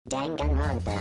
Danganronpa.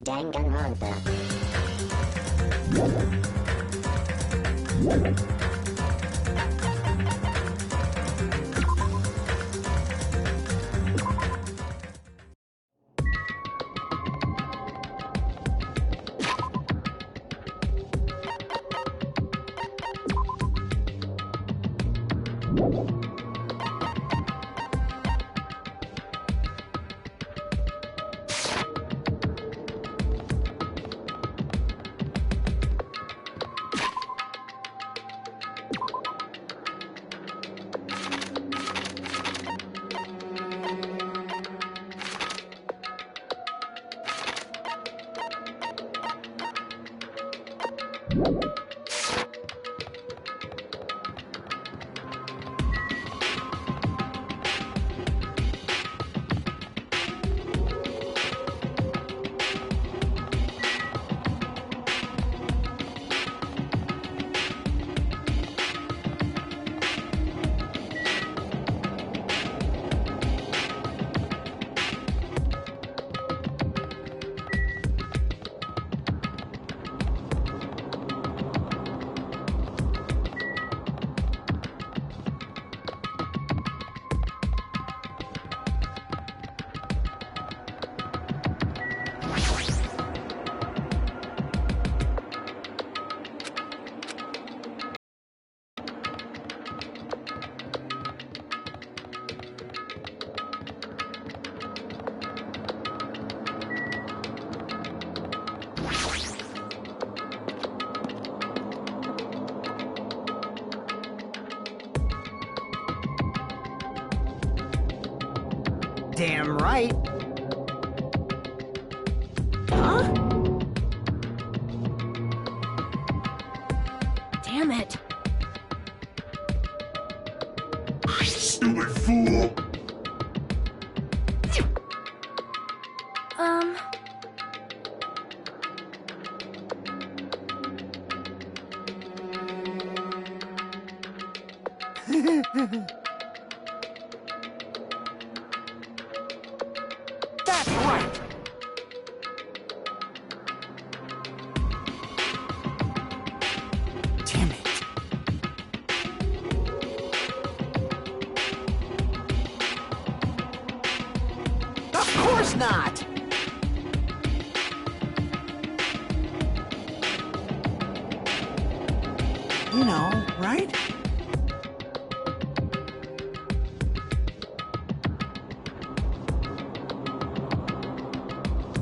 Danganronpa. Damn right. Huh? Damn it. Stupid fool! That's right. Damn it. Of course not. You know, right?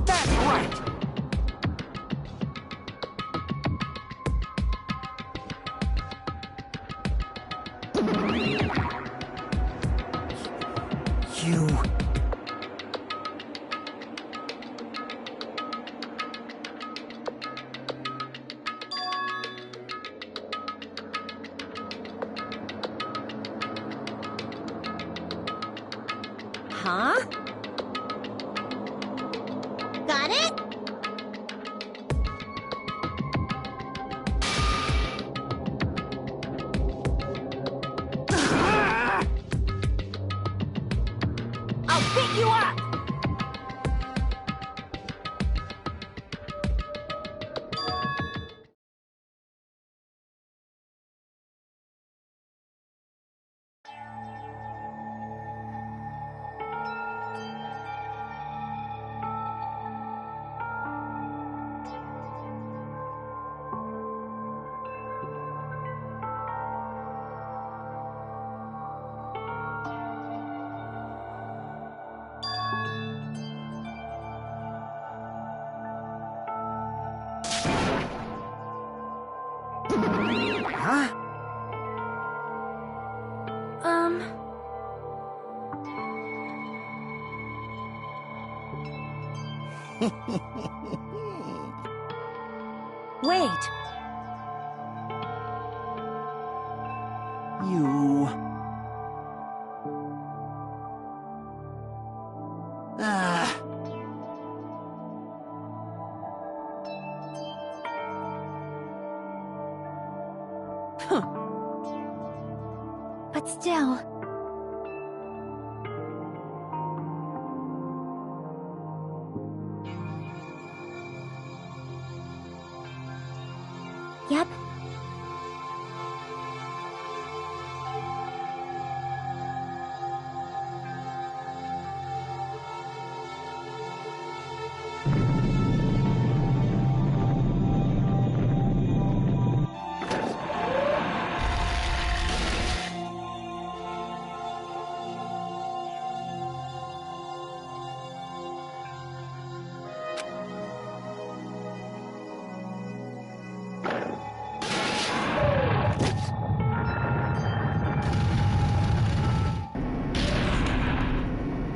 That's right. Huh? Got it? I'll pick you up! Huh? Wait. You... But still... Yep.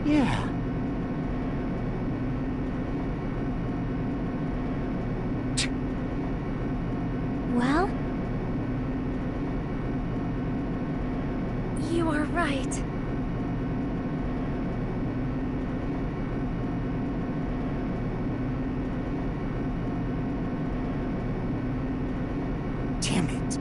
Yeah. Well? You are right. Damn it.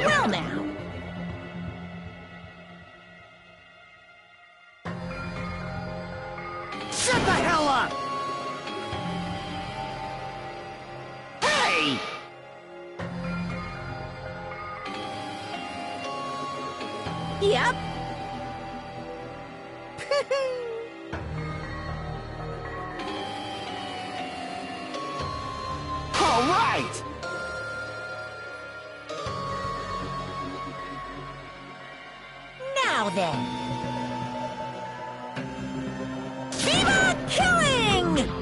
Well now. Shut the hell up! Hey! Yep. All right! Now then. Viva killing!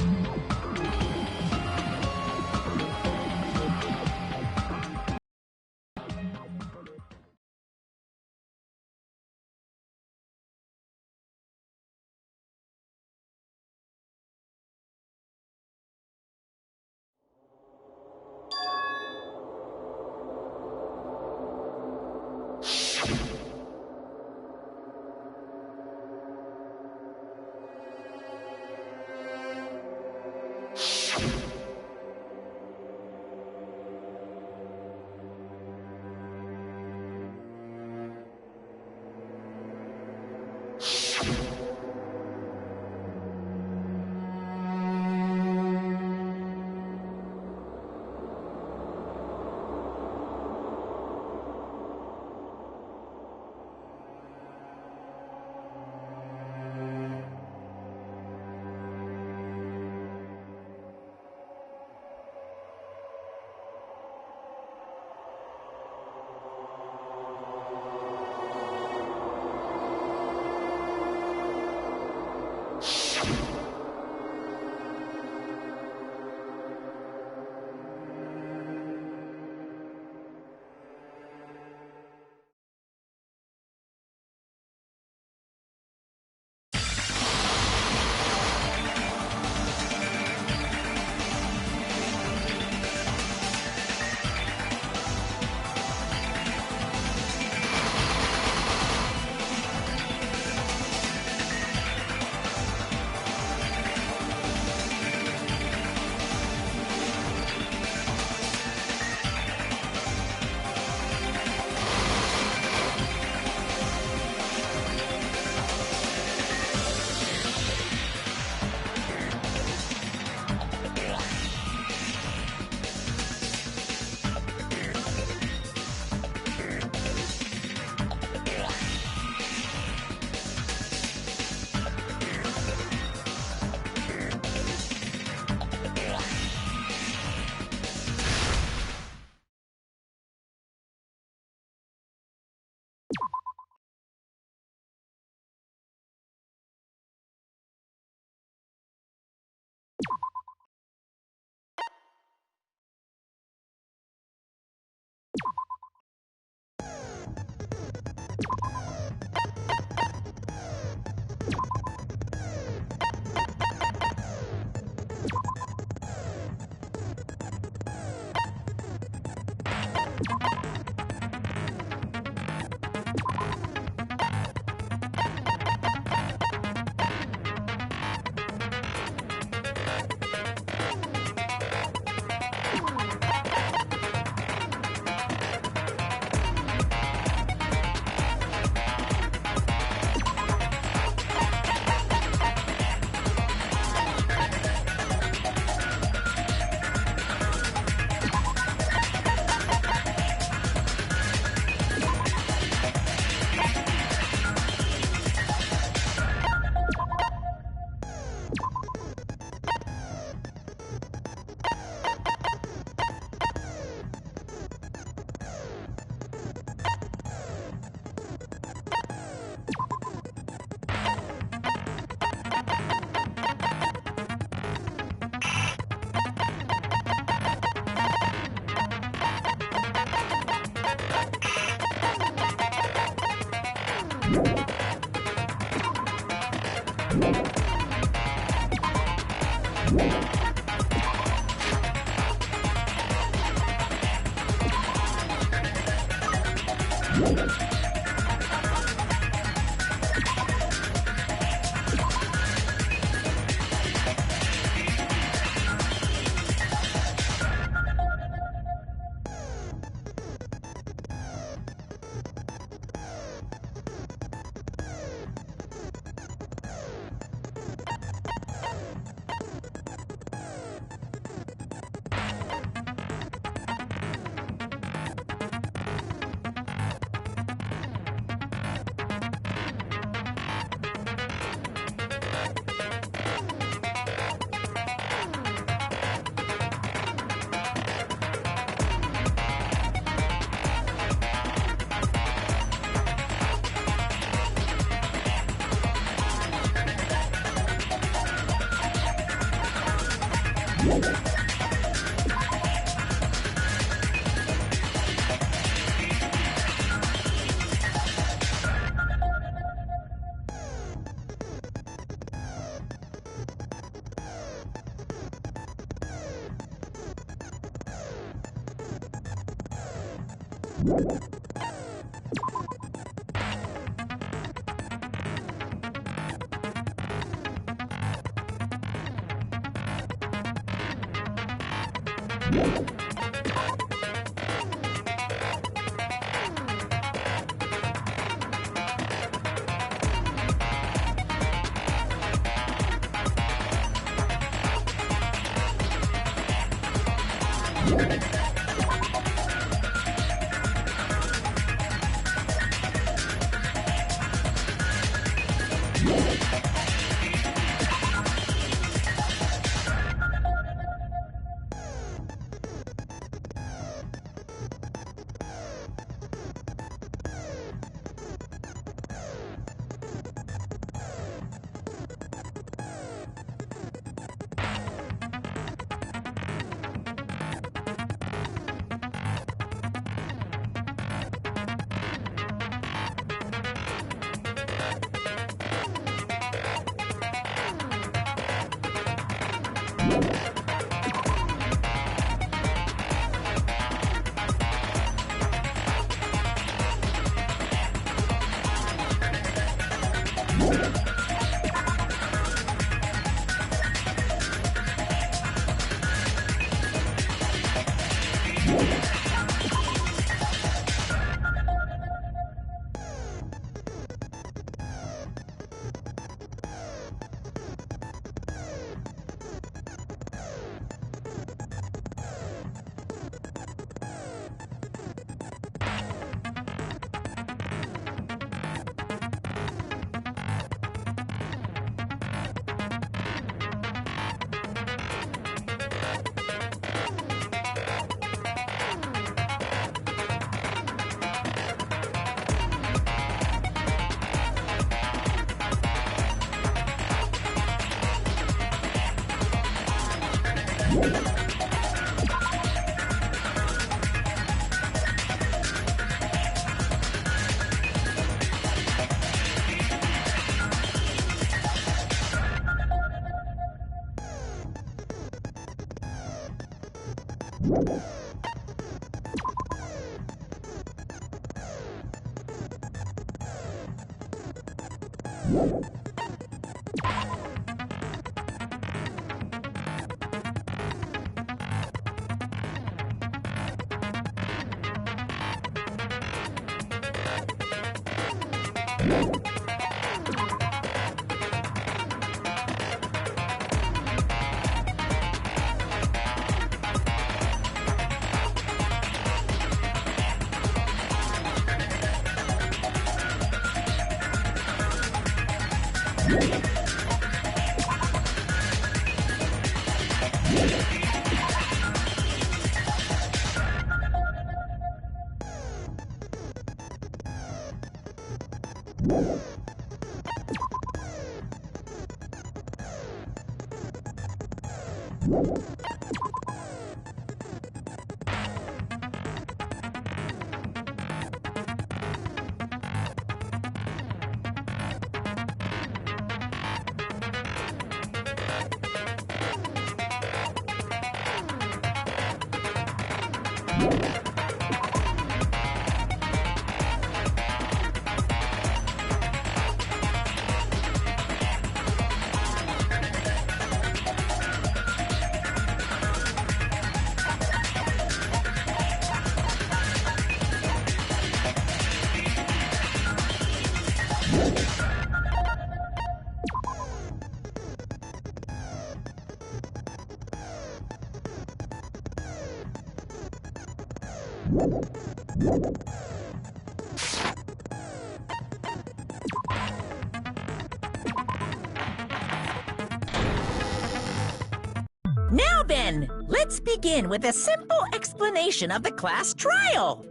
Now then, let's begin with a simple explanation of the class trial.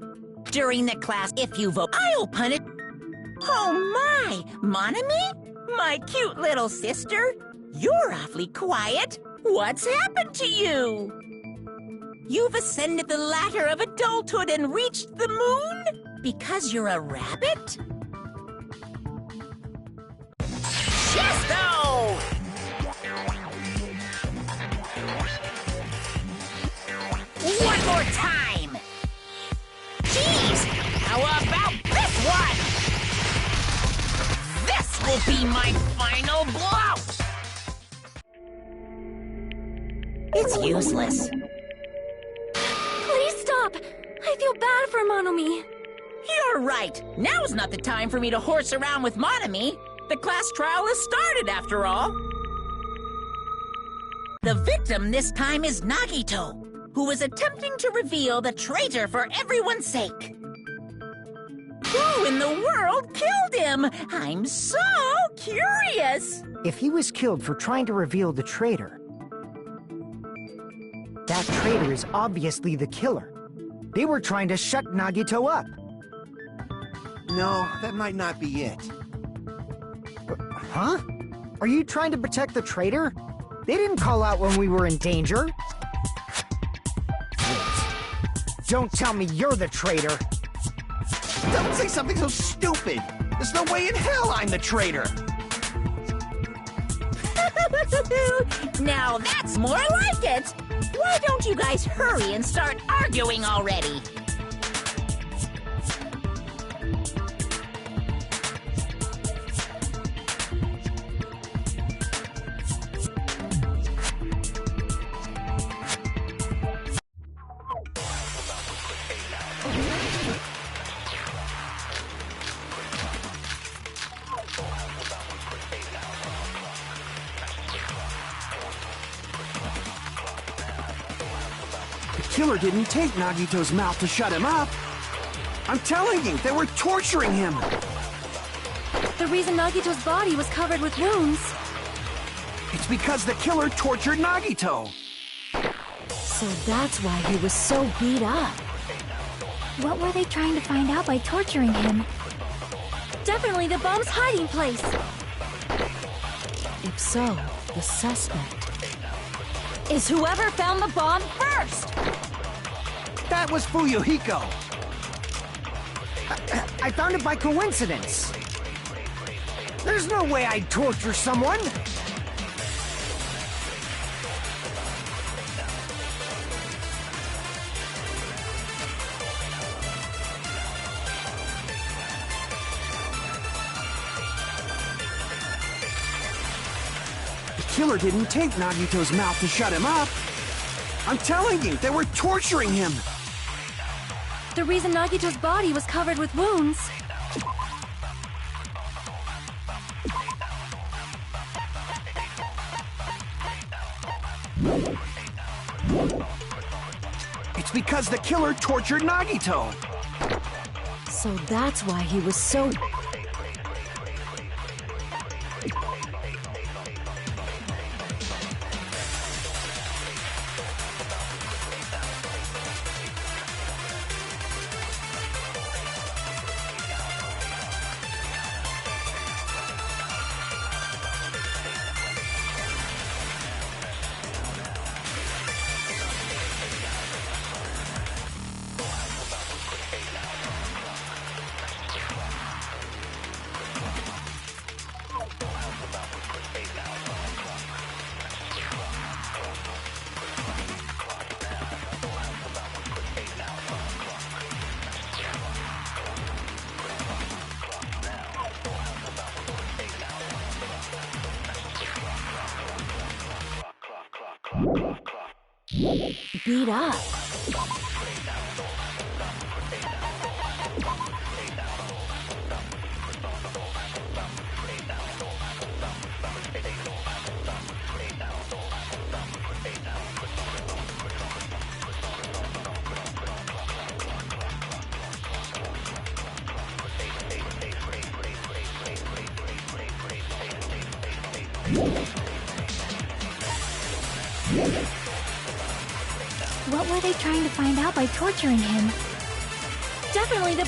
During the class, if you vote, I'll punish... Oh my! Monami? My cute little sister? You're awfully quiet. What's happened to you? You've ascended the ladder of adulthood and reached the moon? Because you're a rabbit? Chesto! One more time! Jeez! How about this one? This will be my final blow! It's useless. Please stop! I feel bad for Monomi. You're right. Now's not the time for me to horse around with Monami. The class trial has started, after all. The victim this time is Nagito, who is attempting to reveal the traitor for everyone's sake. Who in the world killed him? I'm so curious. If he was killed for trying to reveal the traitor, that traitor is obviously the killer. They were trying to shut Nagito up. No, that might not be it. Huh? Are you trying to protect the traitor? They didn't call out when we were in danger. Don't tell me you're the traitor. Don't say something so stupid! There's no way in hell I'm the traitor! Now that's more like it. Why don't you guys hurry and start arguing already? The killer didn't take Nagito's mouth to shut him up. I'm telling you, they were torturing him. The reason Nagito's body was covered with wounds. It's because the killer tortured Nagito. So that's why he was so beat up. What were they trying to find out by torturing him? Definitely the bomb's hiding place. If so, the suspect is whoever found the bomb first. That was Fuyuhiko. I found it by coincidence. There's no way I'd torture someone. killer didn't tape Nagito's mouth to shut him up. I'm telling you, they were torturing him. The reason Nagito's body was covered with wounds. It's because the killer tortured Nagito. So that's why he was so... beat up. What were they trying to find out by torturing him? Definitely the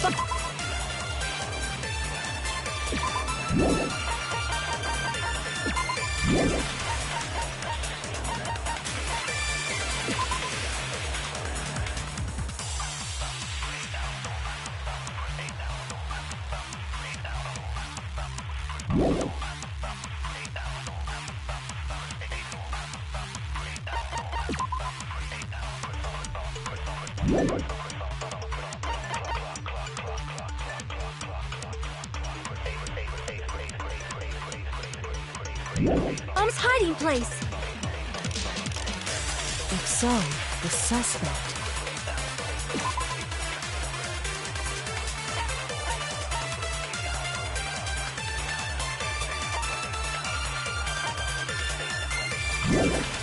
Mom's hiding place. If so, the suspect.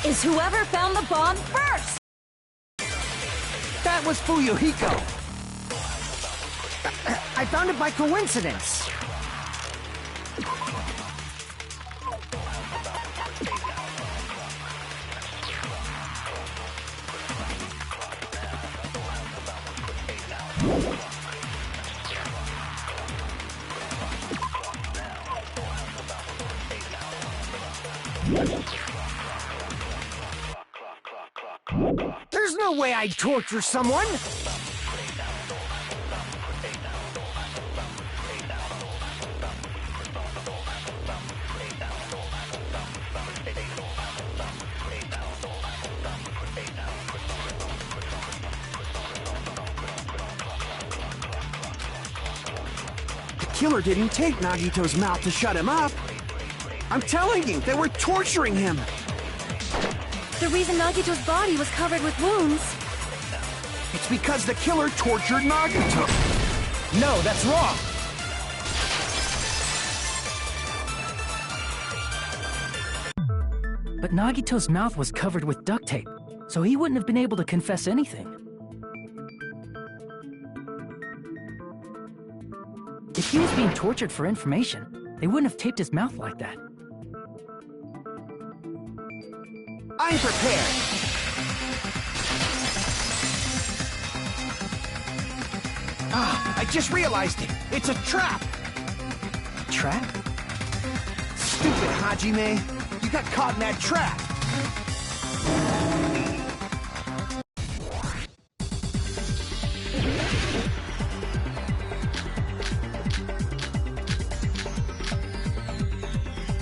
Is whoever found the bomb first! That was Fuyuhiko. I found it by coincidence. There's no way I'd torture someone! The killer didn't tape Nagito's mouth to shut him up. I'm telling you, they were torturing him. The reason Nagito's body was covered with wounds. It's because the killer tortured Nagito. No, that's wrong! But Nagito's mouth was covered with duct tape, so he wouldn't have been able to confess anything. If he was being tortured for information, they wouldn't have taped his mouth like that. I'm prepared. Ah, I just realized it. It's a trap. Trap? Stupid Hajime. You got caught in that trap.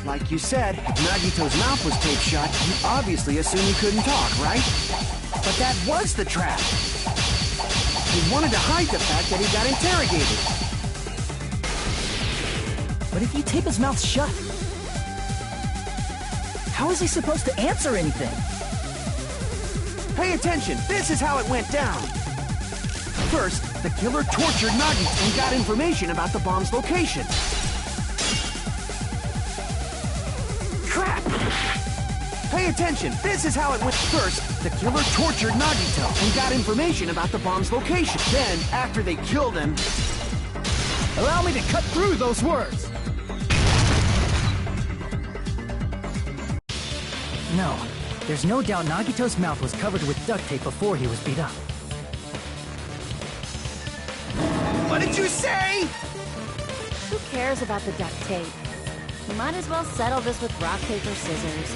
Like you said, if Nagito's mouth was taped shut, you obviously assumed he couldn't talk, right? But that was the trap. He wanted to hide the fact that he got interrogated. But if you tape his mouth shut, How is he supposed to answer anything? Pay attention, this is how it went down. First, the killer tortured Nagito and got information about the bomb's location. Crap! Pay attention, this is how it went. First, the killer tortured Nagito and got information about the bomb's location. Then, after they killed him... Allow me to cut through those words! No, there's no doubt Nagito's mouth was covered with duct tape before he was beat up. What did you say? Who cares about the duct tape? We might as well settle this with rock, paper, scissors.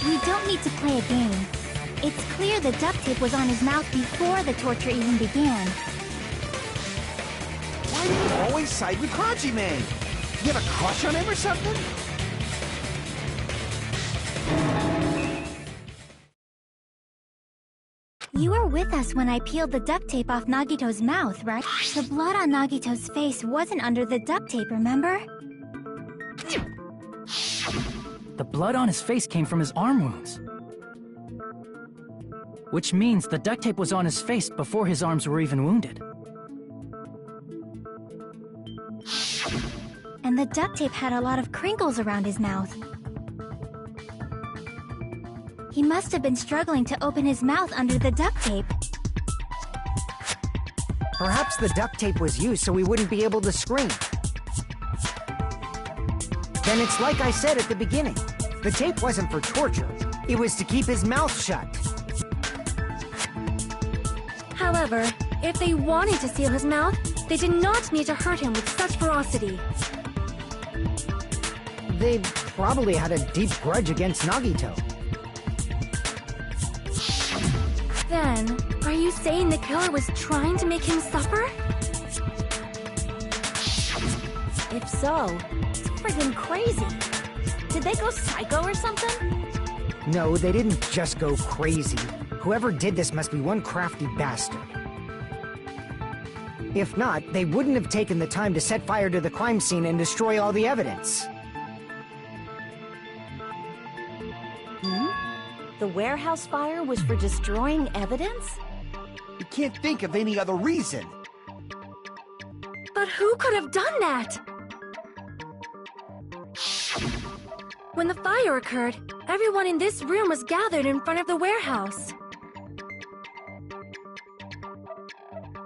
We don't need to play a game. It's clear the duct tape was on his mouth before the torture even began. Why do you always side with Haji-Man? You have a crush on him or something? You were with us when I peeled the duct tape off Nagito's mouth, right? The blood on Nagito's face wasn't under the duct tape, remember? The blood on his face came from his arm wounds. Which means the duct tape was on his face before his arms were even wounded. And the duct tape had a lot of crinkles around his mouth. He must have been struggling to open his mouth under the duct tape. Perhaps the duct tape was used so he wouldn't be able to scream. Then it's like I said at the beginning. The tape wasn't for torture. It was to keep his mouth shut. However, if they wanted to seal his mouth, they did not need to hurt him with such ferocity. They probably had a deep grudge against Nagito. Then, are you saying the killer was trying to make him suffer? If so, it's friggin' crazy. Did they go psycho or something? No, they didn't just go crazy. Whoever did this must be one crafty bastard. If not, they wouldn't have taken the time to set fire to the crime scene and destroy all the evidence. The warehouse fire was for destroying evidence? You can't think of any other reason. But who could have done that? When the fire occurred, everyone in this room was gathered in front of the warehouse.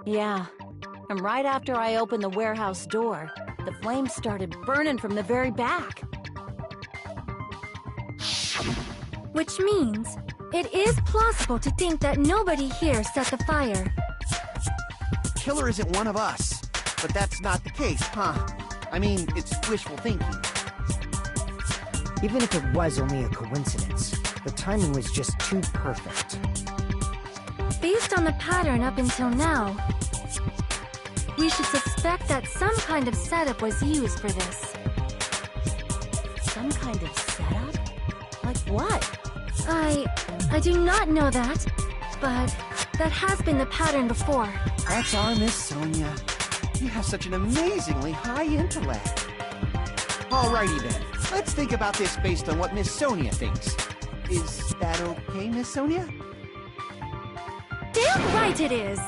Yeah. And right after I opened the warehouse door, the flames started burning from the very back. Which means, it is plausible to think that nobody here set the fire. The killer isn't one of us. But that's not the case, huh? I mean, it's wishful thinking. Even if it was only a coincidence, the timing was just too perfect. Based on the pattern up until now, we should suspect that some kind of setup was used for this. Some kind of setup? Like what? I do not know that, but that has been the pattern before. That's our Miss Sonia. You have such an amazingly high intellect. Alrighty then, let's think about this based on what Miss Sonia thinks. Is that okay, Miss Sonia? Damn right it is!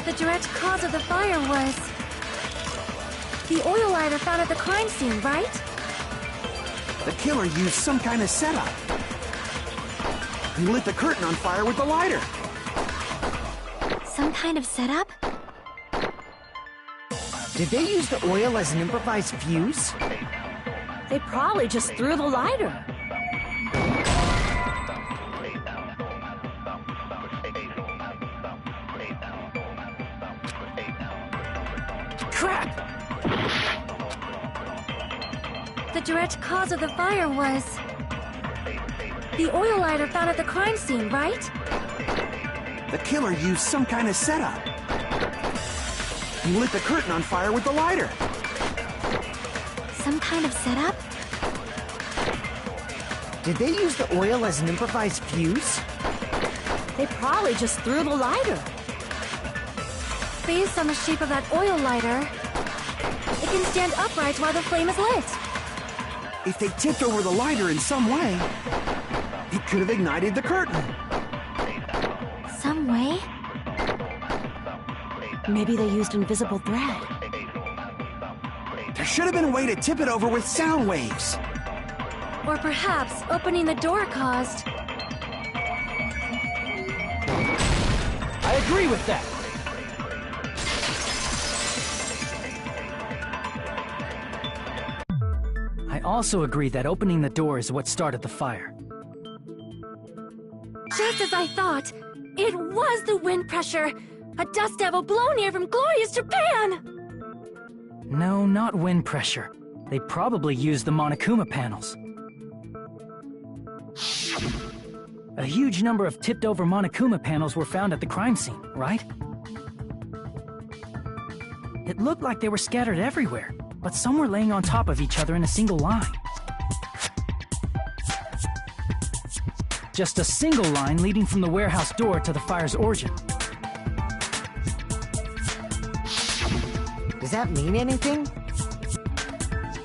The direct cause of the fire was the oil lighter found at the crime scene, right? The killer used some kind of setup. He lit the curtain on fire with the lighter. Some kind of setup? Did they use the oil as an improvised fuse? They probably just threw the lighter. Crap! The direct cause of the fire was the oil lighter found at the crime scene, right? The killer used some kind of setup. He lit the curtain on fire with the lighter. Some kind of setup? Did they use the oil as an improvised fuse? They probably just threw the lighter. Based on the shape of that oil lighter, it can stand upright while the flame is lit. If they tipped over the lighter in some way, it could have ignited the curtain. Some way? Maybe they used invisible thread. There should have been a way to tip it over with sound waves. Or perhaps opening the door caused. I agree with that. I also agree that opening the door is what started the fire. Just as I thought, it was the wind pressure. A dust devil blown here from glorious Japan! No, not wind pressure. They probably used the Monokuma panels. A huge number of tipped-over Monokuma panels were found at the crime scene, right? It looked like they were scattered everywhere, but some were laying on top of each other in a single line. Just a single line leading from the warehouse door to the fire's origin. Does that mean anything?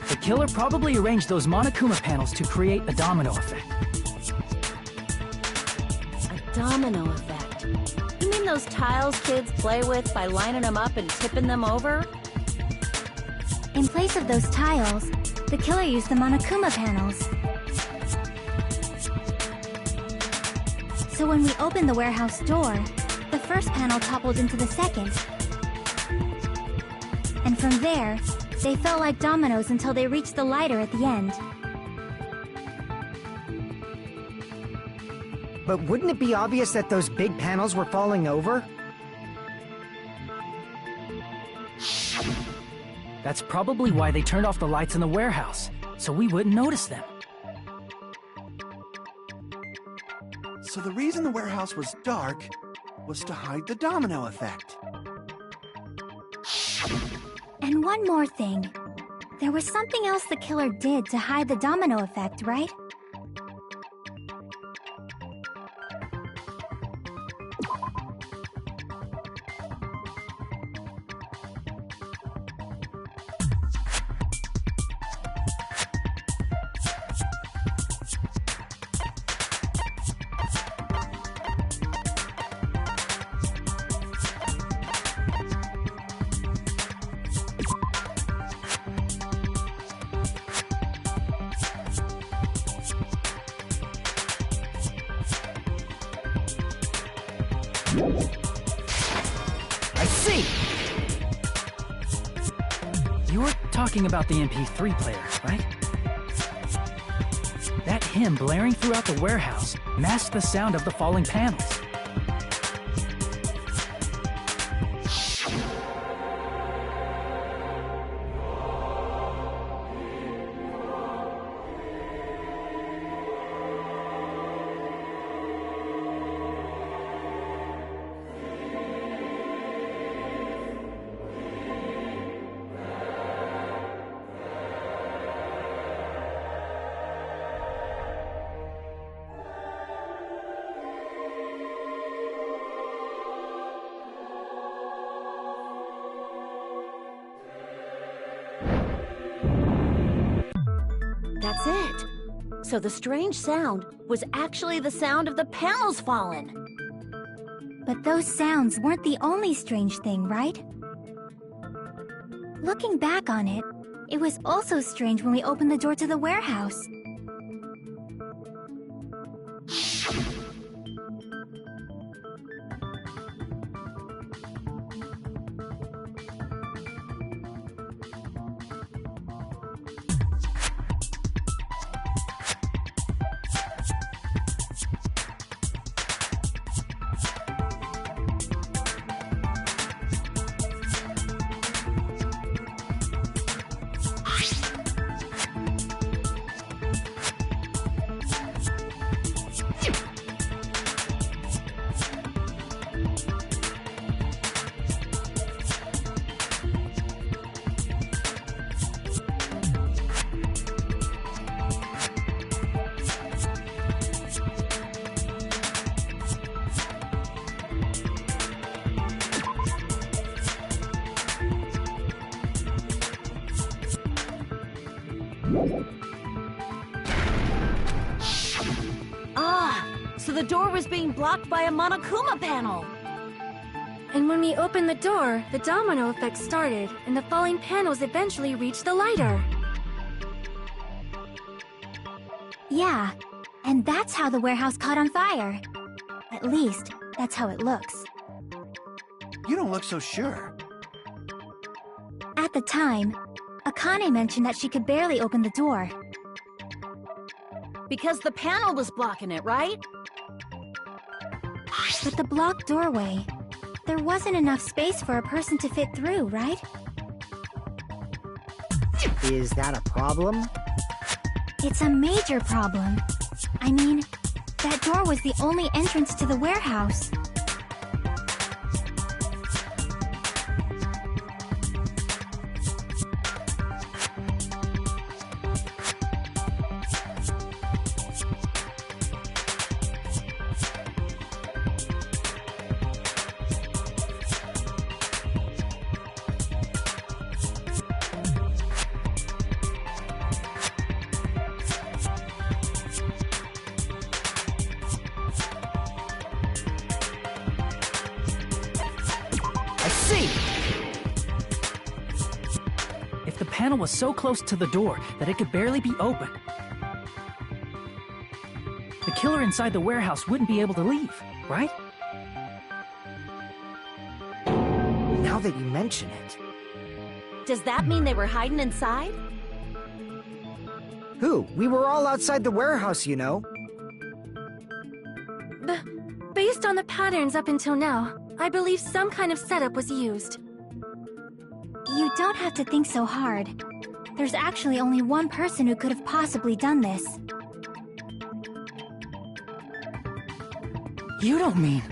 The killer probably arranged those Monokuma panels to create a domino effect. A domino effect. You mean those tiles kids play with by lining them up and tipping them over? In place of those tiles, the killer used the Monokuma panels. So when we opened the warehouse door, the first panel toppled into the second. And from there, they fell like dominoes until they reached the lighter at the end. But wouldn't it be obvious that those big panels were falling over? That's probably why they turned off the lights in the warehouse, so we wouldn't notice them. So the reason the warehouse was dark was to hide the domino effect. And one more thing. There was something else the killer did to hide the domino effect, right? I see! You're talking about the MP3 player, right? That hymn blaring throughout the warehouse masked the sound of the falling panels. That's it. So the strange sound was actually the sound of the panels falling. But those sounds weren't the only strange thing, right? Looking back on it, it was also strange when we opened the door to the warehouse. Ah, so the door was being blocked by a Monokuma panel. And when we opened the door, the domino effect started, and the falling panels eventually reached the lighter. Yeah, and that's how the warehouse caught on fire. At least, that's how it looks. You don't look so sure. At the time, Akane mentioned that she could barely open the door. Because the panel was blocking it, right? But the blocked doorway, there wasn't enough space for a person to fit through, right? Is that a problem? It's a major problem. I mean, that door was the only entrance to the warehouse. If the panel was so close to the door that it could barely be opened, the killer inside the warehouse wouldn't be able to leave, right? Now that you mention it. Does that mean they were hiding inside? Who? We were all outside the warehouse, you know. Based on the patterns up until now, I believe some kind of setup was used. You don't have to think so hard. There's actually only one person who could have possibly done this. You don't mean...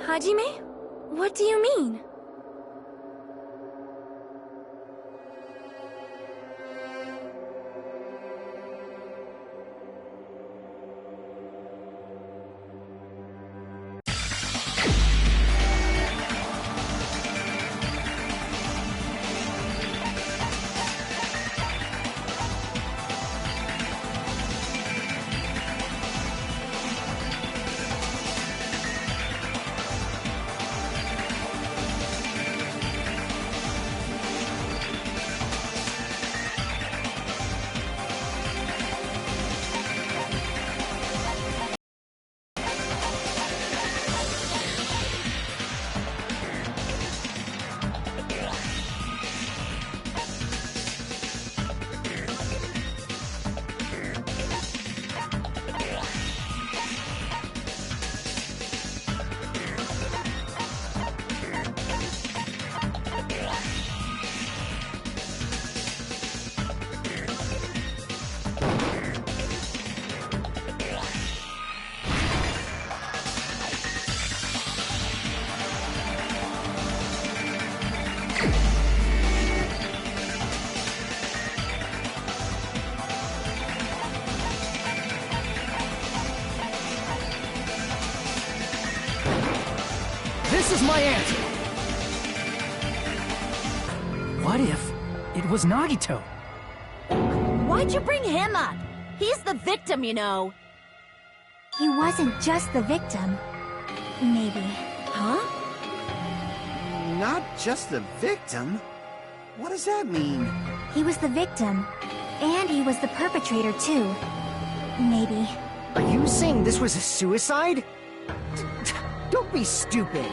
Hajime? What do you mean? This is my answer! What if it was Nagito? Why'd you bring him up? He's the victim, you know. He wasn't just the victim. Maybe. Huh? Not just the victim? What does that mean? He was the victim. And he was the perpetrator, too. Maybe. Are you saying this was a suicide? Don't be stupid.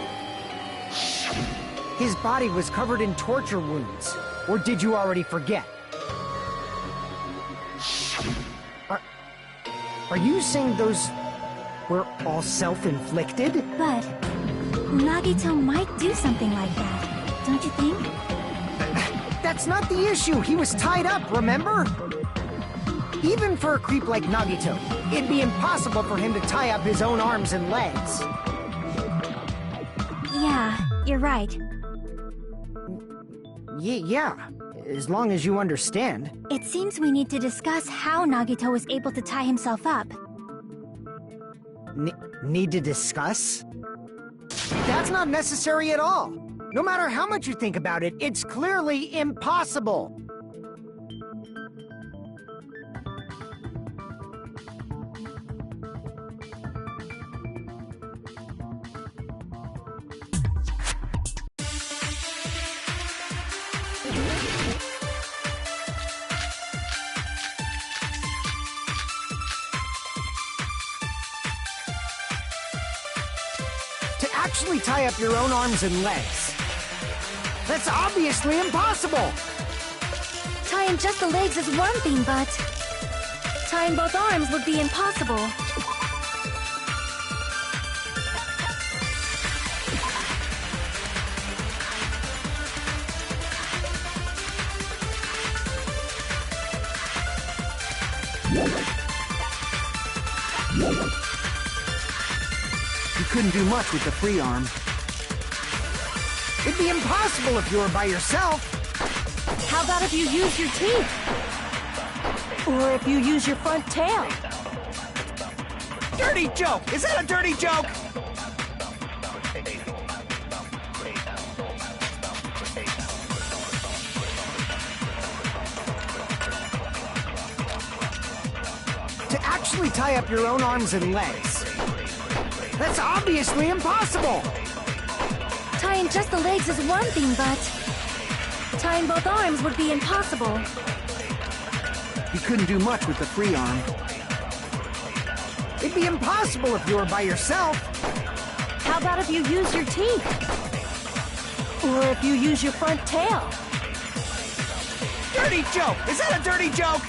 His body was covered in torture wounds. Or did you already forget? Are you saying those were all self-inflicted? But Nagito might do something like that, don't you think? That's not the issue. He was tied up, remember? Even for a creep like Nagito, it'd be impossible for him to tie up his own arms and legs. Yeah, you're right. Yeah, as long as you understand. It seems we need to discuss how Nagito was able to tie himself up. Need to discuss? That's not necessary at all. No matter how much you think about it, it's clearly impossible. To actually tie up your own arms and legs. That's obviously impossible! Tying just the legs is one thing, but tying both arms would be impossible. You couldn't do much with the free arm. It'd be impossible if you were by yourself. How about if you use your teeth? Or if you use your front tail? Dirty joke! Is that a dirty joke? To actually tie up your own arms and legs. That's obviously impossible! Tying just the legs is one thing, but tying both arms would be impossible. You couldn't do much with the free arm. It'd be impossible if you were by yourself. How about if you use your teeth? Or if you use your front tail? Dirty joke! Is that a dirty joke?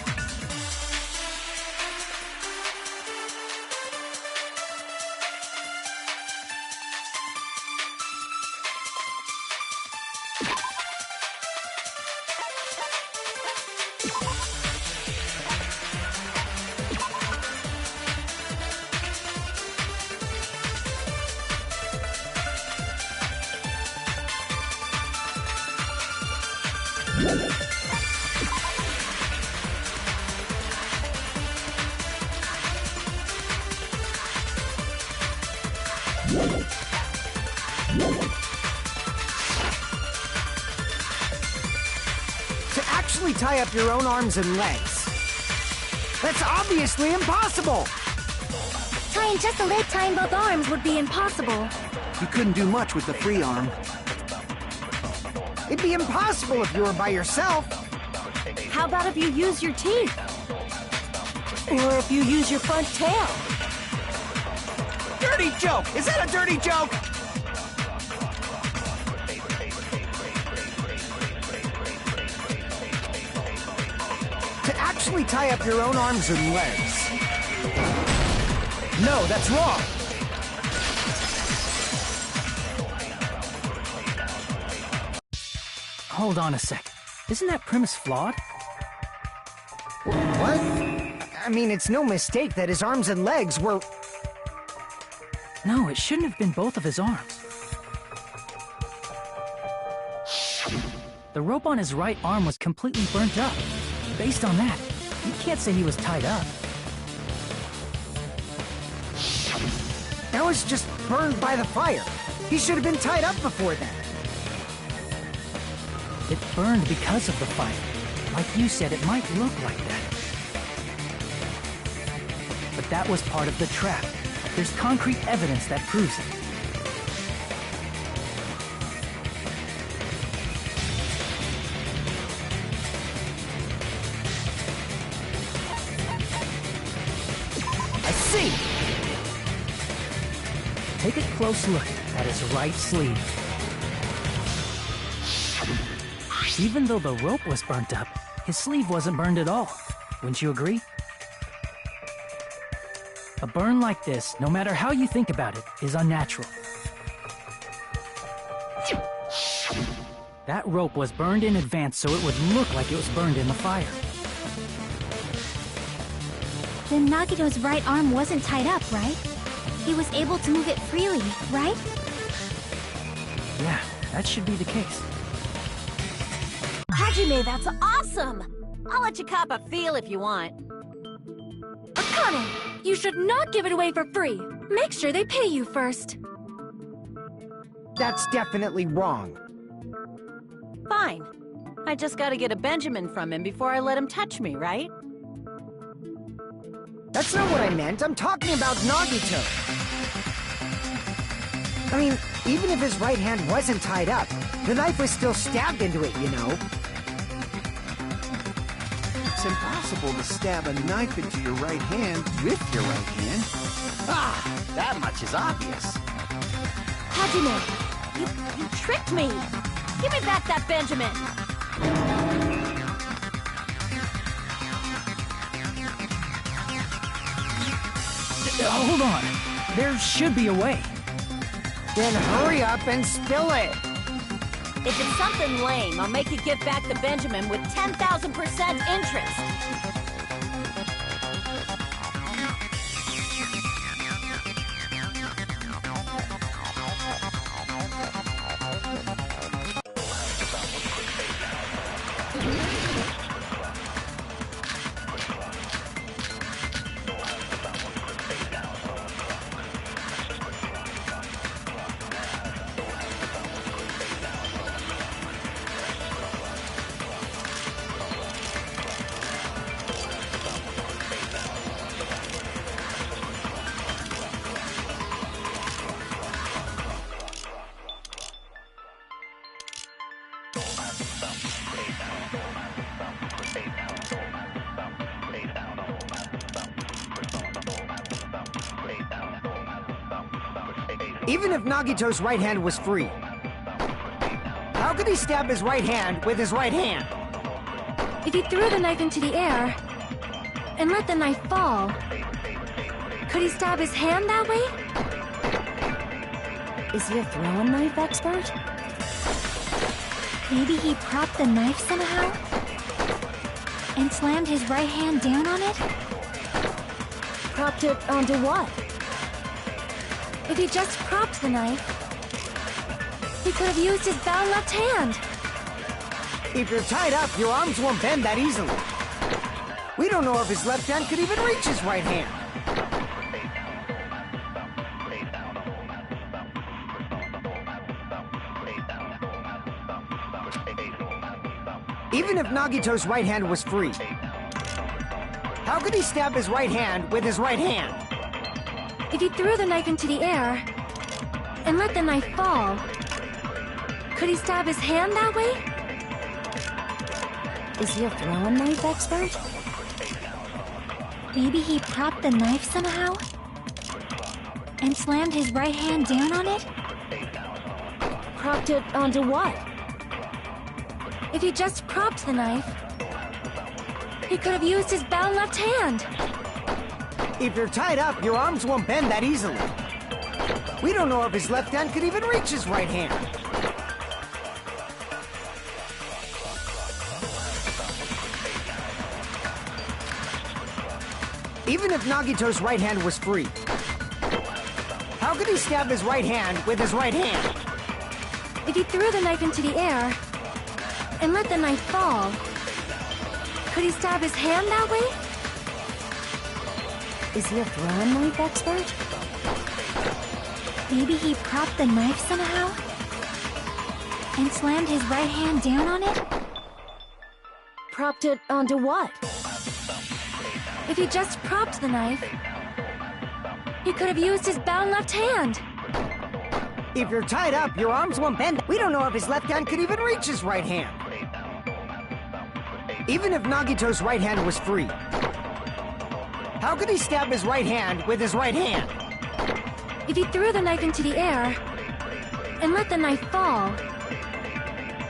To actually tie up your own arms and legs. That's obviously impossible! Tying just the leg, tying both arms would be impossible. You couldn't do much with the free arm. It'd be impossible if you were by yourself. How about if you use your teeth? Or if you use your front tail? Dirty joke! Is that a dirty joke? To actually tie up your own arms and legs. No, that's wrong! Hold on a sec. Isn't that premise flawed? What? I mean, it's no mistake that his arms and legs were... No, it shouldn't have been both of his arms. The rope on his right arm was completely burnt up. Based on that, you can't say he was tied up. That was just burned by the fire. He should have been tied up before that. It burned because of the fire. Like you said, it might look like that. But that was part of the trap. There's concrete evidence that proves it. I see! Take a close look at his right sleeve. Even though the rope was burnt up, his sleeve wasn't burned at all. Wouldn't you agree? A burn like this, no matter how you think about it, is unnatural. That rope was burned in advance so it would look like it was burned in the fire. Then Nagito's right arm wasn't tied up, right? He was able to move it freely, right? Yeah, that should be the case. Hajime, that's awesome! I'll let you cop a feel if you want. Akane, you should not give it away for free. Make sure they pay you first. That's definitely wrong. Fine. I just gotta get a Benjamin from him before I let him touch me, right? That's not what I meant. I'm talking about Nagito. I mean, even if his right hand wasn't tied up, the knife was still stabbed into it, you know? It's impossible to stab a knife into your right hand with your right hand. Ah, that much is obvious. Hajime, you tricked me! Give me back that Benjamin! Hold on. There should be a way. Then hurry up and spill it! If it's something lame, I'll make you give back the Benjamin with 10,000% interest! Even if Nagito's right hand was free, how could he stab his right hand with his right hand? If he threw the knife into the air and let the knife fall, could he stab his hand that way? Is he a throwing knife expert? Maybe he propped the knife somehow and slammed his right hand down on it? Propped it onto what? If he just propped the knife, he could have used his bound left hand. If you're tied up, your arms won't bend that easily. We don't know if his left hand could even reach his right hand. Even if Nagito's right hand was free, how could he stab his right hand with his right hand? If he threw the knife into the air and let the knife fall, could he stab his hand that way? Is he a throwing knife expert? Maybe he propped the knife somehow and slammed his right hand down on it? Propped it onto what? If he just propped the knife, he could have used his bound left hand. If you're tied up, your arms won't bend that easily. We don't know if his left hand could even reach his right hand. Even if Nagito's right hand was free, how could he stab his right hand with his right hand? If he threw the knife into the air and let the knife fall, could he stab his hand that way? Is he a throwing knife expert? Maybe he propped the knife somehow and slammed his right hand down on it? Propped it onto what? If he just propped the knife, he could have used his bound left hand. If you're tied up, your arms won't bend. We don't know if his left hand could even reach his right hand. Even if Nagito's right hand was free, how could he stab his right hand with his right hand? If he threw the knife into the air and let the knife fall,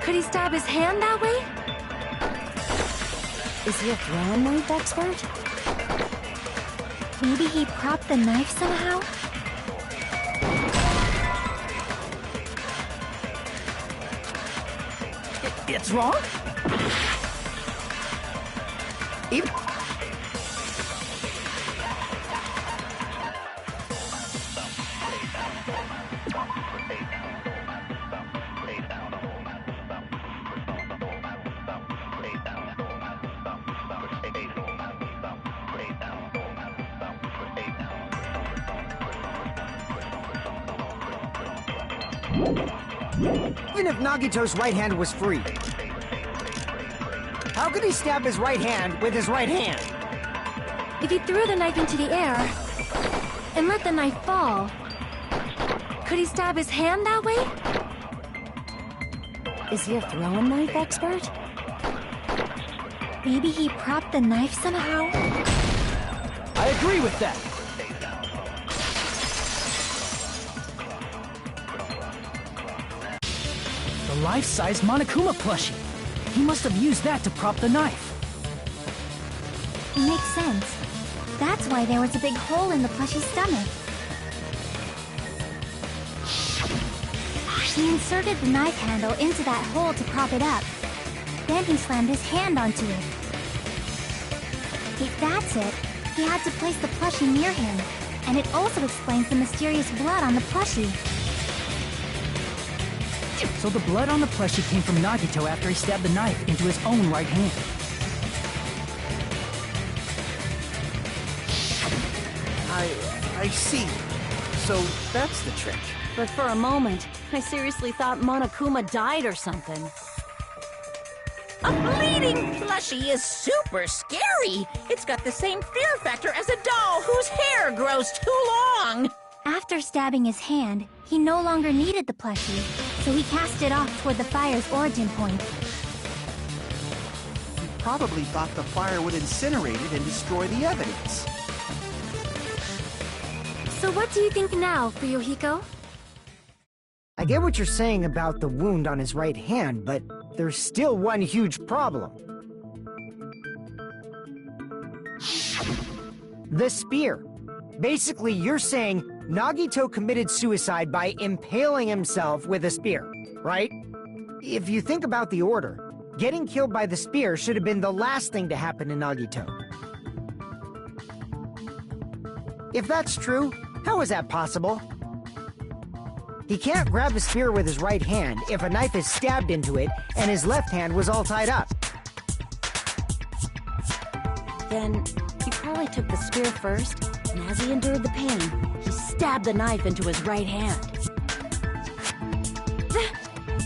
could he stab his hand that way? Is he a throwing knife expert? Maybe he propped the knife somehow? It's wrong? Even Even if Nagito's right hand was free, how could he stab his right hand with his right hand? If he threw the knife into the air and let the knife fall, could he stab his hand that way? Is he a throwing knife expert? Maybe he propped the knife somehow? I agree with that. The life-size Monokuma plushie. He must have used that to prop the knife. Makes sense. That's why there was a big hole in the plushie's stomach. He inserted the knife handle into that hole to prop it up. Then he slammed his hand onto it. If that's it, he had to place the plushie near him. And it also explains the mysterious blood on the plushie. So the blood on the plushie came from Nagito after he stabbed the knife into his own right hand. I see. So that's the trick. But for a moment, I seriously thought Monokuma died or something. A bleeding plushie is super scary. It's got the same fear factor as a doll whose hair grows too long. After stabbing his hand, he no longer needed the plushie, so he cast it off toward the fire's origin point. He probably thought the fire would incinerate it and destroy the evidence. So what do you think now, Fuyuhiko? I get what you're saying about the wound on his right hand, but there's still one huge problem. The spear. Basically, you're saying Nagito committed suicide by impaling himself with a spear, right? If you think about the order, getting killed by the spear should have been the last thing to happen to Nagito. If that's true, how is that possible? He can't grab a spear with his right hand if a knife is stabbed into it and his left hand was all tied up. Then, he probably took the spear first, and as he endured the pain, he stabbed the knife into his right hand.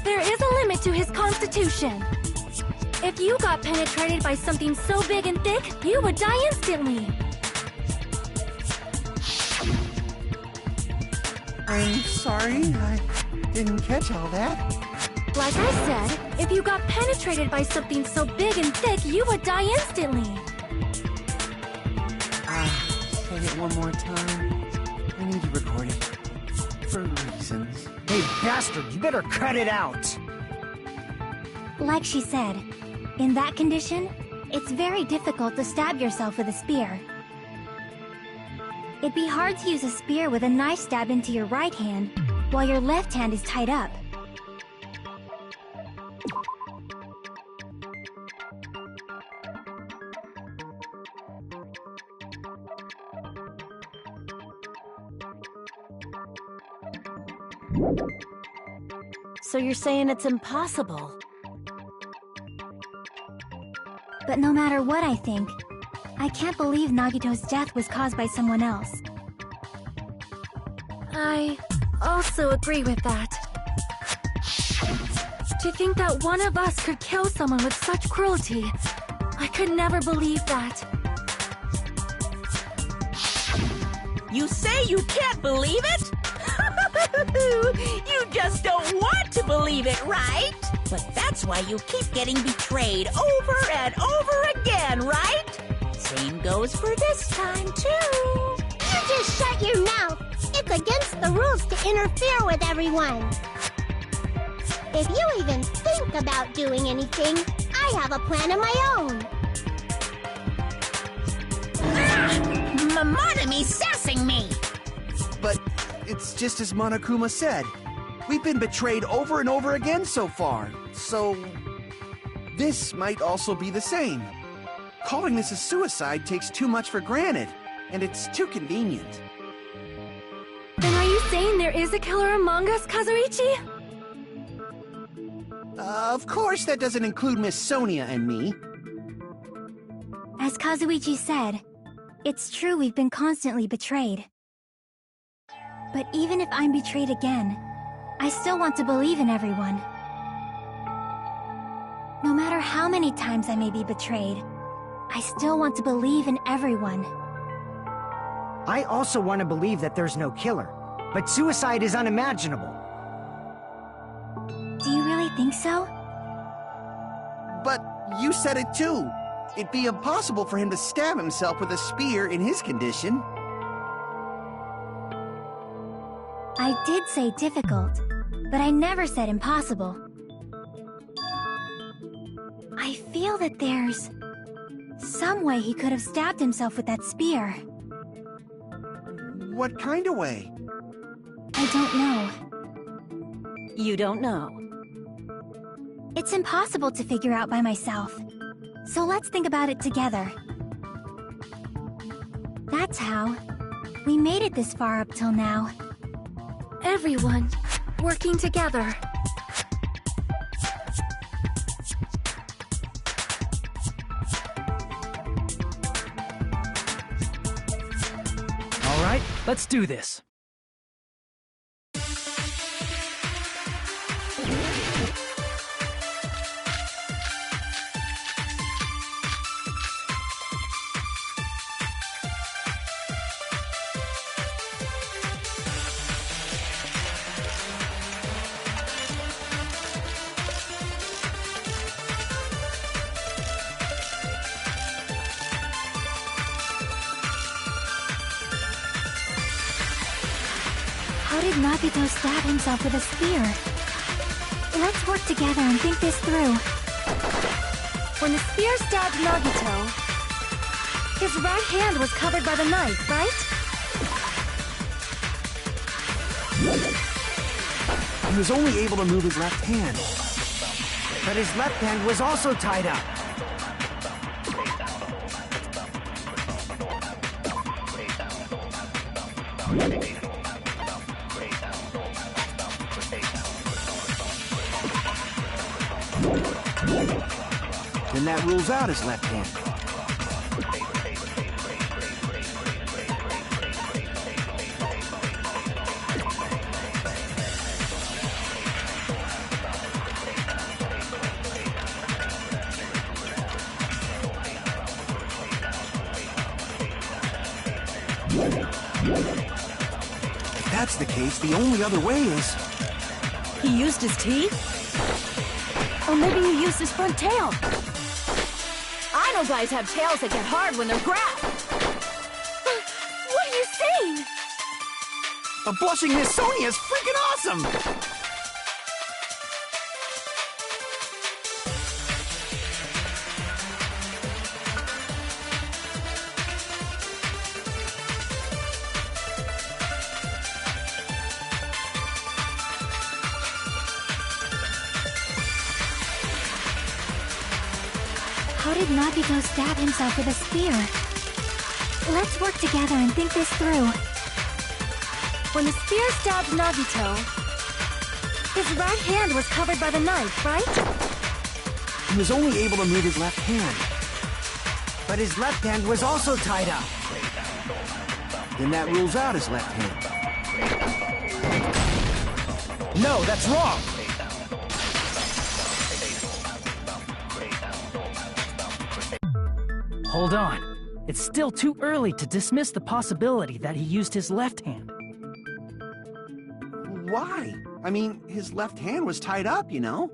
There is a limit to his constitution. If you got penetrated by something so big and thick, you would die instantly. I'm sorry, I didn't catch all that. Like I said, if you got penetrated by something so big and thick, you would die instantly. Say it one more time. I need to record it. For reasons. Hey, bastard, you better cut it out! Like she said, in that condition, it's very difficult to stab yourself with a spear. It'd be hard to use a spear with a knife stabbed into your right hand while your left hand is tied up. So you're saying it's impossible? But no matter what I think, I can't believe Nagito's death was caused by someone else. I also agree with that. To think that one of us could kill someone with such cruelty, I could never believe that. You say you can't believe it? You just don't want to believe it, right? But that's why you keep getting betrayed over and over again, right? Same goes for this time, too. You just shut your mouth. It's against the rules to interfere with everyone. If you even think about doing anything, I have a plan of my own. Monome's sassing me! But it's just as Monokuma said. We've been betrayed over and over again so far. So this might also be the same. Calling this a suicide takes too much for granted, and it's too convenient. Then are you saying there is a killer among us, Kazuichi? Of course that doesn't include Miss Sonia and me. As Kazuichi said, it's true we've been constantly betrayed. But even if I'm betrayed again, I still want to believe in everyone. No matter how many times I may be betrayed, I still want to believe in everyone. I also want to believe that there's no killer, but suicide is unimaginable. Do you really think so? But you said it too. It'd be impossible for him to stab himself with a spear in his condition. I did say difficult, but I never said impossible. I feel that there's some way he could have stabbed himself with that spear. What kind of way? I don't know. You don't know. It's impossible to figure out by myself. So let's think about it together. That's how we made it this far up till now. Everyone working together. All right, let's do this. How did Nagito stab himself with a spear? Let's work together and think this through. When the spear stabbed Nagito, his right hand was covered by the knife, right? He was only able to move his left hand. But his left hand was also tied up. Then that rules out his left hand. If that's the case, the only other way is... He used his teeth? Or maybe he used his front tail. I know guys have tails that get hard when they're grabbed. What are you saying? A blushing Miss Sonia's freaking awesome! How did Nagito stab himself with a spear? Let's work together and think this through. When the spear stabbed Nagito, his right hand was covered by the knife, right? He was only able to move his left hand. But his left hand was also tied up. Then that rules out his left hand. No, that's wrong! Hold on. It's still too early to dismiss the possibility that he used his left hand. Why? I mean, his left hand was tied up, you know?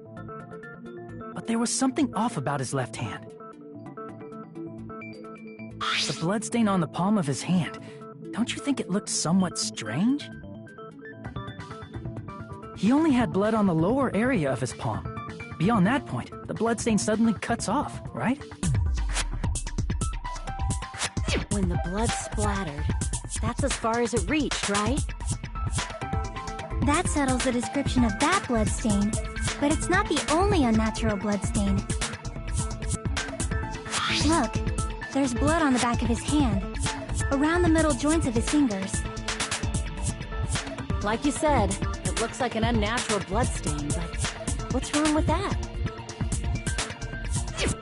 But there was something off about his left hand. The bloodstain on the palm of his hand. Don't you think it looked somewhat strange? He only had blood on the lower area of his palm. Beyond that point, the bloodstain suddenly cuts off, right? When the blood splattered, that's as far as it reached, right? That settles the description of that bloodstain, but it's not the only unnatural bloodstain. Look, there's blood on the back of his hand, around the middle joints of his fingers. Like you said, it looks like an unnatural bloodstain, but what's wrong with that?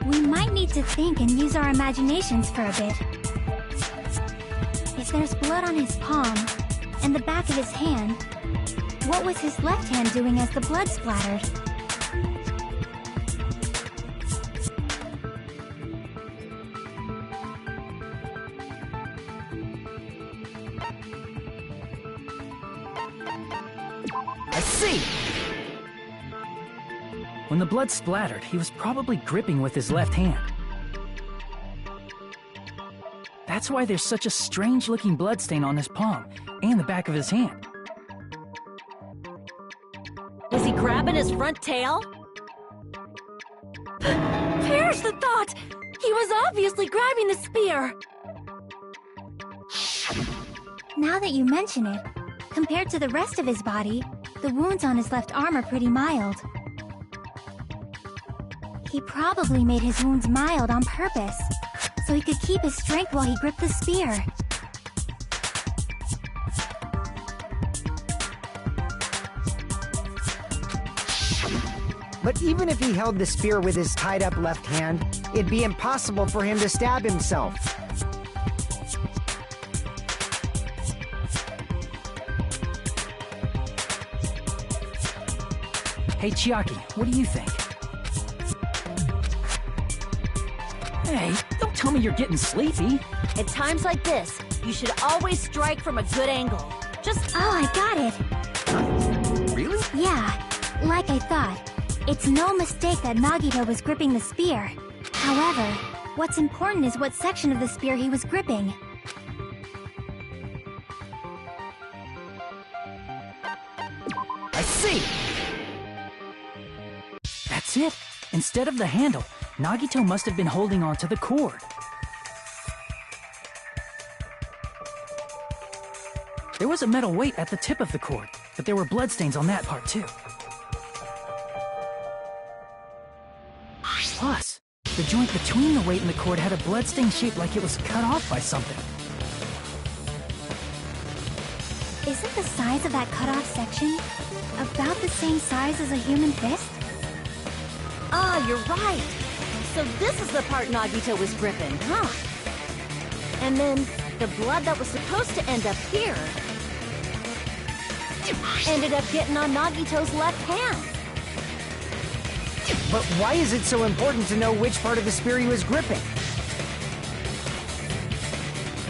We might need to think and use our imaginations for a bit. If there's blood on his palm and the back of his hand, What was his left hand doing as the blood splattered? I see! When the blood splattered, he was probably gripping with his left hand. That's why there's such a strange-looking bloodstain on his palm and the back of his hand. Was he grabbing his front tail? Perish the thought! He was obviously grabbing the spear! Now that you mention it, compared to the rest of his body, the wounds on his left arm are pretty mild. He probably made his wounds mild on purpose, so he could keep his strength while he gripped the spear. But even if he held the spear with his tied-up left hand, it'd be impossible for him to stab himself. Hey, Chiaki, what do you think? Hey, don't tell me you're getting sleepy. At times like this, you should always strike from a good angle. Just... Oh, I got it! Really? Yeah, like I thought. It's no mistake that Nagito was gripping the spear. However, what's important is what section of the spear he was gripping. I see! That's it! Instead of the handle, Nagito must have been holding onto the cord. There was a metal weight at the tip of the cord, but there were bloodstains on that part too. Plus, the joint between the weight and the cord had a bloodstain shaped like it was cut off by something. Isn't the size of that cut-off section about the same size as a human fist? Ah, you're right! So this is the part Nagito was gripping, huh? And then, the blood that was supposed to end up here ended up getting on Nagito's left hand. But why is it so important to know which part of the spear he was gripping?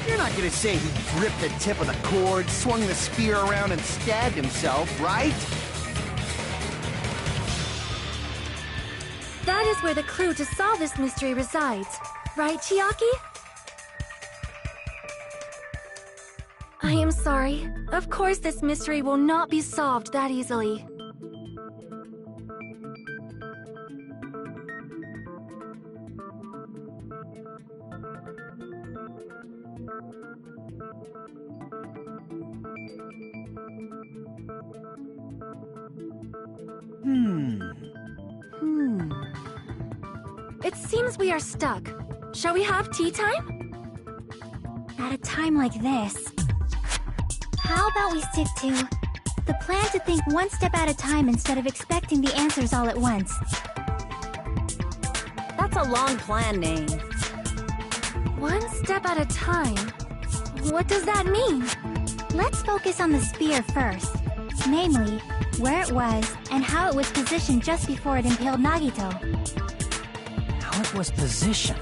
You're not gonna say he gripped the tip of the cord, swung the spear around, and stabbed himself, right? That is where the clue to solve this mystery resides. Right, Chiaki? I am sorry. Of course this mystery will not be solved that easily. It seems we are stuck. Shall we have tea time? At a time like this, how about we stick to the plan to think one step at a time instead of expecting the answers all at once? That's a long plan name. One step at a time? What does that mean? Let's focus on the spear first. Namely, where it was and how it was positioned just before it impaled Nagito. How it was positioned.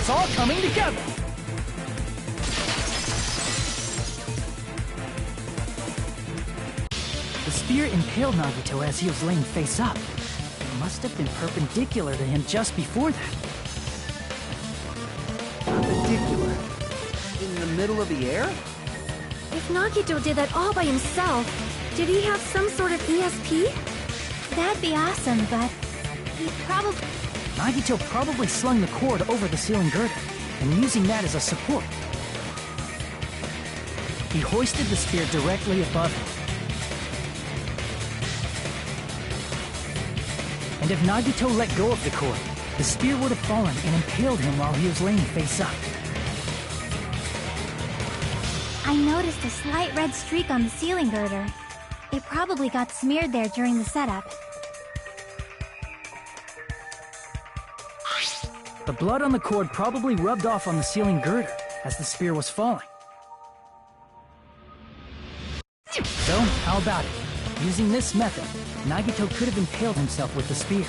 it's all coming together! The spear impaled Nagito as he was laying face up. It must have been perpendicular to him just before that. Perpendicular? In the middle of the air? If Nagito did that all by himself, did he have some sort of ESP? That'd be awesome, but he probably... Nagito probably slung the cord over the ceiling girder, and using that as a support. He hoisted the spear directly above him. And if Nagito let go of the cord, the spear would have fallen and impaled him while he was laying face up. I noticed a slight red streak on the ceiling girder. It probably got smeared there during the setup. The blood on the cord probably rubbed off on the ceiling girder as the spear was falling. So, how about it? Using this method, Nagito could have impaled himself with the spear.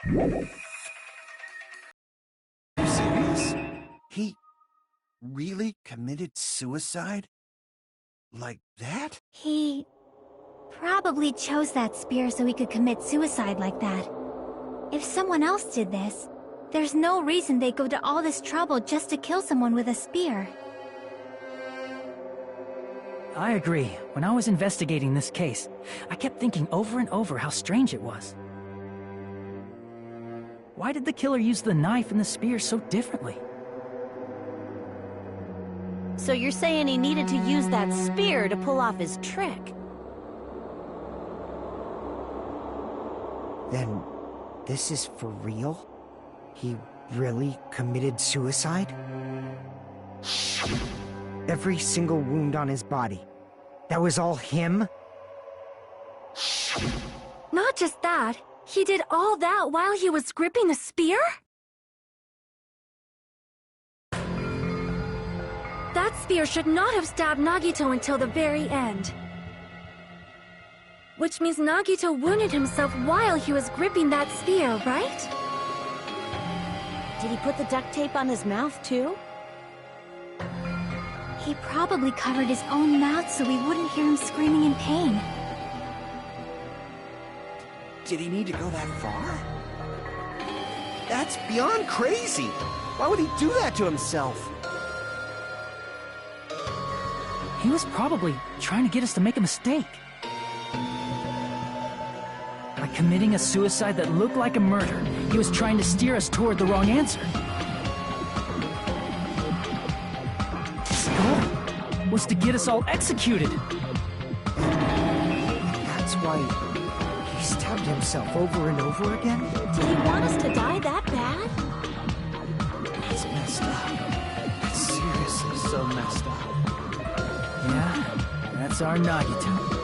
You serious? He really committed suicide? Like that? He probably chose that spear so he could commit suicide like that. If someone else did this, there's no reason they'd go to all this trouble just to kill someone with a spear. I agree. When I was investigating this case, I kept thinking over and over how strange it was. Why did the killer use the knife and the spear so differently? So you're saying he needed to use that spear to pull off his trick? Then, this is for real? He really committed suicide? Every single wound on his body. That was all him? Not just that, he did all that while he was gripping the spear? That spear should not have stabbed Nagito until the very end. Which means Nagito wounded himself while he was gripping that spear, right? Did he put the duct tape on his mouth, too? He probably covered his own mouth so we wouldn't hear him screaming in pain. Did he need to go that far? That's beyond crazy! Why would he do that to himself? He was probably trying to get us to make a mistake. By committing a suicide that looked like a murder, he was trying to steer us toward the wrong answer. His goal was to get us all executed. That's why he stabbed himself over and over again? Did he want us to die that bad? That's messed up. That's seriously so messed up. Yeah, that's our Nagito.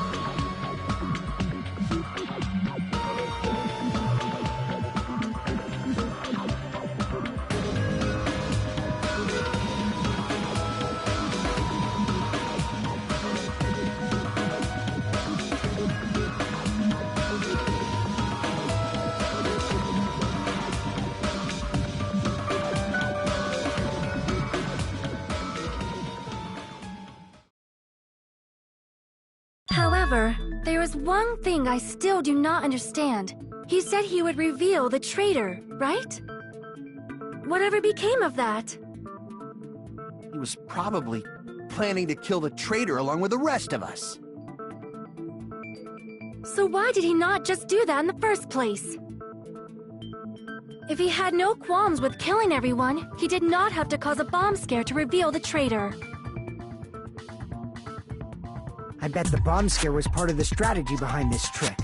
However, there is one thing I still do not understand. He said he would reveal the traitor, right? Whatever became of that? He was probably planning to kill the traitor along with the rest of us. So why did he not just do that in the first place? If he had no qualms with killing everyone, he did not have to cause a bomb scare to reveal the traitor. I bet the bomb scare was part of the strategy behind this trick.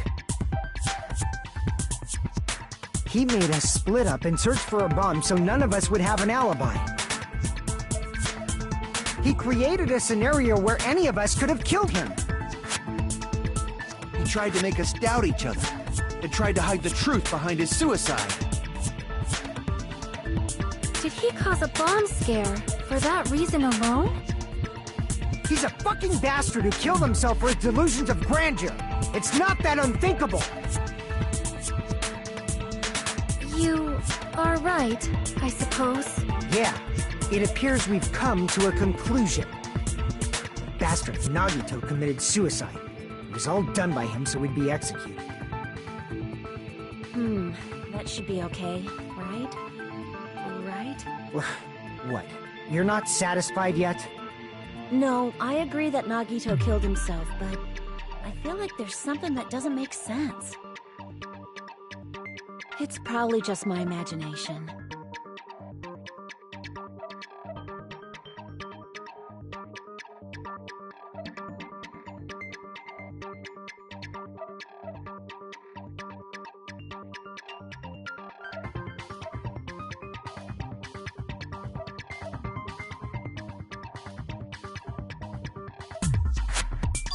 He made us split up and search for a bomb so none of us would have an alibi. He created a scenario where any of us could have killed him. He tried to make us doubt each other and tried to hide the truth behind his suicide. Did he cause a bomb scare for that reason alone? He's a fucking bastard who killed himself for his delusions of grandeur. It's not that unthinkable. You are right, I suppose. Yeah, it appears we've come to a conclusion. Bastard Nagito committed suicide. It was all done by him so we'd be executed. That should be okay, right? Right? What? You're not satisfied yet? No, I agree that Nagito killed himself, but I feel like there's something that doesn't make sense. It's probably just my imagination.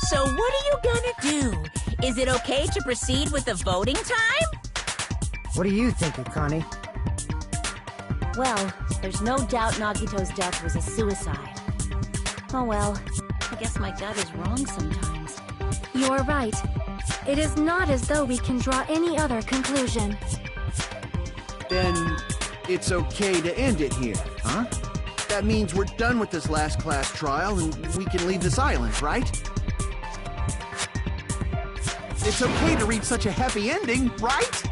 So what are you gonna do? Is it okay to proceed with the voting time? What do you think, Akane? Well, there's no doubt Nagito's death was a suicide. Oh well, I guess my gut is wrong sometimes. You're right. It is not as though we can draw any other conclusion. Then it's okay to end it here, huh? That means we're done with this last class trial and we can leave this island, right? It's okay to reach such a happy ending, right?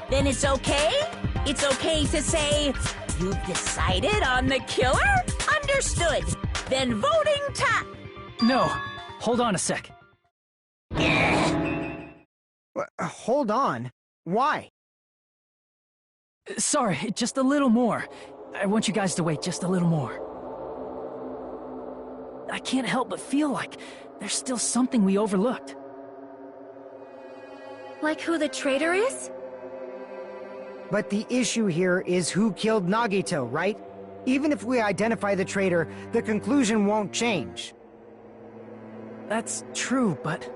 Then it's okay? It's okay to say, you've decided on the killer? Understood. Then voting time. No, hold on a sec. Hold on. Why? Sorry, just a little more. I want you guys to wait just a little more. I can't help but feel like there's still something we overlooked. Like who the traitor is? But the issue here is who killed Nagito, right? Even if we identify the traitor, the conclusion won't change. That's true, but...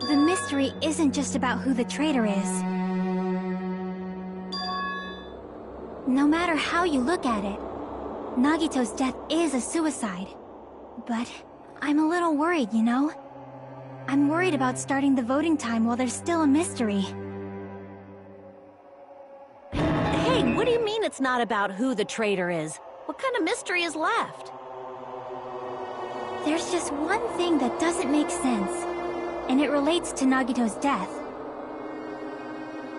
The mystery isn't just about who the traitor is. No matter how you look at it, Nagito's death is a suicide. But I'm a little worried, you know? I'm worried about starting the voting time while there's still a mystery. Hey, what do you mean it's not about who the traitor is? What kind of mystery is left? There's just one thing that doesn't make sense, and it relates to Nagito's death.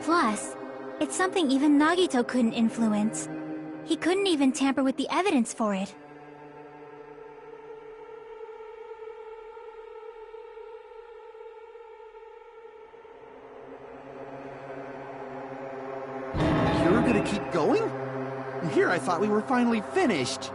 Plus, it's something even Nagito couldn't influence. He couldn't even tamper with the evidence for it. You're gonna keep going? Here I thought we were finally finished.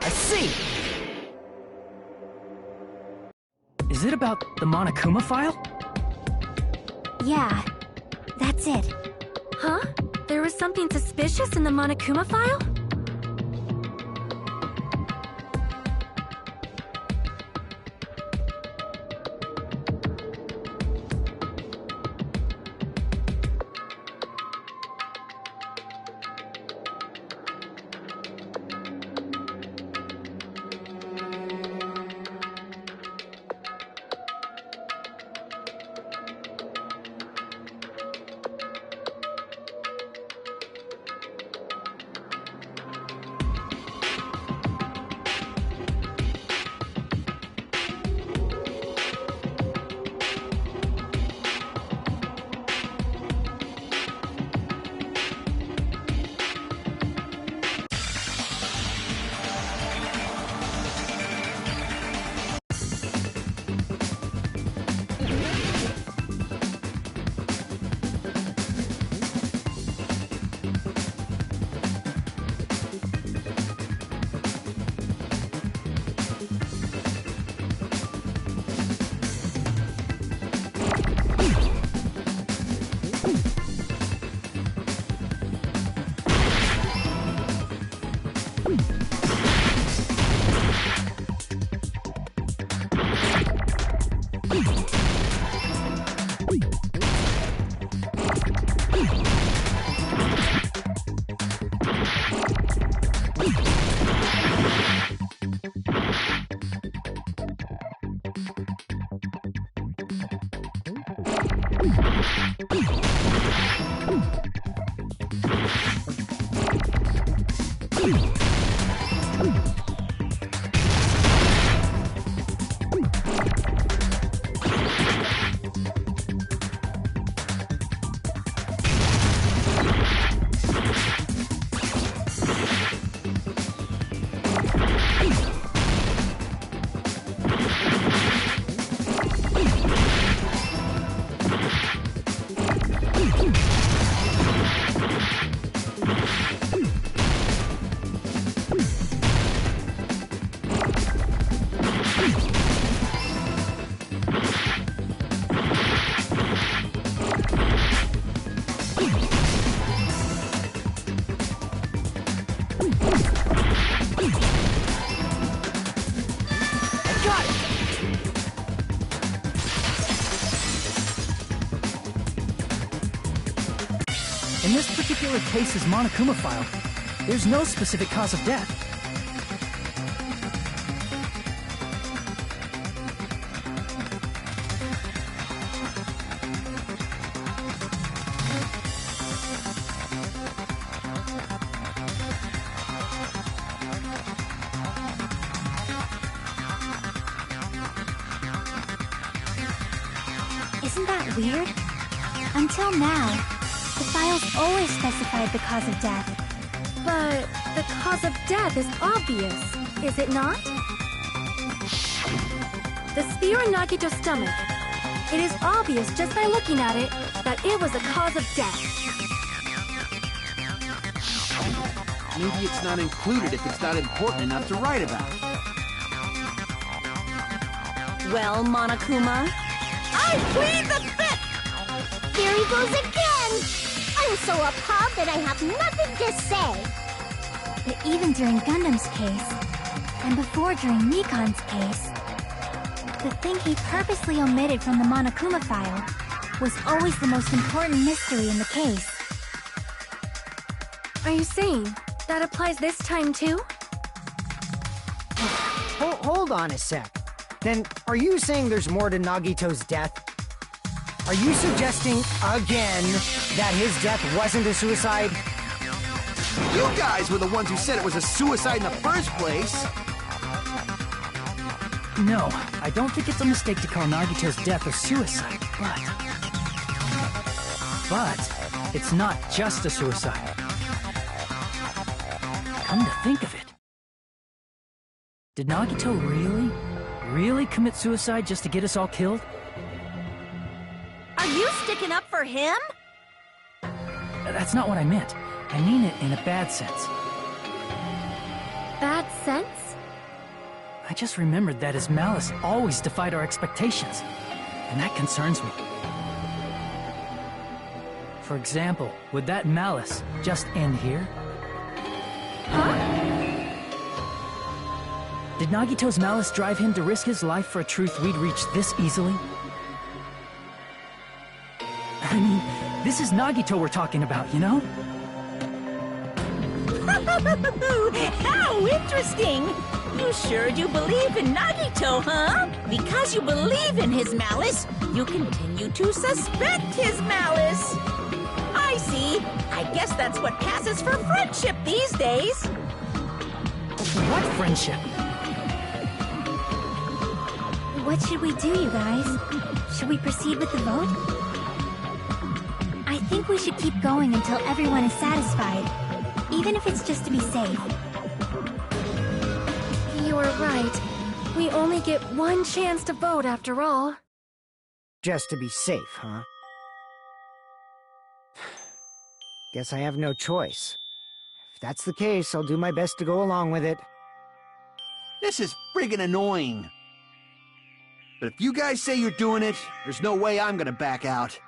See! Is it about the Monokuma file? Yeah, that's it. Huh? There was something suspicious in the Monokuma file? In this particular case's Monokuma file, there's no specific cause of death. Isn't that weird? Until now, the files always specified the cause of death. But the cause of death is obvious, is it not? The spear in Nagito's stomach. It is obvious just by looking at it that it was the cause of death. Maybe it's not included if it's not important enough to write about. Well, Monokuma, I plead the fifth! There he goes again! I'm so appalled that I have nothing to say. But even during Gundam's case, and before during Nikon's case, the thing he purposely omitted from the Monokuma file was always the most important mystery in the case. Are you saying that applies this time too? Hold on a sec. Then, are you saying there's more to Nagito's death? Are you suggesting, again, that his death wasn't a suicide? You guys were the ones who said it was a suicide in the first place! No, I don't think it's a mistake to call Nagito's death a suicide, but it's not just a suicide. Come to think of it. Did Nagito really commit suicide just to get us all killed? are you sticking up for him? That's not what I meant. I mean it in a bad sense. Bad sense? I just remembered that his malice always defied our expectations, and that concerns me. For example, would that malice just end here? Did Nagito's malice drive him to risk his life for a truth we'd reach this easily? I mean, this is Nagito we're talking about, you know? How interesting! You sure do believe in Nagito, huh? Because you believe in his malice, you continue to suspect his malice. I see. I guess that's what passes for friendship these days. What friendship? What should we do, you guys? Should we proceed with the vote? I think we should keep going until everyone is satisfied, even if it's just to be safe. You are right. We only get one chance to vote after all. Just to be safe, huh? Guess I have no choice. If that's the case, I'll do my best to go along with it. This is friggin' annoying. But if you guys say you're doing it, there's no way I'm gonna back out.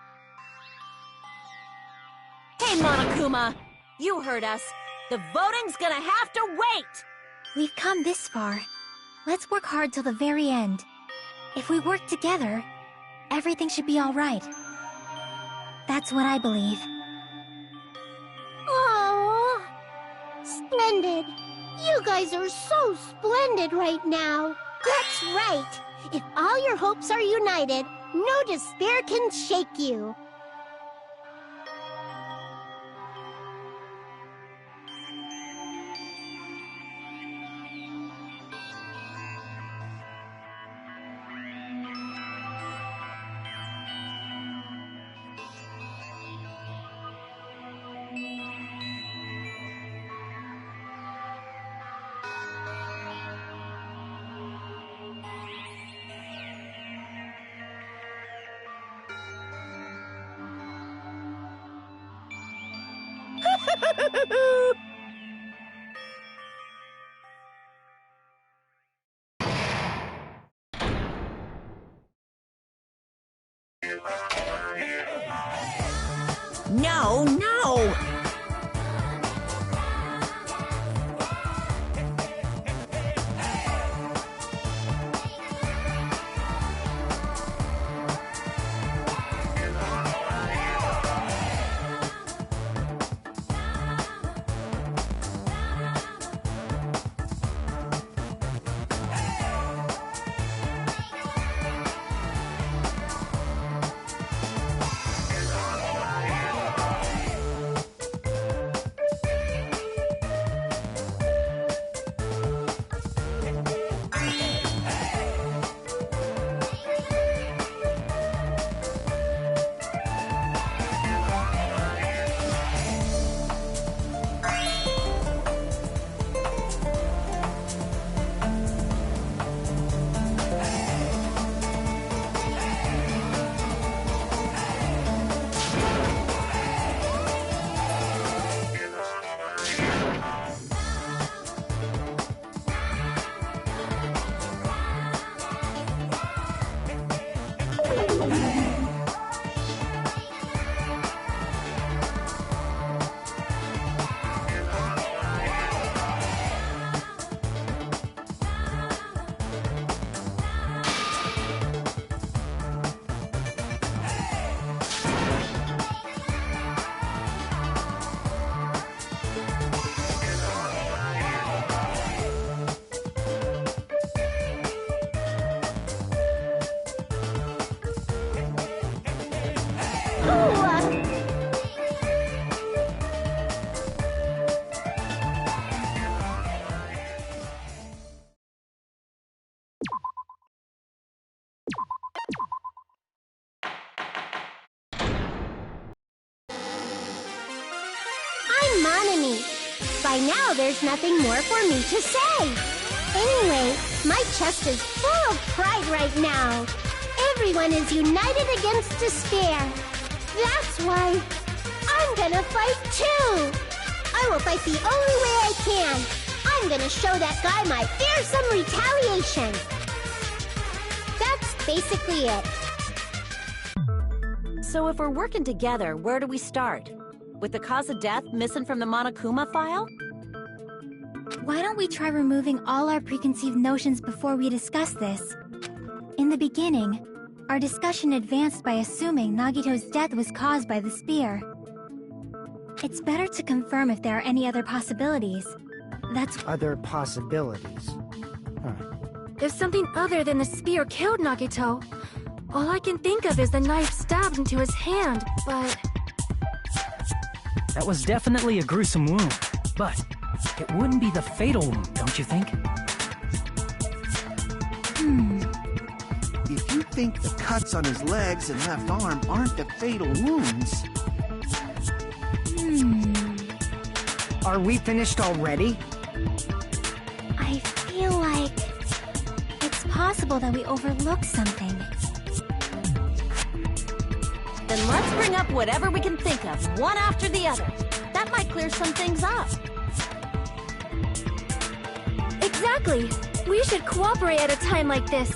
Hey, Monokuma! You heard us. The voting's gonna have to wait! We've come this far. Let's work hard till the very end. If we work together, everything should be all right. That's what I believe. Oh, splendid. You guys are so splendid right now. That's right. If all your hopes are united, no despair can shake you. No, no! By now, there's nothing more for me to say. Anyway, my chest is full of pride right now. Everyone is united against despair. That's why I'm gonna fight too. I will fight the only way I can. I'm gonna show that guy my fearsome retaliation. That's basically it. So if we're working together, where do we start? With the cause of death missing from the Monokuma file? Why don't we try removing all our preconceived notions before we discuss this? In the beginning, our discussion advanced by assuming Nagito's death was caused by the spear. It's better to confirm if there are any other possibilities. That's Other possibilities. If something other than the spear killed Nagito, all I can think of is the knife stabbed into his hand, but... That was definitely a gruesome wound, but it wouldn't be the fatal wound, don't you think? If you think the cuts on his legs and left arm aren't the fatal wounds... Are we finished already? I feel like it's possible that we overlooked something. Then let's bring up whatever we can think of, one after the other. That might clear some things up. Exactly! We should cooperate at a time like this.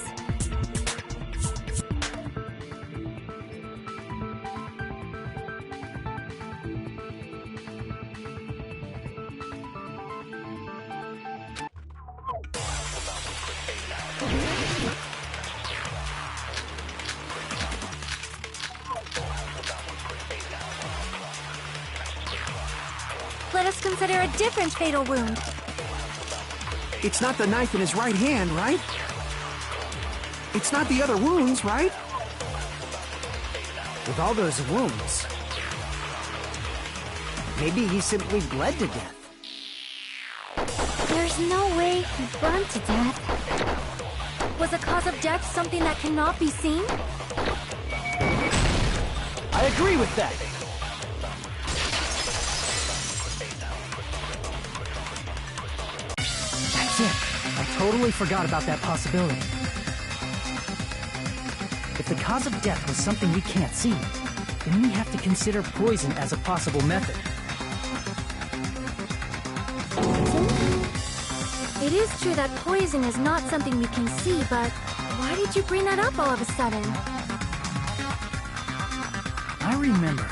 consider a different fatal wound. It's not the knife in his right hand, right? It's not the other wounds, right? With all those wounds, maybe he simply bled to death. There's no way he burned to death. Was the cause of death something that cannot be seen? I agree with that. That's it. I totally forgot about that possibility. If the cause of death was something we can't see, then we have to consider poison as a possible method. It is true that poison is not something we can see, but why did you bring that up all of a sudden? I remember,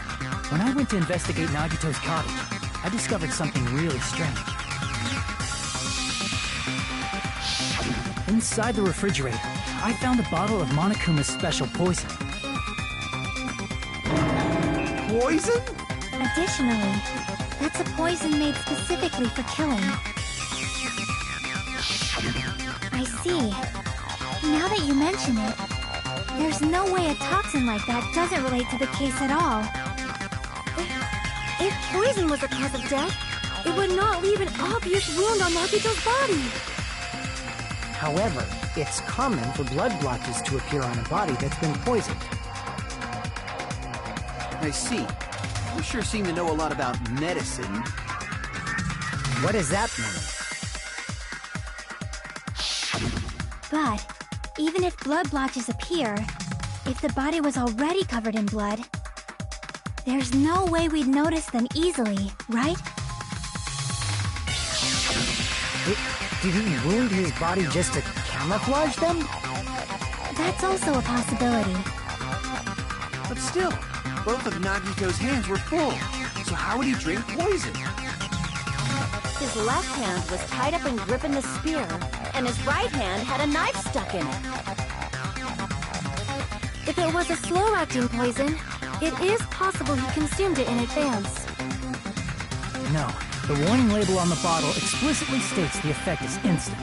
when I went to investigate Nagito's cottage, I discovered something really strange. Inside the refrigerator, I found a bottle of Monokuma's special poison. Poison? Additionally, that's a poison made specifically for killing. I see. Now that you mention it, there's no way a toxin like that doesn't relate to the case at all. If poison was the cause of death, it would not leave an obvious wound on Nagito's body. However, it's common for blood blotches to appear on a body that's been poisoned. I see. You sure seem to know a lot about medicine. What does that mean? But even if blood blotches appear, if the body was already covered in blood, there's no way we'd notice them easily, right? Did he wound his body just to camouflage them? That's also a possibility. But still, both of Nagito's hands were full. So how would he drink poison? His left hand was tied up and gripping the spear, and his right hand had a knife stuck in it. If it was a slow-acting poison, it is possible he consumed it in advance. No, the warning label on the bottle explicitly states the effect is instant.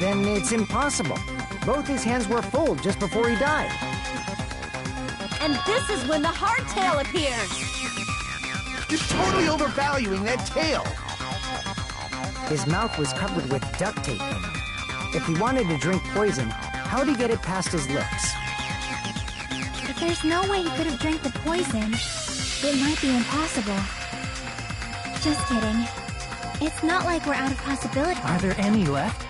Then it's impossible. Both his hands were full just before he died. And this is when the hardtail appears! You're totally overvaluing that tail. His mouth was covered with duct tape. If he wanted to drink poison, how'd he get it past his lips? If there's no way he could have drank the poison, it might be impossible. Just kidding. It's not like we're out of possibility. Are there any left?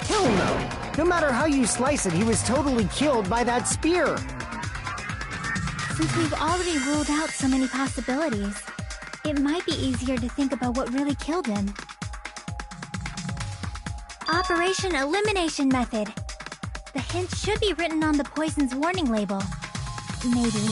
Hell no! No matter how you slice it, he was totally killed by that spear. Since we've already ruled out so many possibilities, it might be easier to think about what really killed him. Operation Elimination Method. The hint should be written on the poison's warning label. Maybe.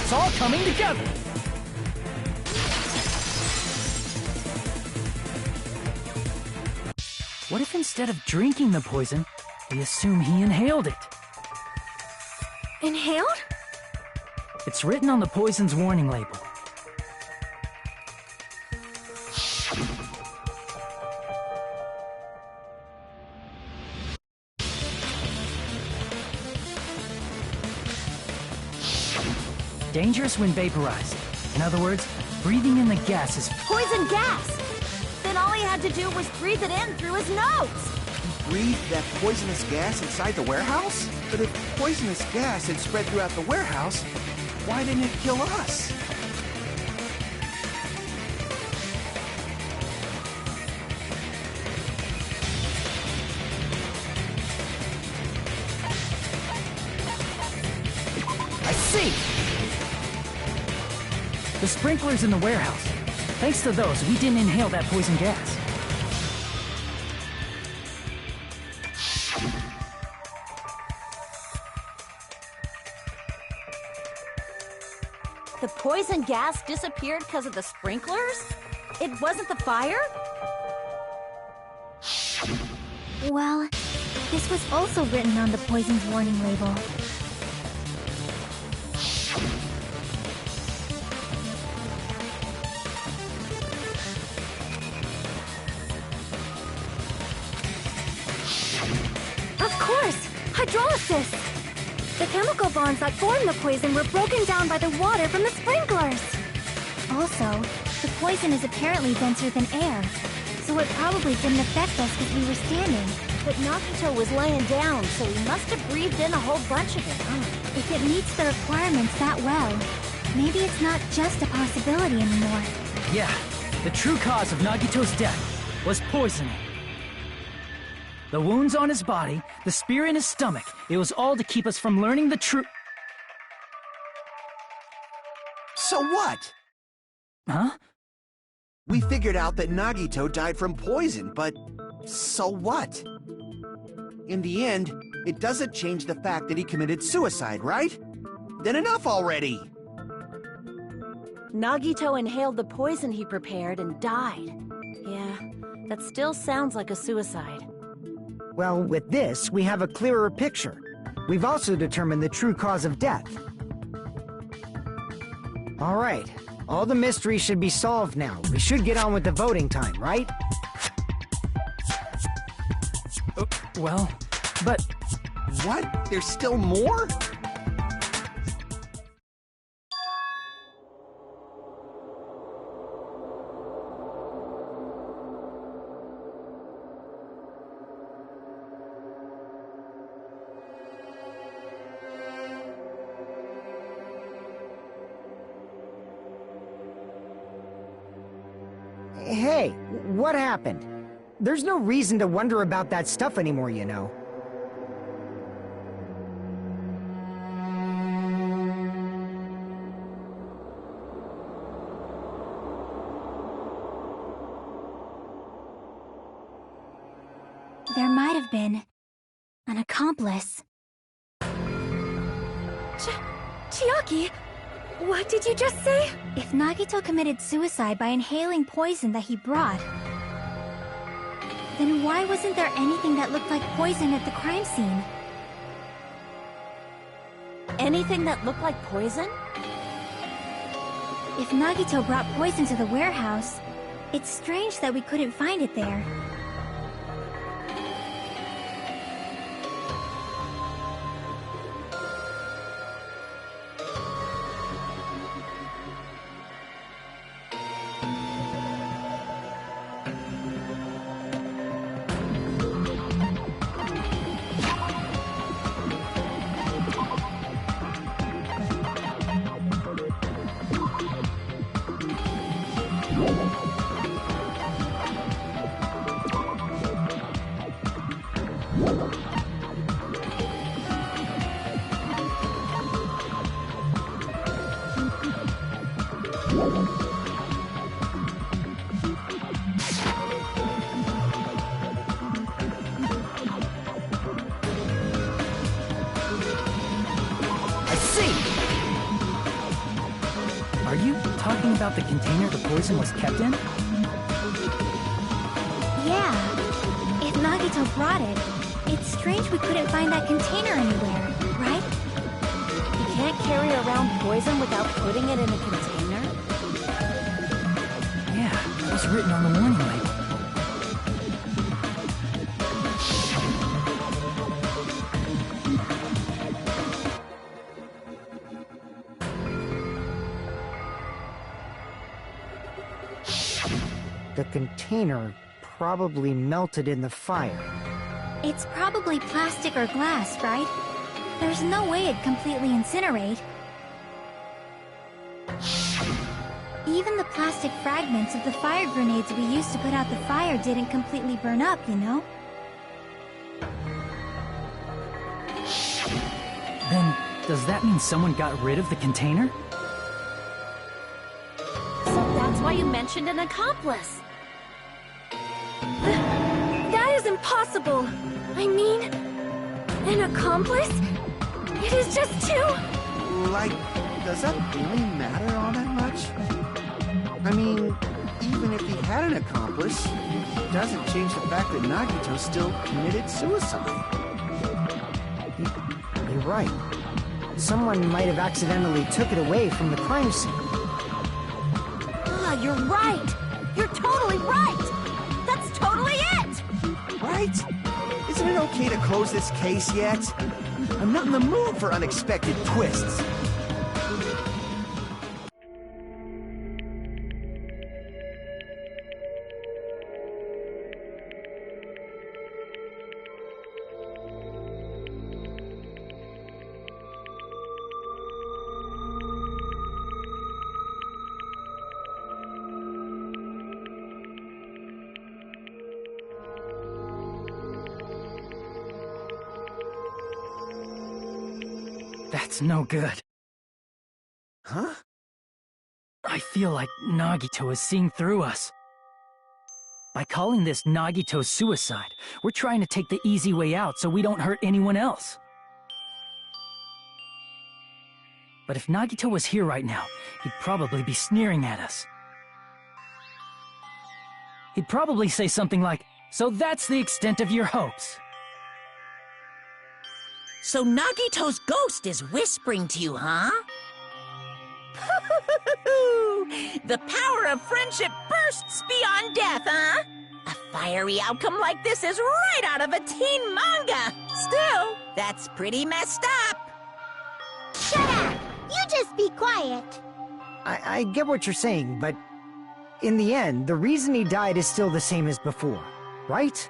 It's all coming together! What if instead of drinking the poison, we assume he inhaled it? Inhaled? It's written on the poison's warning label. Dangerous when vaporized. In other words, breathing in the gas is Poison gas! Then all he had to do was breathe it in through his nose! Breathe that poisonous gas inside the warehouse? But if poisonous gas had spread throughout the warehouse, why didn't it kill us? I see! The sprinklers in the warehouse. Thanks to those, we didn't inhale that poison gas. The poison gas disappeared because of the sprinklers? It wasn't the fire? Well, this was also written on the poison's warning label. Of course! Hydrolysis! The chemical bonds that form the poison were broken down by the water from the sprinklers! Also, the poison is apparently denser than air, so it probably didn't affect us as we were standing. But Nagito was laying down, so he must have breathed in a whole bunch of it, huh? If it meets the requirements that well, maybe it's not just a possibility anymore. Yeah, the true cause of Nagito's death was poisoning. The wounds on his body, the spear in his stomach, it was all to keep us from learning the truth. So what? Huh? We figured out that Nagito died from poison, but so what? In the end, it doesn't change the fact that he committed suicide, right? Then enough already! Nagito inhaled the poison he prepared and died. Yeah, that still sounds like a suicide. Well, with this, we have a clearer picture. We've also determined the true cause of death. All right, all the mysteries should be solved now. We should get on with the voting time, right? Well, but... What? There's still more? Hey, what happened? There's no reason to wonder about that stuff anymore, you know. There might have been an accomplice. Chiaki, what did you just say? If Nagito committed suicide by inhaling poison that he brought, then why wasn't there anything that looked like poison at the crime scene? Anything that looked like poison? If Nagito brought poison to the warehouse, it's strange that we couldn't find it there. Are you talking about the container the poison was kept in? Yeah. If Nagito brought it, it's strange we couldn't find that container anywhere, right? You can't carry around poison without putting it in a container? Yeah, it was written on the warning label. The container probably melted in the fire. It's probably plastic or glass, right? There's no way it'd completely incinerate. Even the plastic fragments of the fire grenades we used to put out the fire didn't completely burn up, you know? Then, does that mean someone got rid of the container? So that's why you mentioned an accomplice. That is impossible! I mean, an accomplice? It is just too... Like, does that really matter all that much? I mean, even if he had an accomplice, doesn't change the fact that Nagito still committed suicide. You're right. Someone might have accidentally took it away from the crime scene. Ah, you're right! You're totally right! That's totally it! Right? Isn't it okay to close this case yet? I'm not in the mood for unexpected twists. That's no good. Huh? I feel like Nagito is seeing through us. By calling this Nagito's suicide, we're trying to take the easy way out so we don't hurt anyone else. But if Nagito was here right now, he'd probably be sneering at us. He'd probably say something like, "So that's the extent of your hopes." So Nagito's ghost is whispering to you, huh? The power of friendship bursts beyond death, huh? A fiery outcome like this is right out of a teen manga. Still, that's pretty messed up. Shut up! You just be quiet. I get what you're saying, but in the end, the reason he died is still the same as before, right?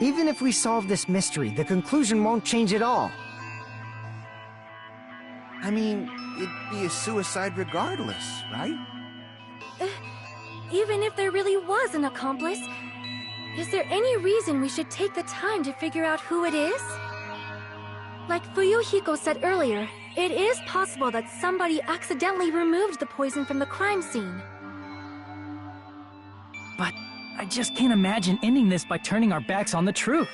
Even if we solve this mystery, the conclusion won't change at all. I mean, it'd be a suicide regardless, right? Even if there really was an accomplice, is there any reason we should take the time to figure out who it is? Like Fuyuhiko said earlier, it is possible that somebody accidentally removed the poison from the crime scene. But I just can't imagine ending this by turning our backs on the truth.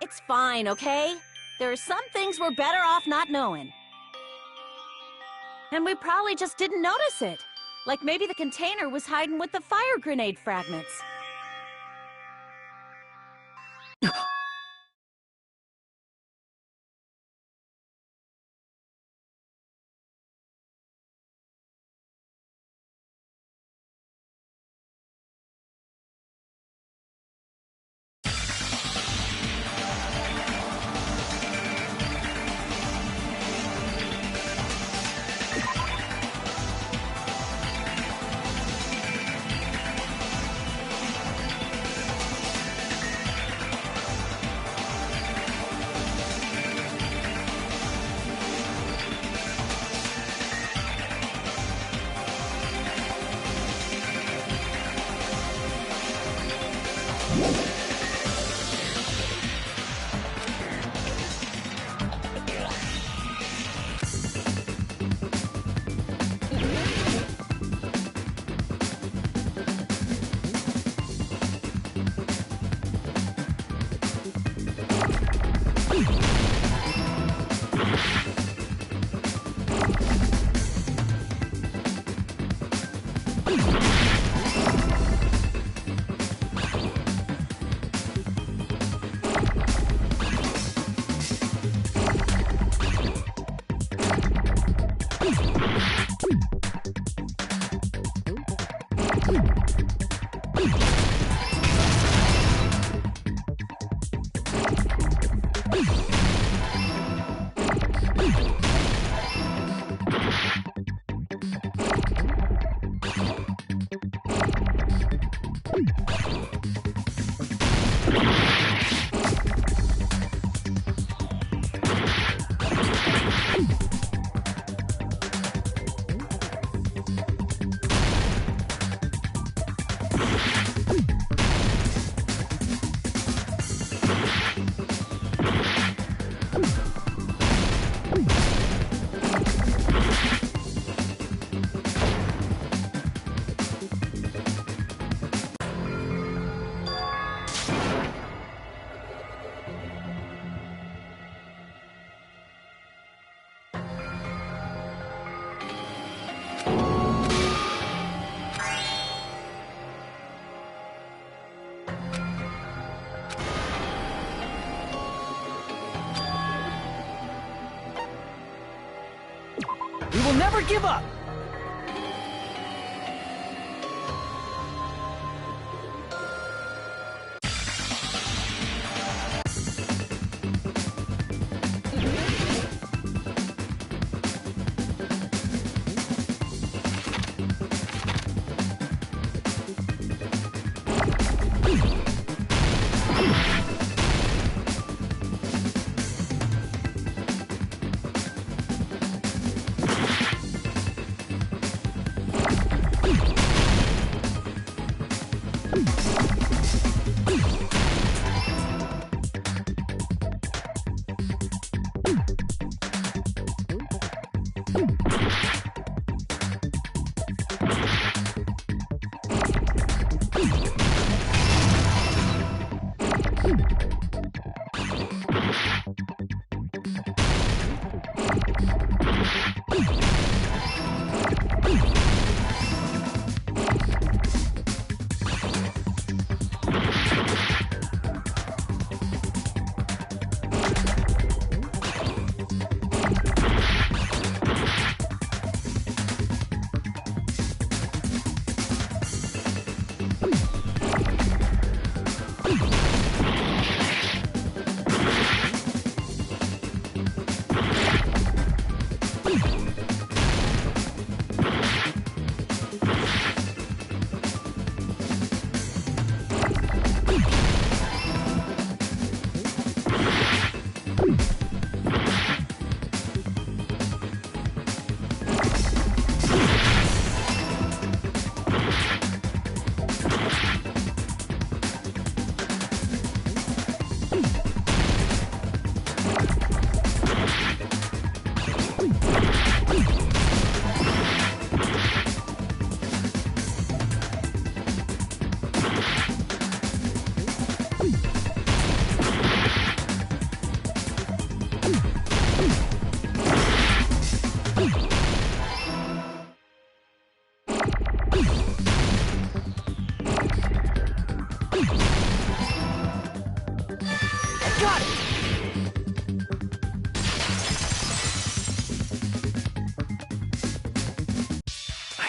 It's fine, okay? There are some things we're better off not knowing. And we probably just didn't notice it. Like maybe the container was hiding with the fire grenade fragments. We will never give up!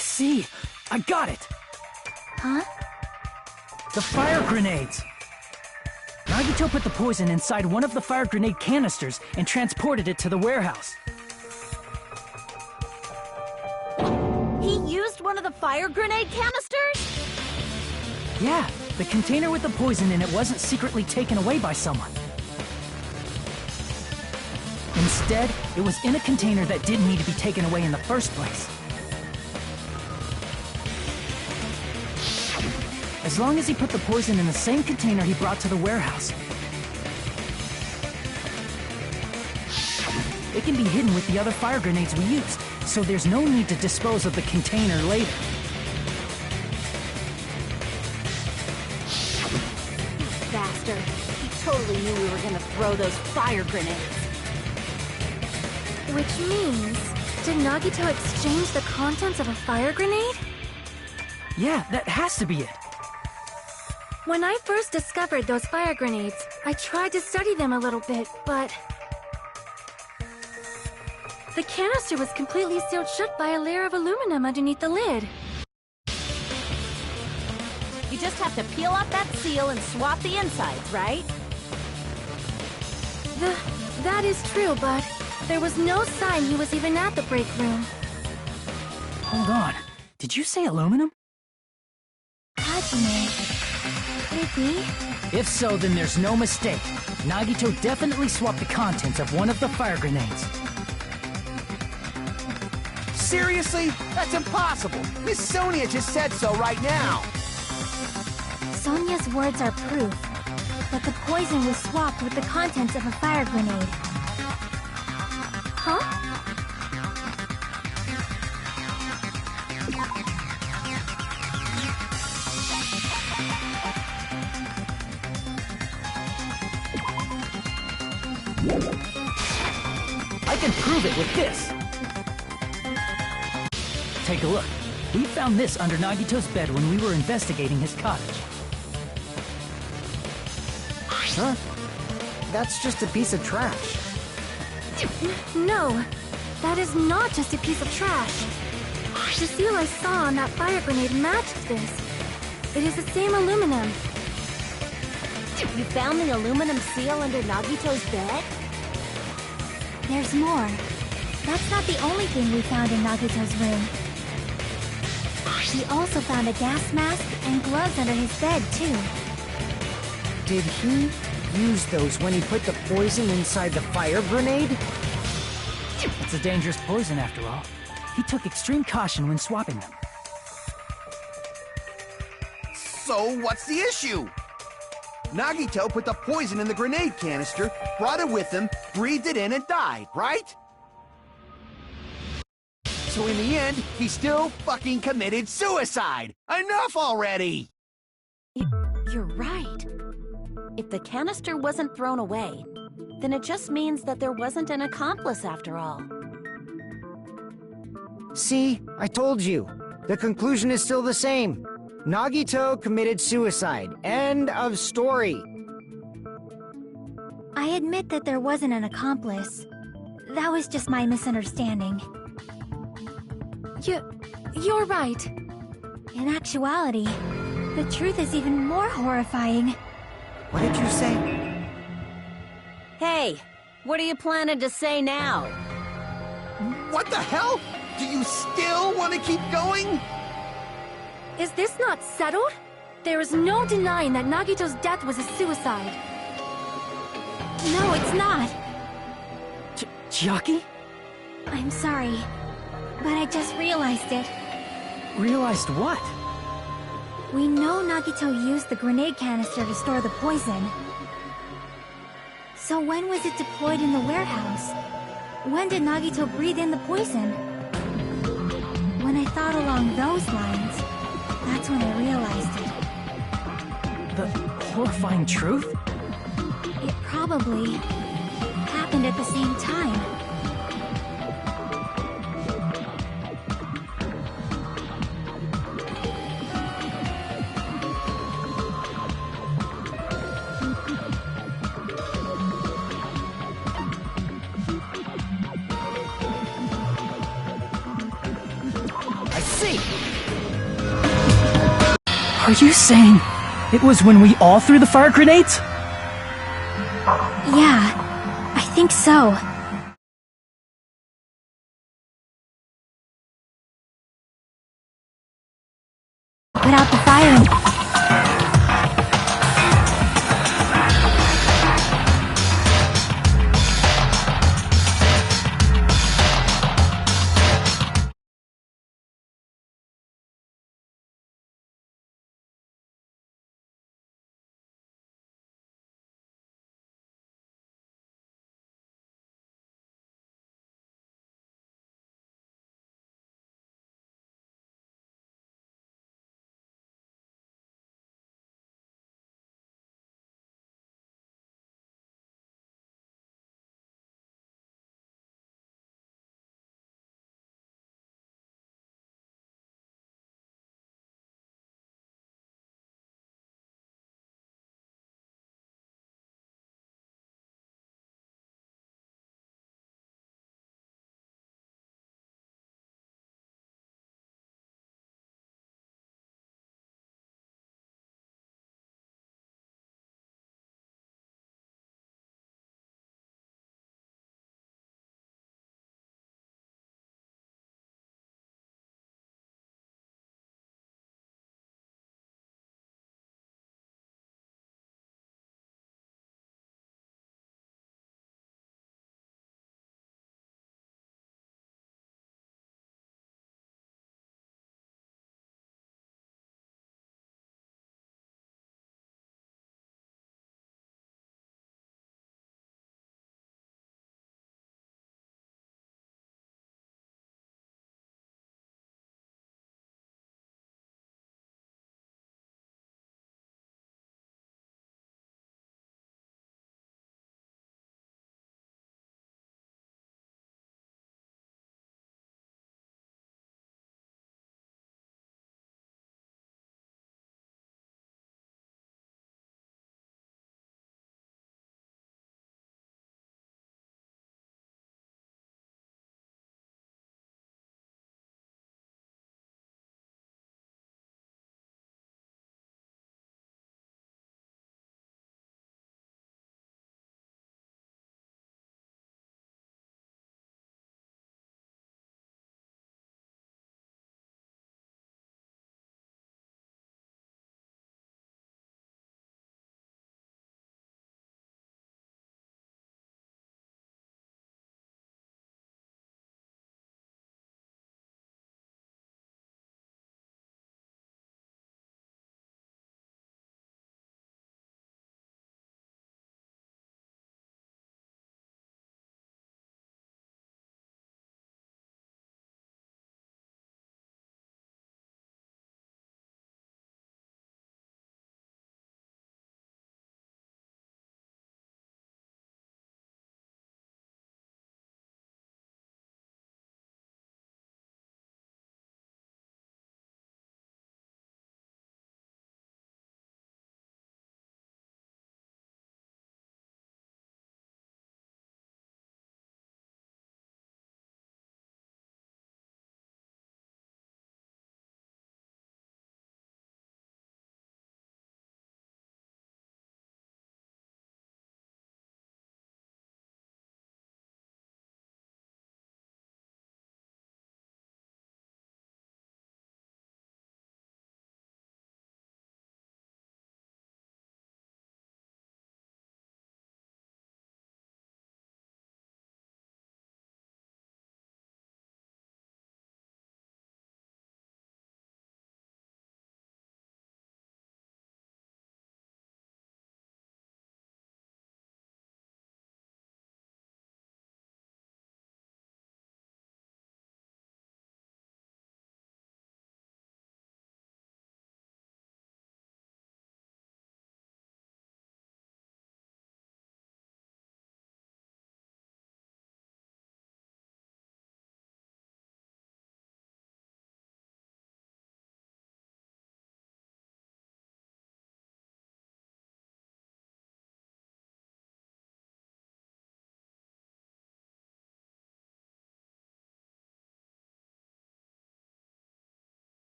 See, I got it! Huh? The fire grenades! Nagito put the poison inside one of the fire grenade canisters and transported it to the warehouse. He used one of the fire grenade canisters? Yeah, the container with the poison in it wasn't secretly taken away by someone. Instead, it was in a container that didn't need to be taken away in the first place. As long as he put the poison in the same container he brought to the warehouse. It can be hidden with the other fire grenades we used, so there's no need to dispose of the container later. Bastard. He totally knew we were gonna throw those fire grenades. Which means, did Nagito exchange the contents of a fire grenade? Yeah, that has to be it. When I first discovered those fire grenades, I tried to study them a little bit, but... the canister was completely sealed shut by a layer of aluminum underneath the lid. You just have to peel off that seal and swap the insides, right? That is true, but there was no sign he was even at the break room. Hold on. Did you say aluminum? Hajime. Maybe? If so, then there's no mistake. Nagito definitely swapped the contents of one of the fire grenades. Seriously? That's impossible! Miss Sonia just said so right now! Sonia's words are proof that the poison was swapped with the contents of a fire grenade. Huh? I can prove it with this! Take a look. We found this under Nagito's bed when we were investigating his cottage. Huh? That's just a piece of trash. No. That is not just a piece of trash. The seal I saw on that fire grenade matched this. It is the same aluminum. You found the aluminum seal under Nagito's bed? There's more. That's not the only thing we found in Nagito's room. We also found a gas mask and gloves under his bed, too. Did he use those when he put the poison inside the fire grenade? It's a dangerous poison, after all. He took extreme caution when swapping them. So, what's the issue? Nagito put the poison in the grenade canister, brought it with him, breathed it in, and died, right? So in the end, he still fucking committed suicide! Enough already! You're right. If the canister wasn't thrown away, then it just means that there wasn't an accomplice after all. See, I told you. The conclusion is still the same. Nagito committed suicide. End of story. I admit that there wasn't an accomplice. That was just my misunderstanding. You're right. In actuality, the truth is even more horrifying. What did you say? Hey, what are you planning to say now? What the hell? Do you still want to keep going? Is this not settled? There is no denying that Nagito's death was a suicide. No, it's not. Chiaki? I'm sorry, but I just realized it. Realized what? We know Nagito used the grenade canister to store the poison. So when was it deployed in the warehouse? When did Nagito breathe in the poison? When I thought along those lines, that's when I realized it. The horrifying truth? It probably happened at the same time. I see! Are you saying it was when we all threw the fire grenades? Yeah, I think so. Put out the fire.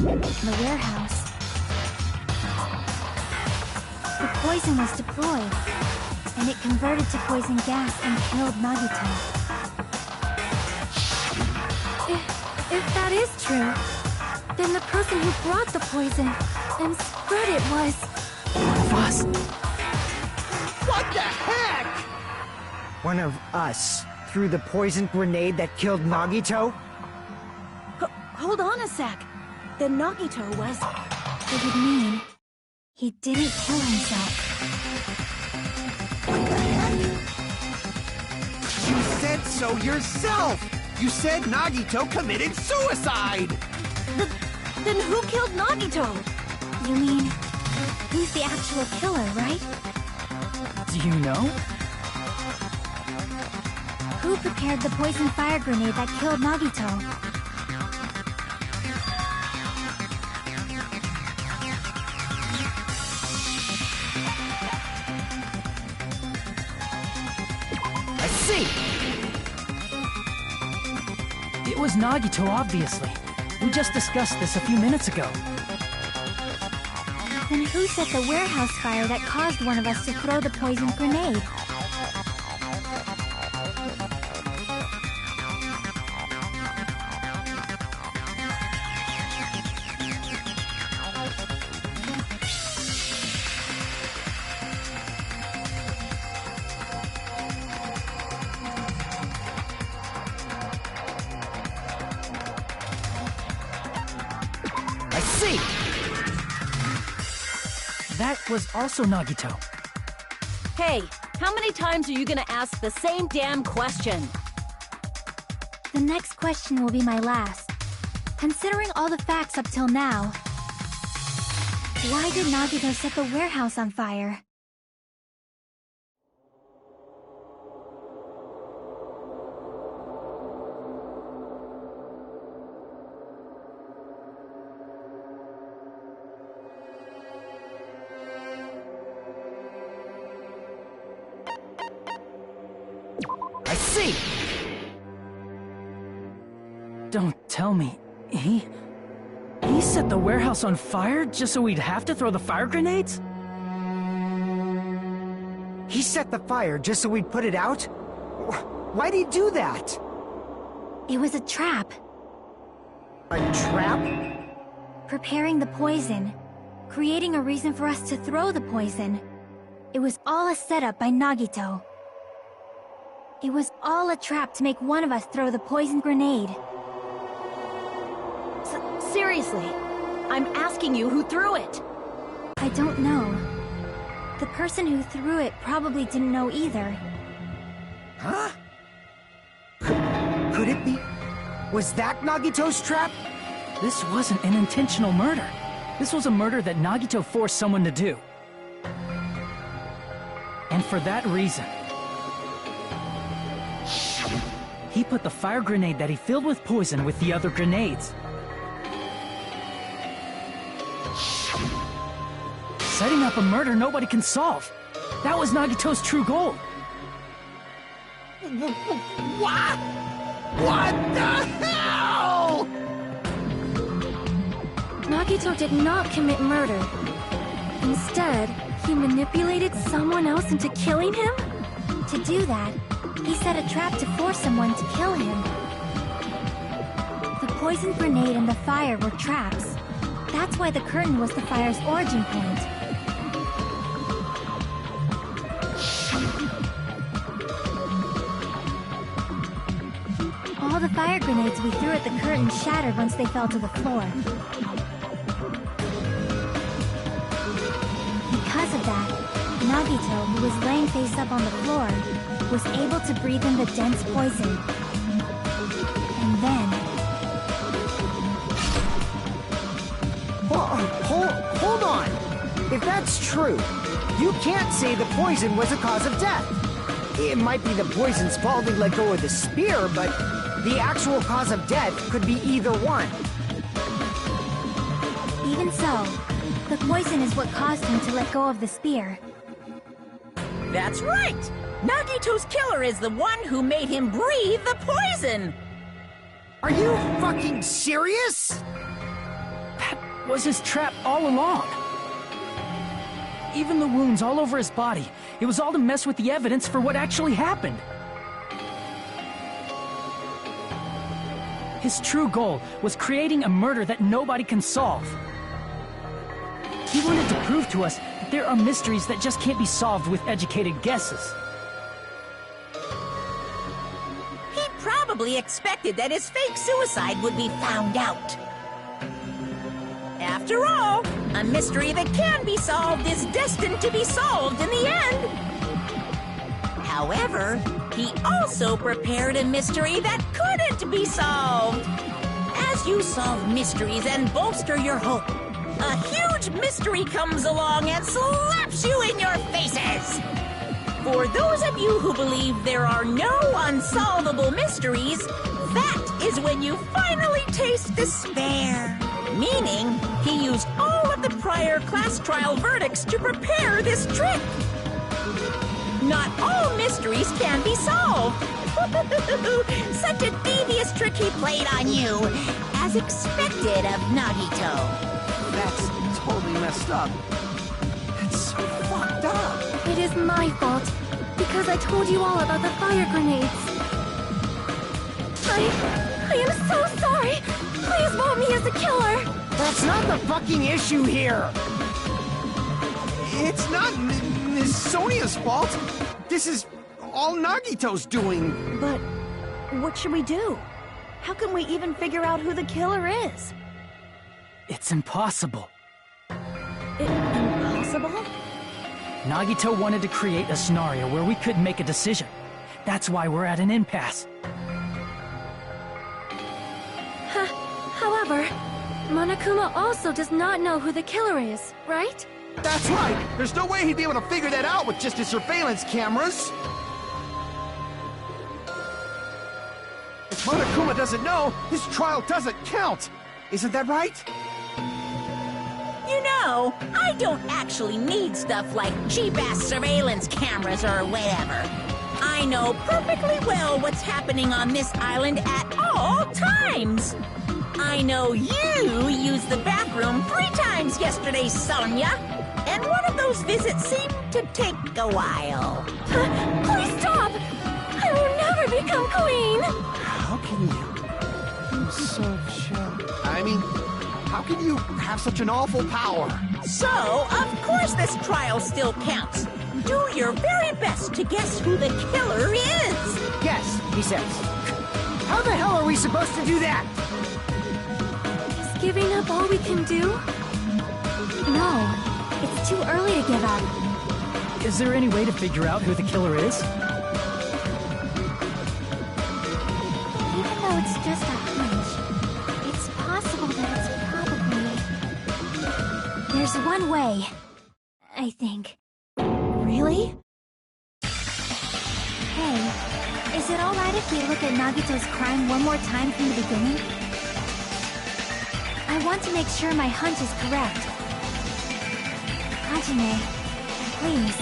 The warehouse. The poison was deployed, and it converted to poison gas and killed Nagito. If that is true, then the person who brought the poison and spread it was... One of us. What the heck? One of us threw the poison grenade that killed Nagito? Hold on a sec. Then Nagito was... It would mean he didn't kill himself. What the heck? You said so yourself! You said Nagito committed suicide! Then who killed Nagito? You mean, who's the actual killer, right? Do you know? Who prepared the poison fire grenade that killed Nagito? I see! It was Nagito, obviously. We just discussed this a few minutes ago. Then who set the warehouse fire that caused one of us to throw the poison grenade? That was also Nagito. Hey, how many times are you gonna ask the same damn question? The next question will be my last. Considering all the facts up till now, why did Nagito set the warehouse on fire? I see! Don't tell me. He set the warehouse on fire just so we'd have to throw the fire grenades? He set the fire just so we'd put it out? Why'd he do that? It was a trap. A trap? Preparing the poison. Creating a reason for us to throw the poison. It was all a setup by Nagito. It was all a trap to make one of us throw the poison grenade. Seriously, I'm asking you who threw it. I don't know. The person who threw it probably didn't know either. Huh? Could it be? Was that Nagito's trap? This wasn't an intentional murder. This was a murder that Nagito forced someone to do. And for that reason, he put the fire grenade that he filled with poison with the other grenades. Setting up a murder nobody can solve. That was Nagito's true goal. What? What the hell? Nagito did not commit murder. Instead, he manipulated someone else into killing him? To do that, he set a trap to force someone to kill him. The poison grenade and the fire were traps. That's why the curtain was the fire's origin point. All the fire grenades we threw at the curtain shattered once they fell to the floor. Because of that, Nagito, who was laying face up on the floor, was able to breathe in the dense poison. And then... Hold on! If that's true, you can't say the poison was the cause of death. It might be the poison's fault he let go of the spear, but the actual cause of death could be either one. Even so, the poison is what caused him to let go of the spear. That's right! Nagito's killer is the one who made him breathe the poison! Are you fucking serious? That was his trap all along. Even the wounds all over his body, it was all to mess with the evidence for what actually happened. His true goal was creating a murder that nobody can solve. He wanted to prove to us that there are mysteries that just can't be solved with educated guesses. He probably expected that his fake suicide would be found out. After all, a mystery that can be solved is destined to be solved in the end. However, he also prepared a mystery that couldn't be solved. As you solve mysteries and bolster your hope, a huge mystery comes along and slaps you in your faces. For those of you who believe there are no unsolvable mysteries, that is when you finally taste despair. Meaning, he used all of the prior class trial verdicts to prepare this trick. Not all mysteries can be solved. Such a devious trick he played on you, as expected of Nagito. That's totally messed up. That's so fucked up. It is my fault, because I told you all about the fire grenades. I am so sorry. Please vote me as the killer. That's not the fucking issue here. It's not Miss Sonia's fault. This is all Nagito's doing. But what should we do? How can we even figure out who the killer is? It's impossible. Impossible? Nagito wanted to create a scenario where we couldn't make a decision. That's why we're at an impasse. However, Monokuma also does not know who the killer is, right? That's right. There's no way he'd be able to figure that out with just his surveillance cameras. If Monokuma doesn't know, his trial doesn't count. Isn't that right? You know, I don't actually need stuff like cheap-ass surveillance cameras or whatever. I know perfectly well what's happening on this island at all times. I know you used the bathroom 3 times yesterday, Sonia. And one of those visits seemed to take a while. Please stop! I will never become queen! How can you? You're so chill. I mean, how can you have such an awful power? So, of course this trial still counts. Do your very best to guess who the killer is. Yes, he says. How the hell are we supposed to do that? Is giving up all we can do? No, it's too early to give up. Is there any way to figure out who the killer is? Even though it's just a hunch, it's possible that it's probably... There's one way, I think. Really? Hey, is it alright if we look at Nagito's crime one more time from the beginning? I want to make sure my hunch is correct. Hajime, please.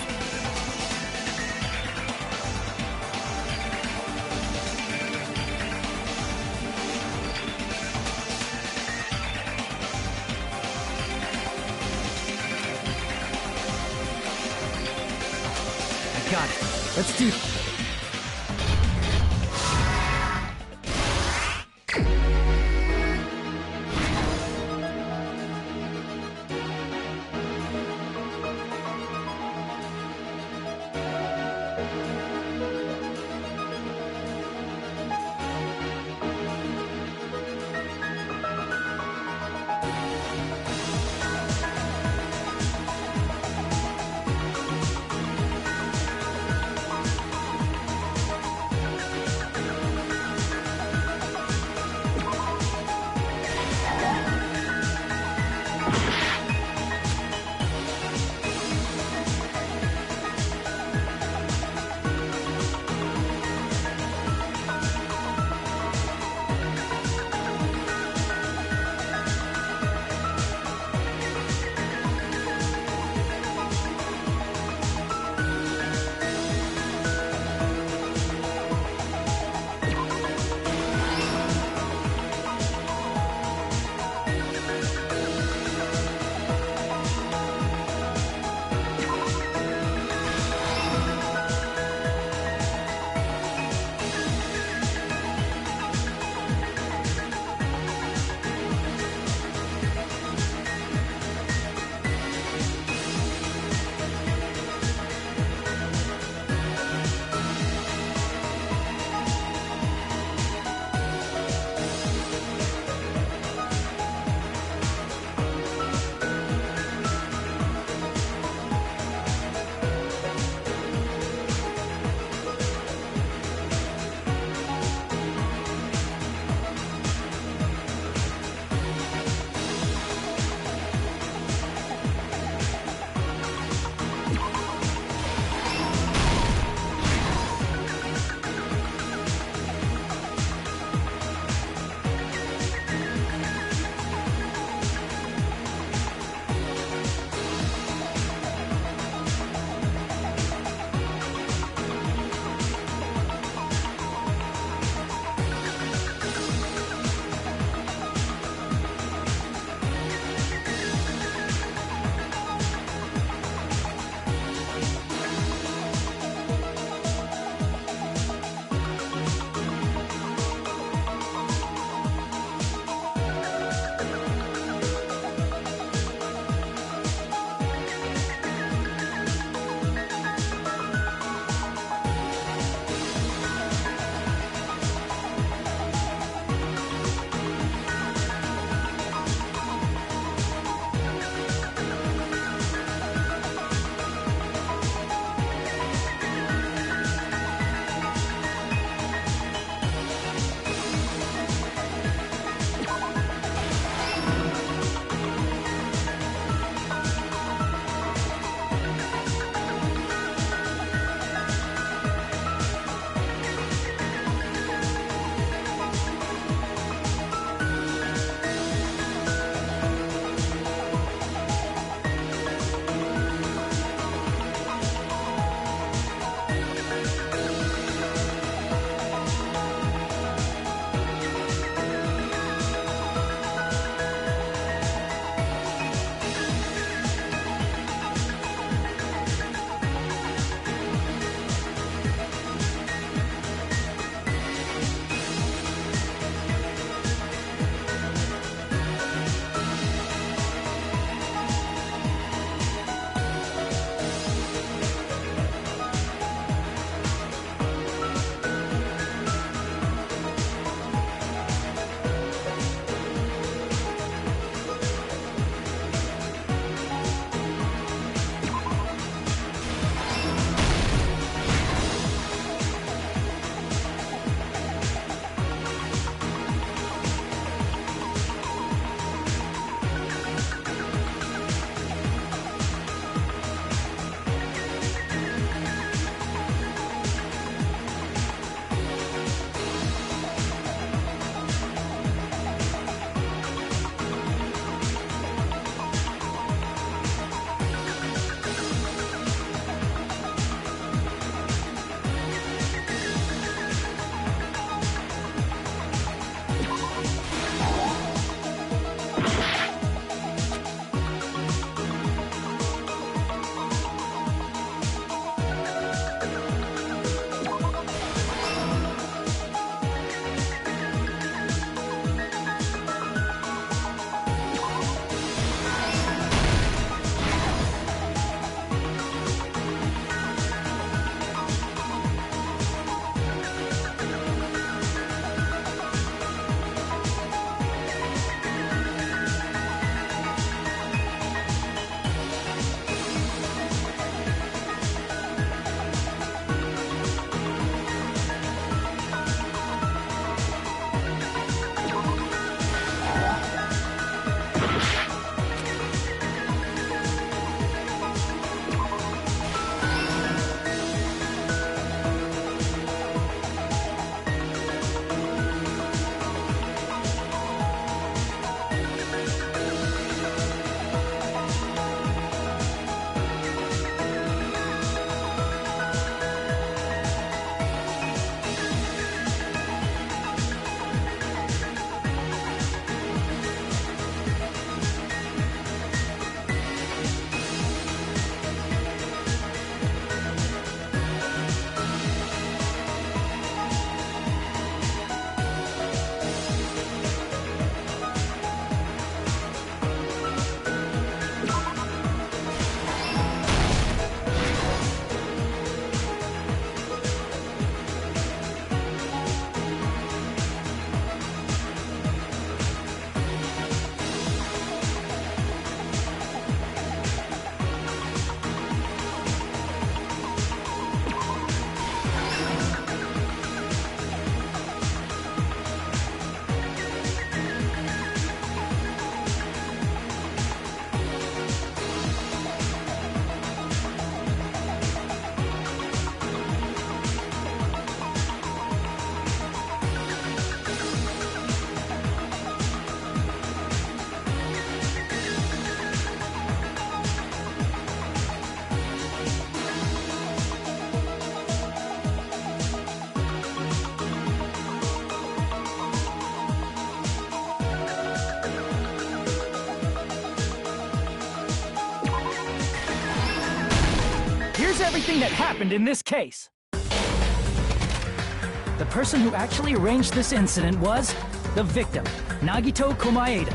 Got it. Let's do it. here's everything that happened in this case. The person who actually arranged this incident was the victim, Nagito Komaeda.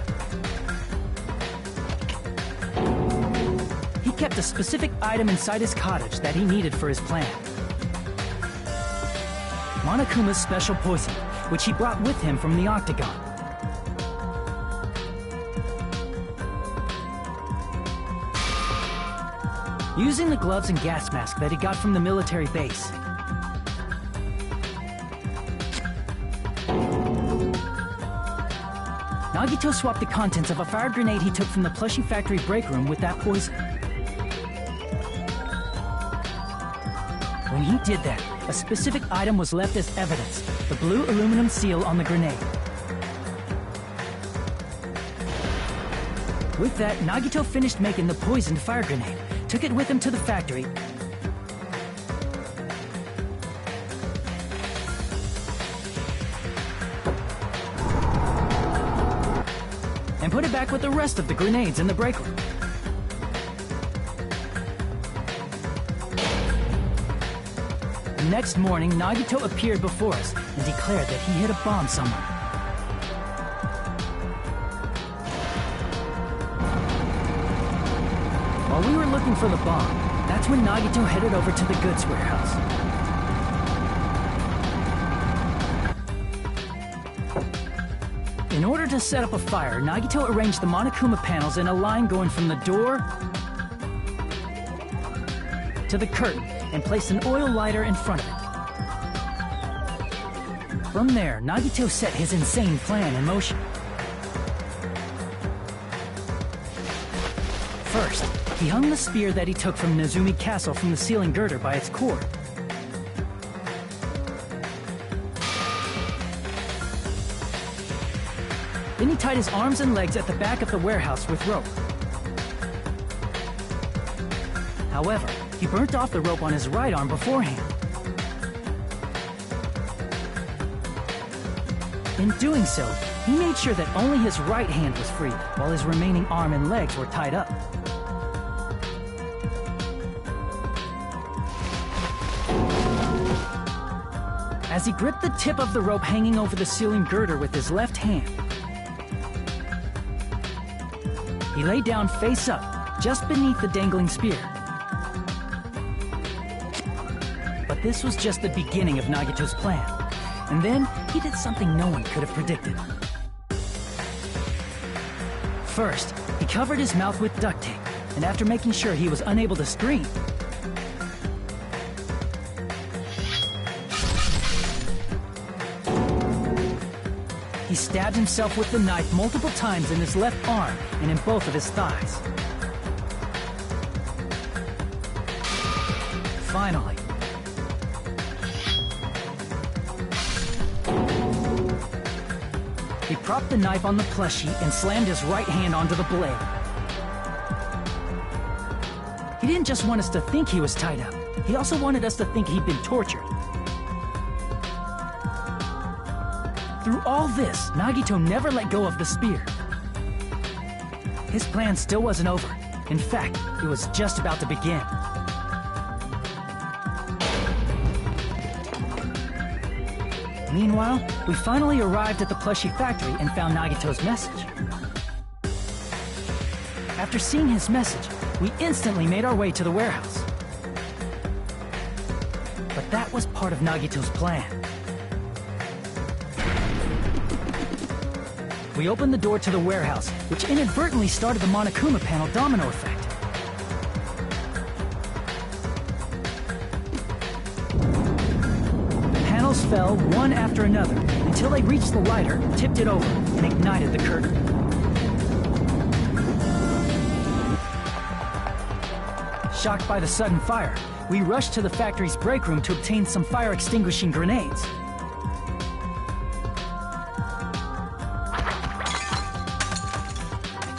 He kept a specific item inside his cottage that he needed for his plan. Monokuma's special poison, which he brought with him from the Octagon. Using the gloves and gas mask that he got from the military base, Nagito swapped the contents of a fire grenade he took from the plushie factory break room with that poison. When he did that, a specific item was left as evidence, the blue aluminum seal on the grenade. With that, Nagito finished making the poisoned fire grenade, took it with him to the factory, and put it back with the rest of the grenades in the break room. The next morning, Nagito appeared before us and declared that he hid a bomb somewhere. While we were looking for the bomb, that's when Nagito headed over to the goods warehouse. In order to set up a fire, Nagito arranged the Monokuma panels in a line going from the door to the curtain and placed an oil lighter in front of it. From there, Nagito set his insane plan in motion. First, he hung the spear that he took from Nezumi Castle from the ceiling girder by its cord. Then he tied his arms and legs at the back of the warehouse with rope. However, he burnt off the rope on his right arm beforehand. In doing so, he made sure that only his right hand was free, while his remaining arm and legs were tied up. As he gripped the tip of the rope hanging over the ceiling girder with his left hand, he lay down face up, just beneath the dangling spear. But this was just the beginning of Nagito's plan. And then, he did something no one could have predicted. First, he covered his mouth with duct tape, and after making sure he was unable to scream, he stabbed himself with the knife multiple times in his left arm and in both of his thighs. Finally, he propped the knife on the plushie and slammed his right hand onto the blade. He didn't just want us to think he was tied up. He also wanted us to think he'd been tortured. Through all this, Nagito never let go of the spear. His plan still wasn't over. In fact, it was just about to begin. Meanwhile, we finally arrived at the plushie factory and found Nagito's message. After seeing his message, we instantly made our way to the warehouse. But that was part of Nagito's plan. We opened the door to the warehouse, which inadvertently started the Monokuma panel domino effect. The panels fell one after another until they reached the lighter, tipped it over, and ignited the curtain. Shocked by the sudden fire, we rushed to the factory's break room to obtain some fire-extinguishing grenades.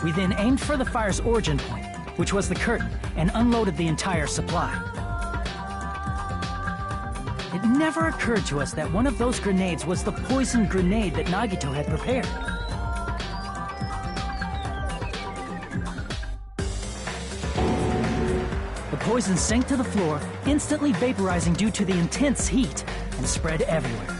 We then aimed for the fire's origin point, which was the curtain, and unloaded the entire supply. It never occurred to us that one of those grenades was the poison grenade that Nagito had prepared. The poison sank to the floor, instantly vaporizing due to the intense heat, and spread everywhere.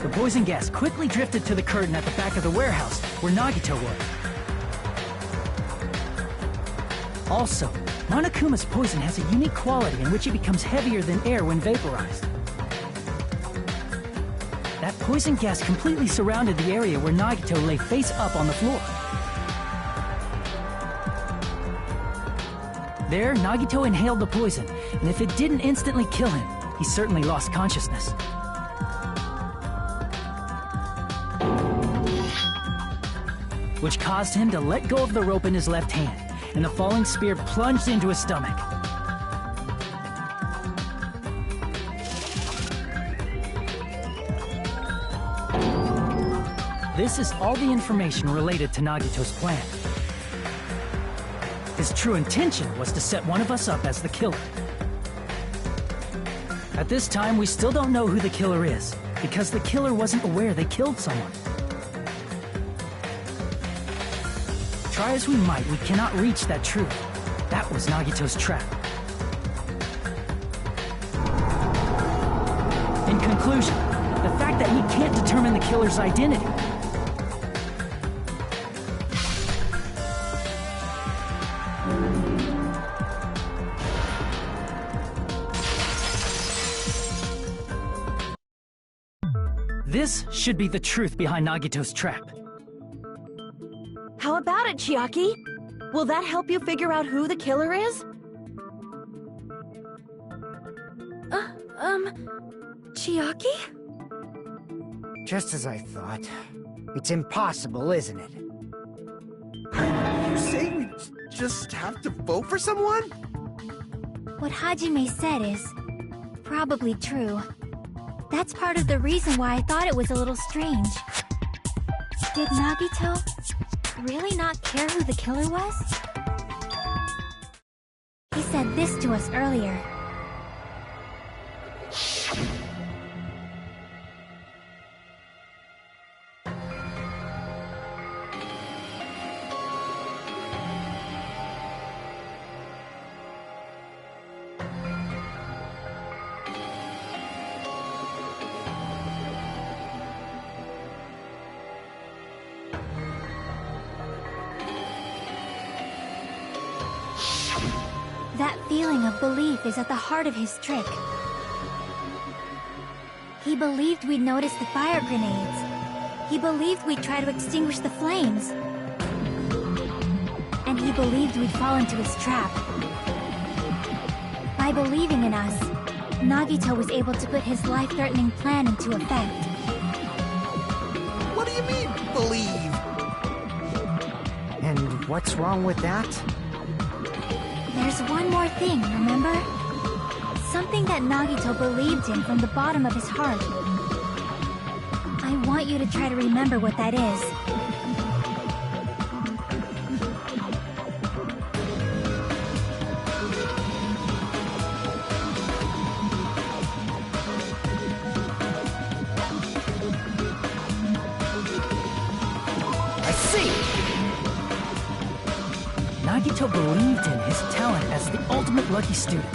The poison gas quickly drifted to the curtain at the back of the warehouse, where Nagito was. Also, Monokuma's poison has a unique quality in which it becomes heavier than air when vaporized. That poison gas completely surrounded the area where Nagito lay face up on the floor. There, Nagito inhaled the poison, and if it didn't instantly kill him, he certainly lost consciousness. Which caused him to let go of the rope in his left hand, and the falling spear plunged into his stomach. This is all the information related to Nagito's plan. His true intention was to set one of us up as the killer. At this time, we still don't know who the killer is, because the killer wasn't aware they killed someone. Try as we might, we cannot reach that truth. That was Nagito's trap. In conclusion, the fact that we can't determine the killer's identity. This should be the truth behind Nagito's trap. How about it, Chiaki? Will that help you figure out who the killer is? Chiaki? Just as I thought. It's impossible, isn't it? Are you saying we just have to vote for someone? What Hajime said is probably true. That's part of the reason why I thought it was a little strange. Did Nagito really not care who the killer was? He said this to us earlier. That feeling of belief is at the heart of his trick. He believed we'd notice the fire grenades. He believed we'd try to extinguish the flames. And he believed we'd fall into his trap. By believing in us, Nagito was able to put his life-threatening plan into effect. What do you mean, believe? And what's wrong with that? There's one more thing, remember? Something that Nagito believed in from the bottom of his heart. I want you to try to remember what that is. I see! Nagito believed in his talent as the ultimate lucky student.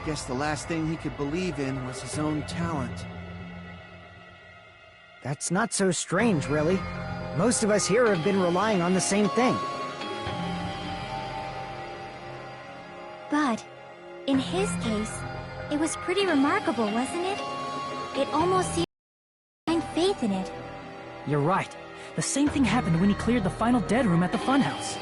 Guess the last thing he could believe in was his own talent. That's not so strange, really. Most of us here have been relying on the same thing. But, in his case, it was pretty remarkable, wasn't it? It almost seemed to find faith in it. You're right. The same thing happened when he cleared the final dead room at the funhouse.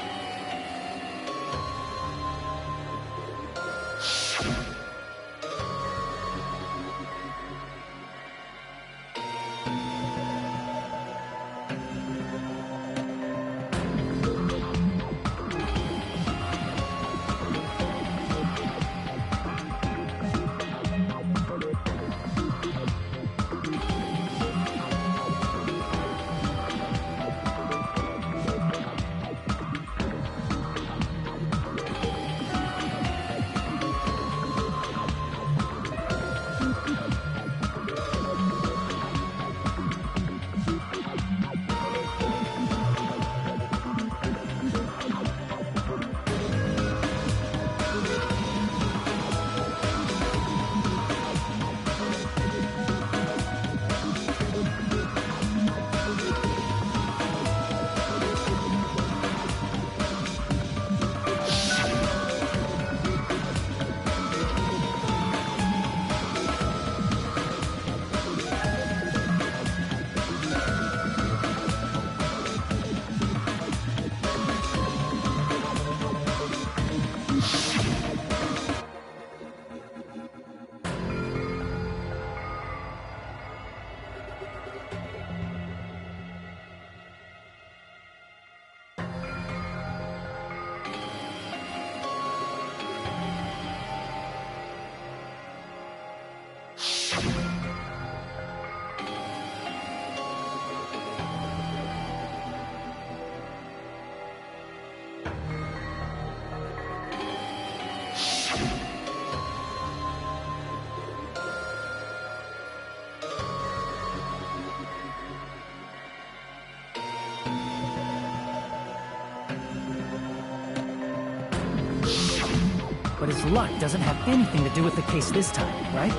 Nagito's luck doesn't have anything to do with the case this time, right?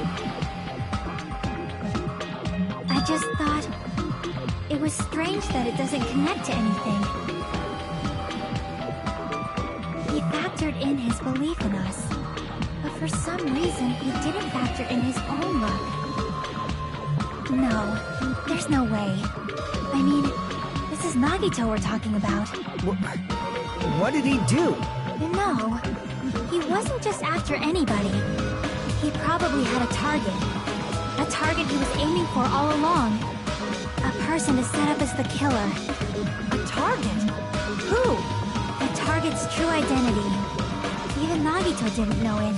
I just thought it was strange that it doesn't connect to anything. He factored in his belief in us, but for some reason he didn't factor in his own luck. No, there's no way. I mean, this is Nagito we're talking about. What did he do? No, he wasn't just after anybody. He probably had a target. A target he was aiming for all along. A person to set up as the killer. A target? Who? The target's true identity. Even Nagito didn't know it.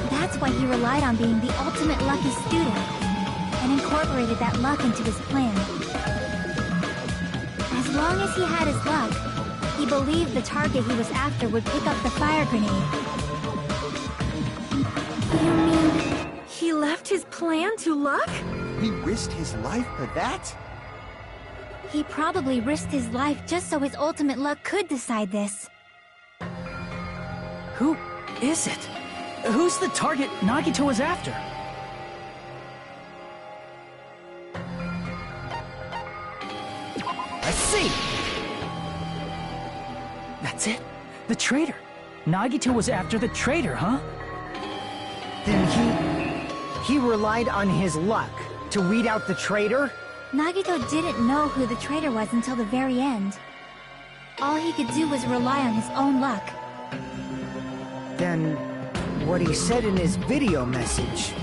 That's why he relied on being the ultimate lucky student, and incorporated that luck into his plan. As long as he had his luck, he believed the target he was after would pick up the fire grenade. You mean he left his plan to luck? He risked his life for that? He probably risked his life just so his ultimate luck could decide this. Who is it? Who's the target Nagito was after? I see! That's it? The traitor. Nagito was after the traitor, huh? Then he relied on his luck to weed out the traitor? Nagito didn't know who the traitor was until the very end. All he could do was rely on his own luck. Then what he said in his video message.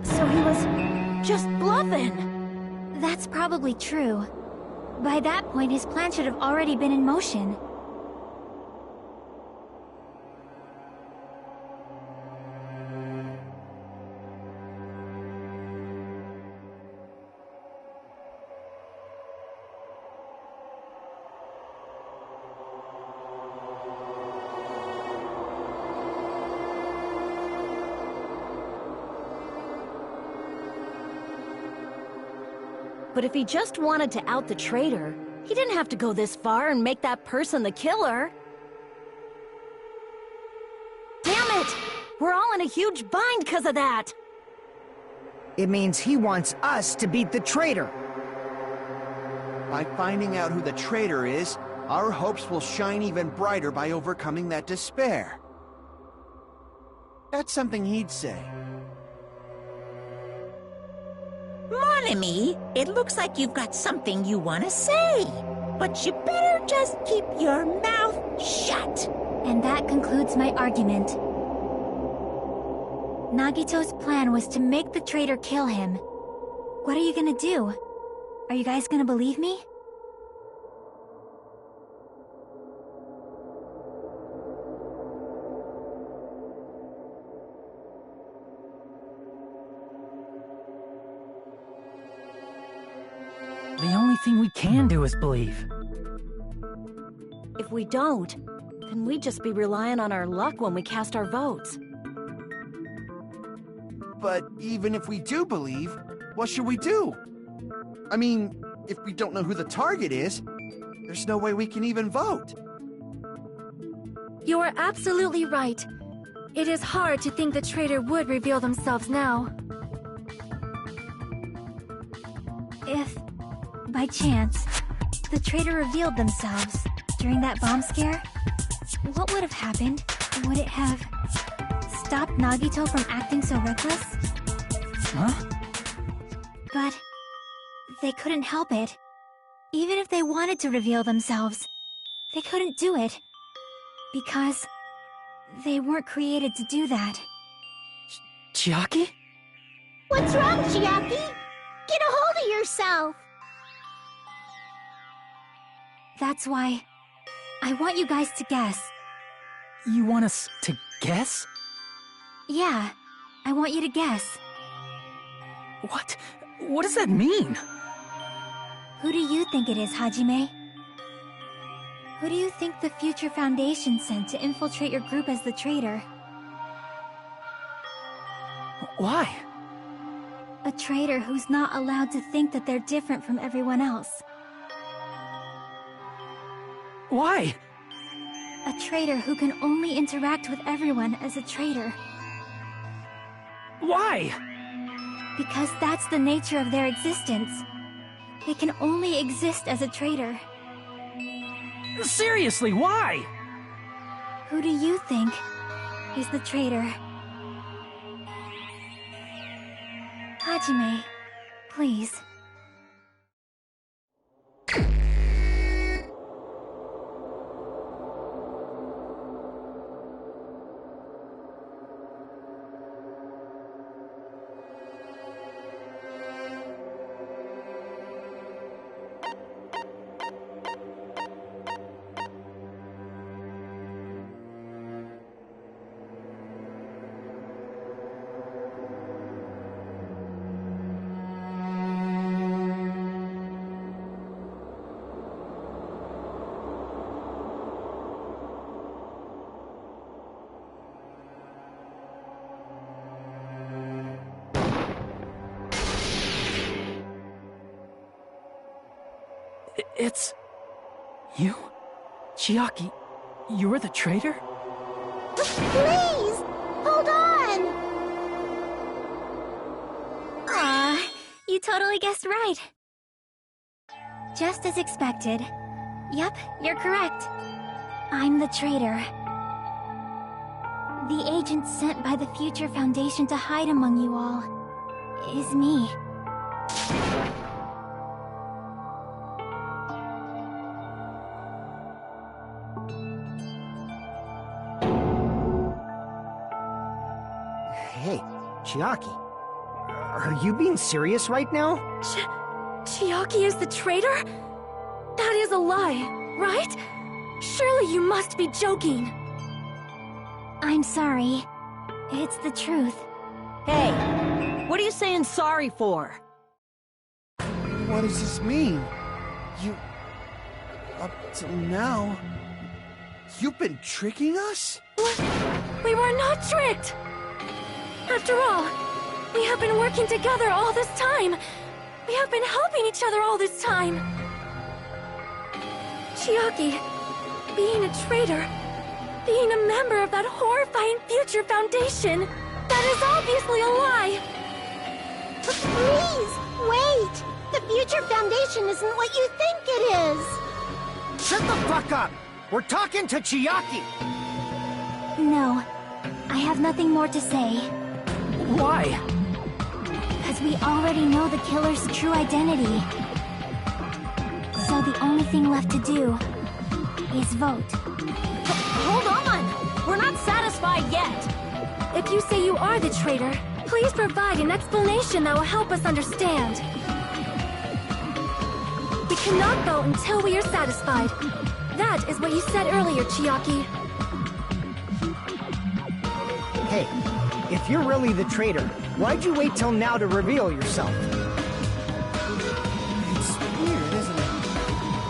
So he was just bluffing. That's probably true. By that point, his plan should have already been in motion. But if he just wanted to out the traitor, he didn't have to go this far and make that person the killer. Damn it! We're all in a huge bind because of that! It means he wants us to beat the traitor. By finding out who the traitor is, our hopes will shine even brighter by overcoming that despair. That's something he'd say. Mon ami, it looks like you've got something you want to say. But you better just keep your mouth shut. And that concludes my argument. Nagito's plan was to make the traitor kill him. What are you gonna do? Are you guys gonna believe me? The only thing we can do is believe. If we don't, then we'd just be relying on our luck when we cast our votes. But even if we do believe, what should we do? I mean, if we don't know who the target is, there's no way we can even vote. You are absolutely right. It is hard to think the traitor would reveal themselves now. If, by chance, the traitor revealed themselves during that bomb scare, what would have happened? Would it have stopped Nagito from acting so reckless? Huh? But they couldn't help it. Even if they wanted to reveal themselves, they couldn't do it. Because they weren't created to do that. Chiaki? What's wrong, Chiaki? Get a hold of yourself! That's why I want you guys to guess. You want us to guess? Yeah, I want you to guess. What? What does that mean? Who do you think it is, Hajime? Who do you think the Future Foundation sent to infiltrate your group as the traitor? Why? A traitor who's not allowed to think that they're different from everyone else. Why? A traitor who can only interact with everyone as a traitor. Why? Because that's the nature of their existence. They can only exist as a traitor. Seriously, why? Who do you think is the traitor? Hajime, please. It's... you? Chiaki, you're the traitor? Please! Hold on! Aw, you totally guessed right. Just as expected. Yep, you're correct. I'm the traitor. The agent sent by the Future Foundation to hide among you all is me. Hey, Chiaki. Are you being serious right now? Chiaki is the traitor? That is a lie, right? Surely you must be joking. I'm sorry. It's the truth. Hey, what are you saying sorry for? What does this mean? You... Up till now... You've been tricking us? We were not tricked! After all, we have been working together all this time. We have been helping each other all this time. Chiaki, being a traitor, being a member of that horrifying Future Foundation, that is obviously a lie. Please, wait! The Future Foundation isn't what you think it is! Shut the fuck up! We're talking to Chiaki! No, I have nothing more to say. Why? Because we already know the killer's true identity. So the only thing left to do is vote. Hold on! We're not satisfied yet! If you say you are the traitor, please provide an explanation that will help us understand. We cannot vote until we are satisfied. That is what you said earlier, Chiaki. Hey, if you're really the traitor, why'd you wait till now to reveal yourself? It's weird, isn't it?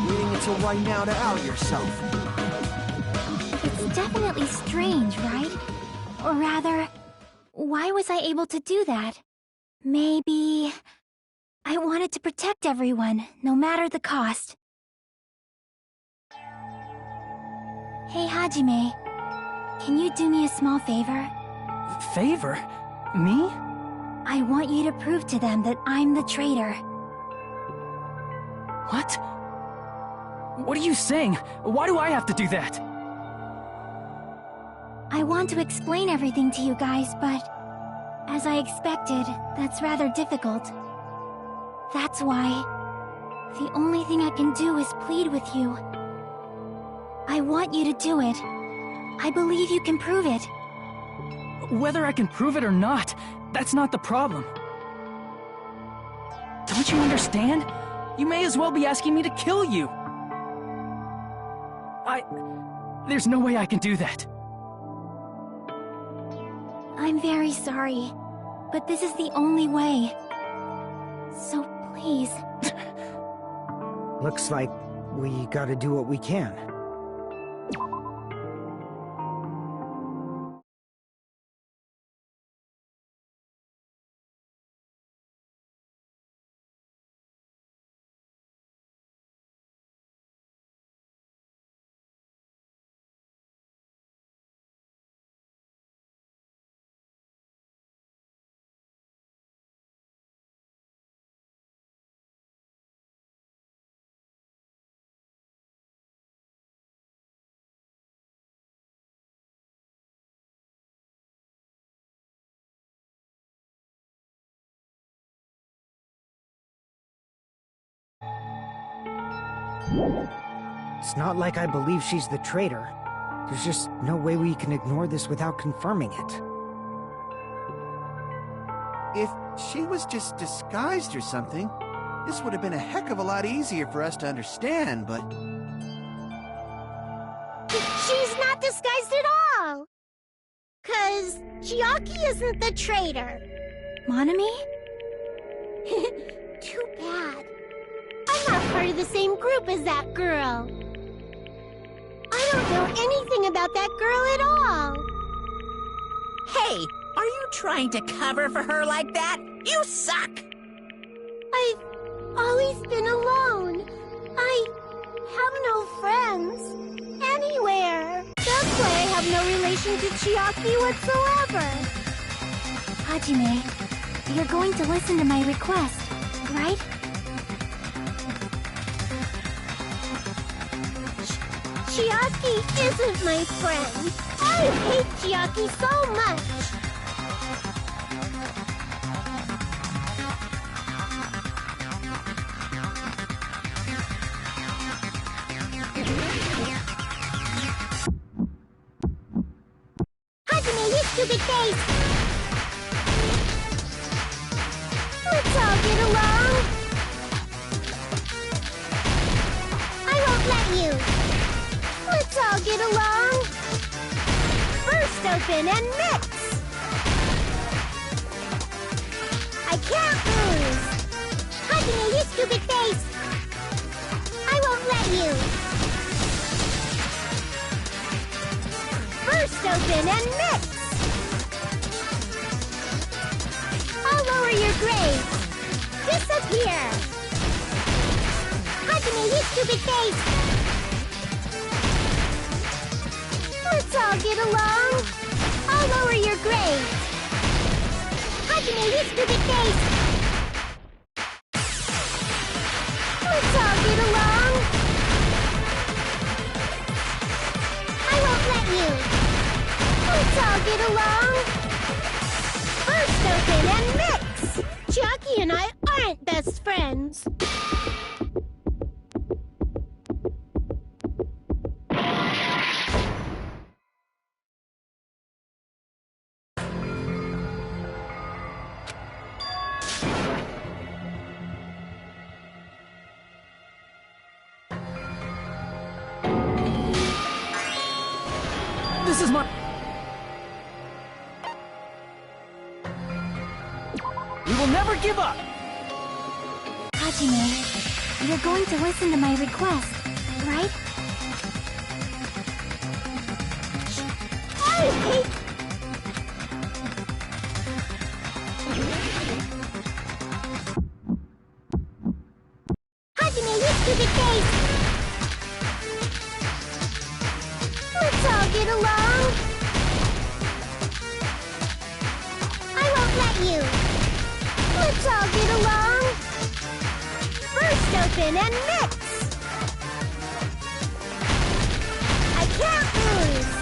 Waiting until right now to out yourself. It's definitely strange, right? Or rather, why was I able to do that? Maybe... I wanted to protect everyone, no matter the cost. Hey, Hajime. Can you do me a small favor? Favor? Me? I want you to prove to them that I'm the traitor. What? What are you saying? Why do I have to do that? I want to explain everything to you guys, but... as I expected, that's rather difficult. That's why... the only thing I can do is plead with you. I want you to do it. I believe you can prove it. Whether I can prove it or not, that's not the problem. Don't you understand? You may as well be asking me to kill you. There's no way I can do that. I'm very sorry. but this is the only way. So please. Looks like we gotta do what we can. It's not like I believe she's the traitor. There's just no way we can ignore this without confirming it. If she was just disguised or something, this would have been a heck of a lot easier for us to understand, but... She's not disguised at all! 'Cause Chiaki isn't the traitor. Monami? Too bad. I'm not part of the same group as that girl. I don't know anything about that girl at all. Hey, are you trying to cover for her like that? You suck! I've always been alone. I have no friends anywhere. That's why I have no relation to Chiaki whatsoever. Hajime, you're going to listen to my request, right? Chiaki isn't my friend. I hate Chiaki so much. Hajime, you stupid face! Let's all get along. I won't let you. Let's all get along. First open and mix. I can't lose. Hajime, you stupid face. I won't let you. First open and mix. I'll lower your grade. Disappear. Hajime, you stupid face. Let's all get along. I'll lower your grade. Hajime, you stupid face. Let's all get along. I won't let you. Let's all get along. First open and mix. Chiaki and I aren't best friends. This is my... We will never give up! Hajime, you're going to listen to my request, right? I hate... Hajime, you stupid face! Let's all get along. I won't let you. Let's all get along. First open and mix. I can't lose.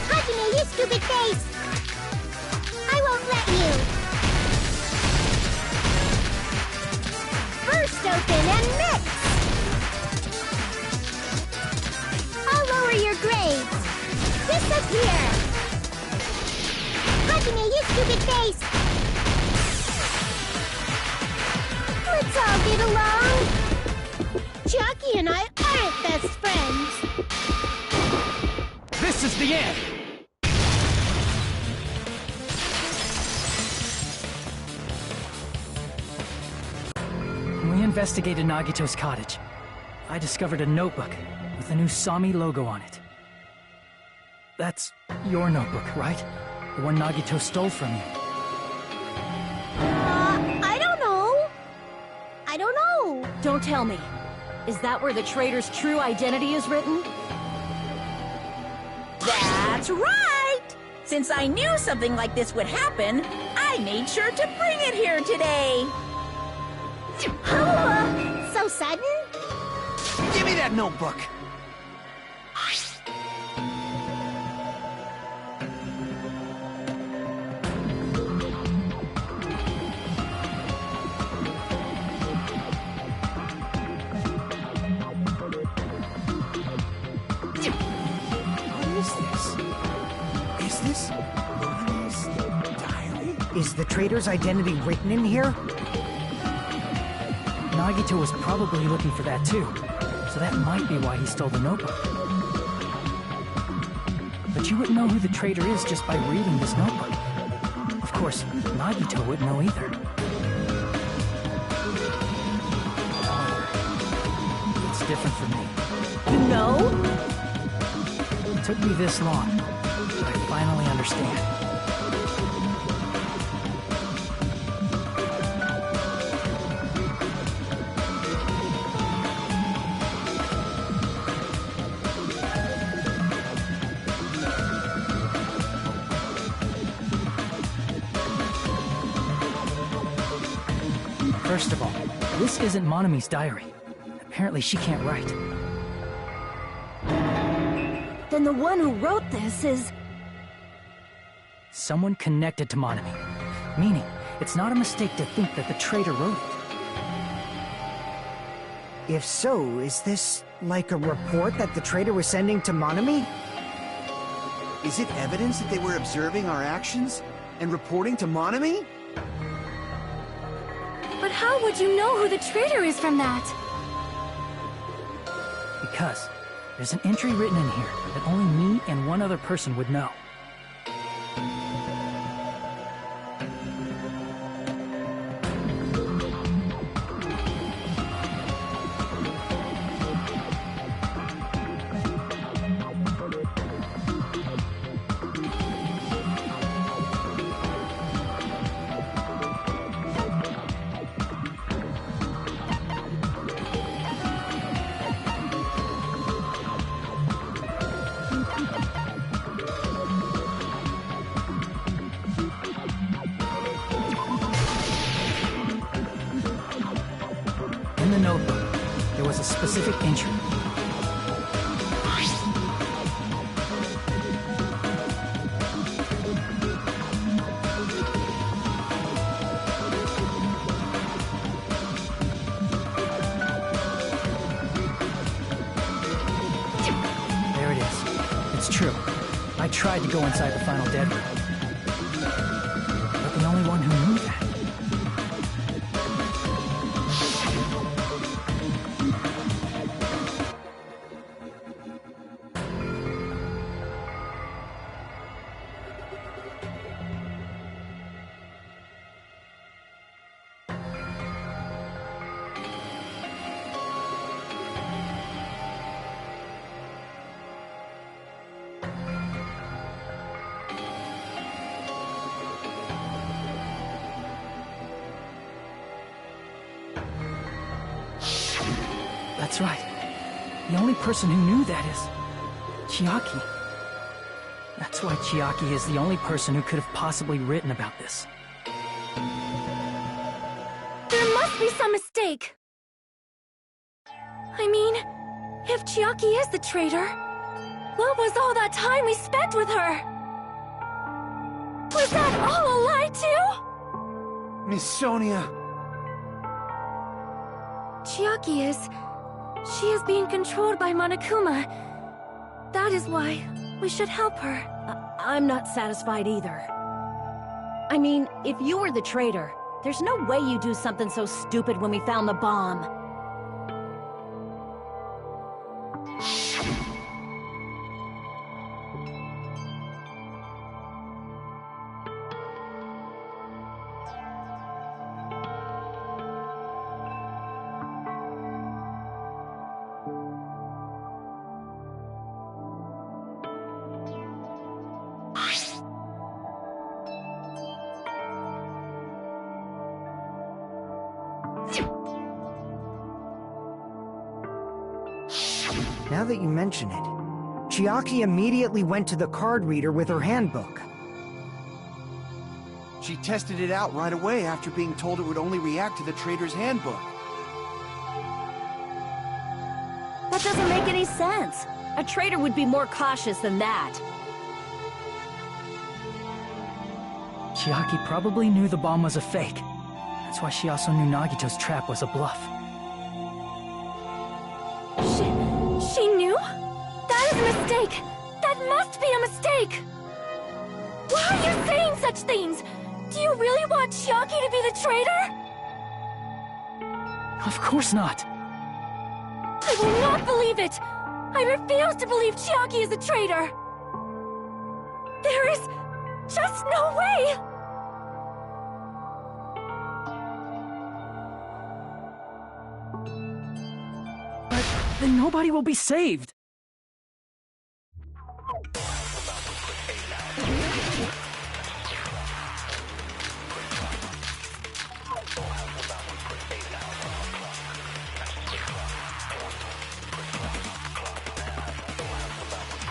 Hajime, you stupid face. I won't let you. First open and mix. I'll lower your grades. Disappear. Hajime, you stupid face. Let's all get along. Chiaki and I aren't best friends. This is the end! When we investigated Nagito's cottage, I discovered a notebook with the new Sami logo on it. That's your notebook, right? The one Nagito stole from you. I don't know. I don't know. Don't tell me. Is that where the traitor's true identity is written? That's right! Since I knew something like this would happen, I made sure to bring it here today. So sudden? Give me that notebook! Is this Bonnie's diary? Is the traitor's identity written in here? Nagito was probably looking for that too, so that might be why he stole the notebook. But you wouldn't know who the traitor is just by reading this notebook. Of course, Nagito wouldn't know either. However, it's different for me. You know? It took me this long, but I finally understand. First of all, this isn't Monami's diary. Apparently she can't write. Then the one who wrote this is... Someone connected to Monami. Meaning, it's not a mistake to think that the traitor wrote it. If so, is this like a report that the traitor was sending to Monami? Is it evidence that they were observing our actions and reporting to Monami? But how would you know who the traitor is from that? Because there's an entry written in here that only me and one other person would know. In the notebook, there was a specific entry. There it is. It's true. I tried to go inside the final dead room. But the only one who knew that That's right. The only person who knew that is Chiaki. That's why Chiaki is the only person who could have possibly written about this. There must be some mistake. I mean, if Chiaki is the traitor, what was all that time we spent with her? Was that all a lie too? Miss Sonia. Chiaki is... She is being controlled by Monokuma. That is why we should help her. I'm not satisfied either. I mean, if you were the traitor, there's no way you'd do something so stupid when we found the bomb. Now that you mention it, Chiaki immediately went to the card reader with her handbook. She tested it out right away after being told it would only react to the trader's handbook. That doesn't make any sense. A trader would be more cautious than that. Chiaki probably knew the bomb was a fake. That's why she also knew Nagito's trap was a bluff. She knew? That is a mistake! That must be a mistake! Why are you saying such things? Do you really want Chiaki to be the traitor? Of course not. I will not believe it! I refuse to believe Chiaki is a traitor! There is just no way! But then nobody will be saved.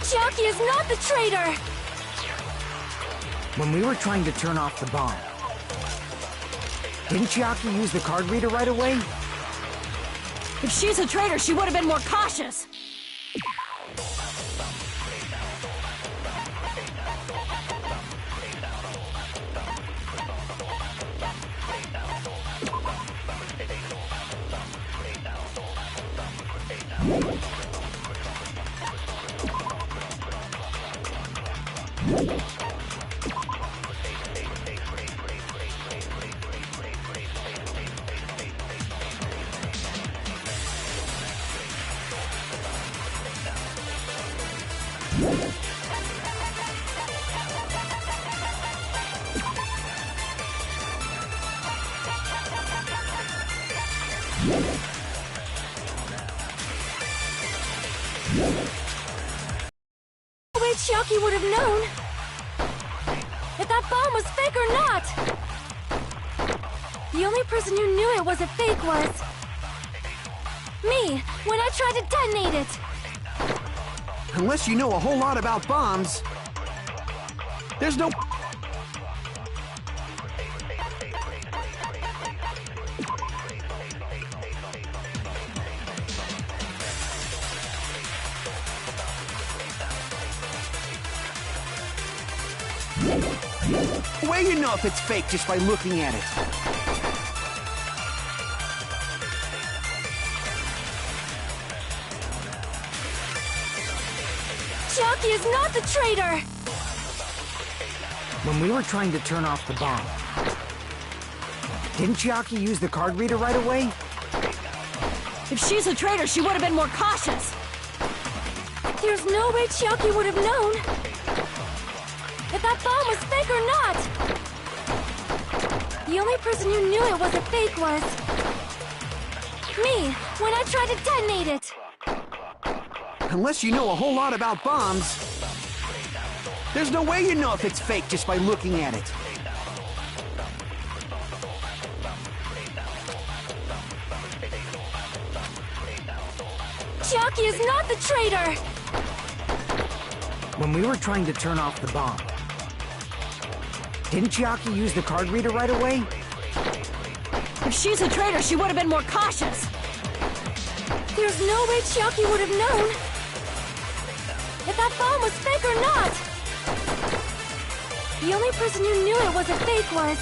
Chiaki is not the traitor! When we were trying to turn off the bomb, didn't Chiaki use the card reader right away? If she's a traitor, she would have been more cautious. Wait, Chiaki would have known if that bomb was fake or not. The only person who knew it was a fake was me when I tried to detonate it. Unless you know a whole lot about bombs, there's no... way you know if it's fake just by looking at it. Chiaki is not the traitor! When we were trying to turn off the bomb, didn't Chiaki use the card reader right away? If she's a traitor, she would have been more cautious. There's no way Chiaki would have known if that bomb was fake or not. The only person who knew it was a fake was me when I tried to detonate it. Unless you know a whole lot about bombs, there's no way you know if it's fake just by looking at it. Chiaki is not the traitor! When we were trying to turn off the bomb, didn't Chiaki use the card reader right away? If she's a traitor, she would have been more cautious. There's no way Chiaki would have known if that bomb was fake or not. The only person who knew it was a fake was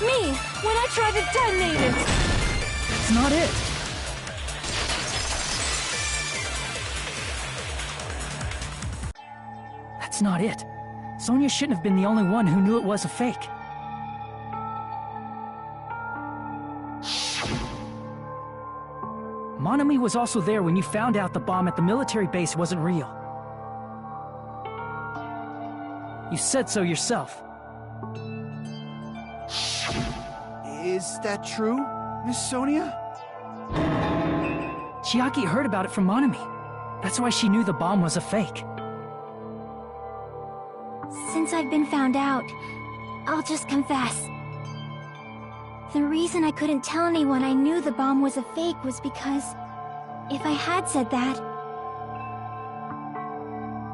me when I tried to detonate it. It's not it. That's not it. Sonia shouldn't have been the only one who knew it was a fake. Monami was also there when you found out the bomb at the military base wasn't real. You said so yourself. Is that true, Miss Sonia? Chiaki heard about it from Monami. That's why she knew the bomb was a fake. Since I've been found out, I'll just confess. The reason I couldn't tell anyone I knew the bomb was a fake was because if I had said that,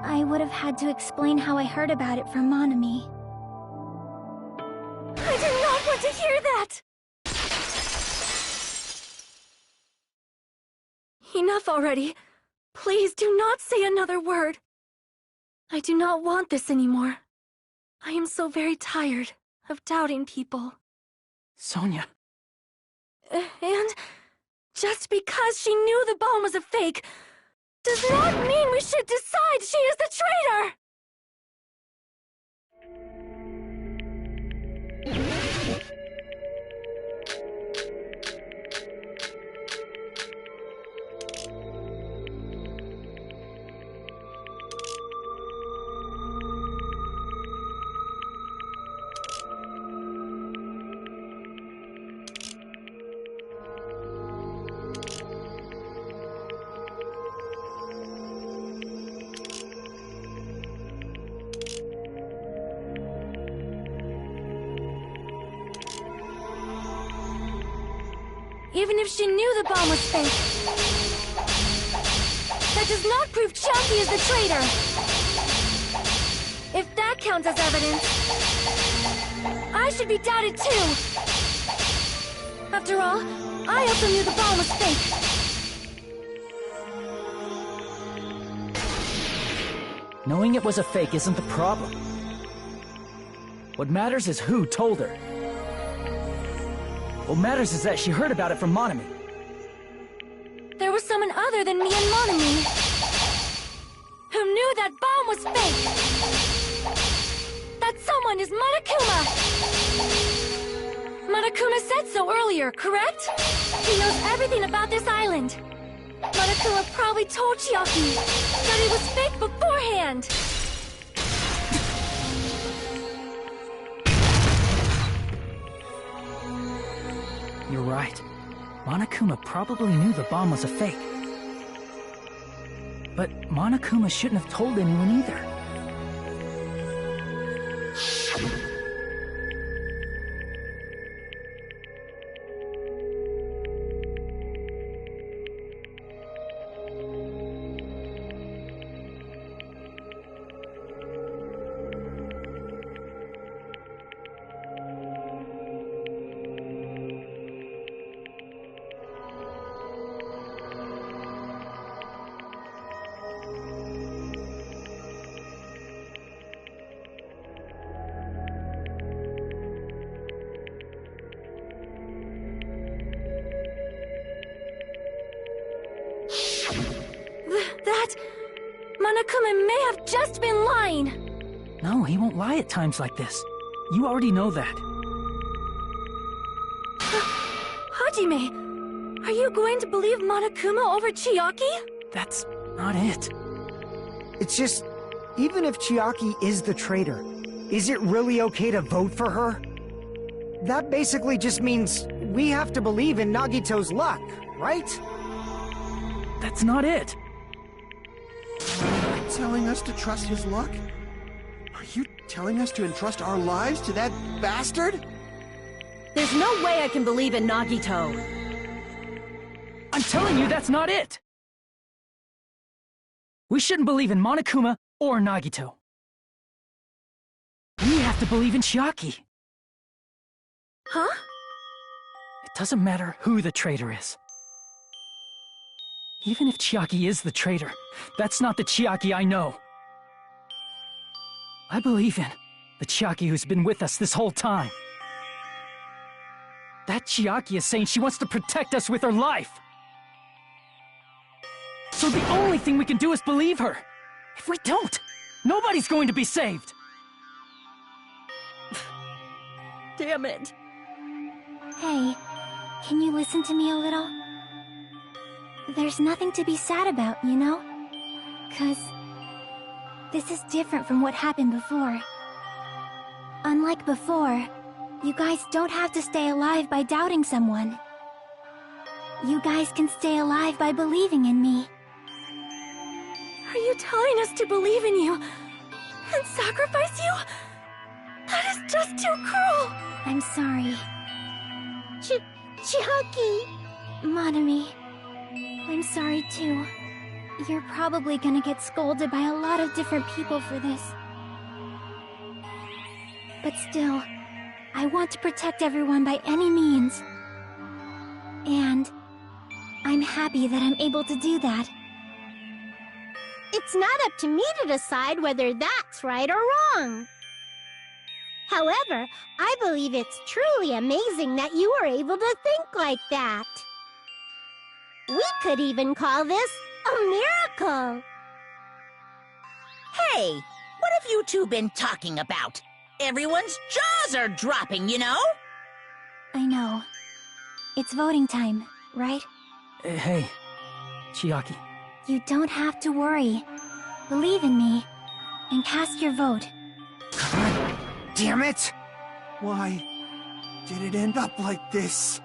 I would have had to explain how I heard about it from Monami. I did not want to hear that! Enough already. Please do not say another word. I do not want this anymore. I am so very tired of doubting people. Sonia. And just because she knew the bomb was a fake does not mean we should decide she is the traitor! Even if she knew the bomb was fake, that does not prove Chiaki is the traitor! If that counts as evidence, I should be doubted too! After all, I also knew the bomb was fake! Knowing it was a fake isn't the problem. What matters is who told her. What matters is that she heard about it from Monami. There was someone other than me and Monami who knew that bomb was fake. That someone is Monokuma. Monokuma said so earlier, correct? He knows everything about this island. Monokuma probably told Chiaki that it was fake beforehand. You're right. Monokuma probably knew the bomb was a fake. But Monokuma shouldn't have told anyone either. Monokuma may have just been lying! No, he won't lie at times like this. You already know that. Hajime, are you going to believe Monokuma over Chiaki? That's not it. It's just, even if Chiaki is the traitor, is it really okay to vote for her? That basically just means we have to believe in Nagito's luck, right? That's not it. Are you telling us to trust his luck? Are you telling us to entrust our lives to that bastard? There's no way I can believe in Nagito. I'm telling you that's not it! We shouldn't believe in Monokuma or Nagito. We have to believe in Chiaki. Huh? It doesn't matter who the traitor is. Even if Chiaki is the traitor, that's not the Chiaki I know. I believe in the Chiaki who's been with us this whole time. That Chiaki is saying she wants to protect us with her life. So the only thing we can do is believe her. If we don't, nobody's going to be saved. Damn it. Hey, can you listen to me a little? There's nothing to be sad about, you know? 'Cause this is different from what happened before. Unlike before, you guys don't have to stay alive by doubting someone. You guys can stay alive by believing in me. Are you telling us to believe in you and sacrifice you? That is just too cruel! I'm sorry. Chucky. Monami, I'm sorry too. You're probably gonna get scolded by a lot of different people for this. But still, I want to protect everyone by any means. And I'm happy that I'm able to do that. It's not up to me to decide whether that's right or wrong. However, I believe it's truly amazing that you were able to think like that. We could even call this a miracle. Hey, what have you two been talking about? Everyone's jaws are dropping, you know? I know. It's voting time, right? Hey, Chiaki. You don't have to worry. Believe in me, and cast your vote. God damn it! Why did it end up like this?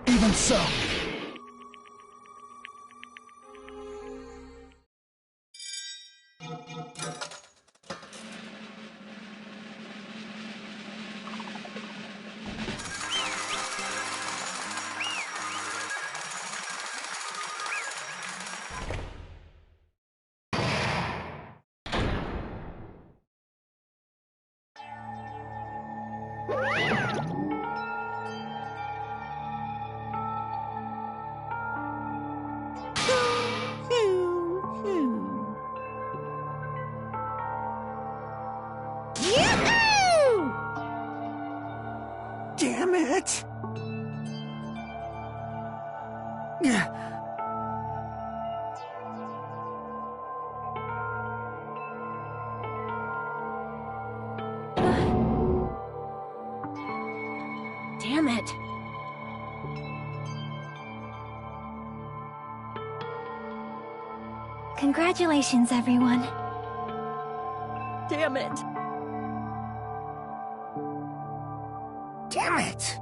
Even so. Damn it! Damn it. Congratulations, everyone. Damn it. Damn it!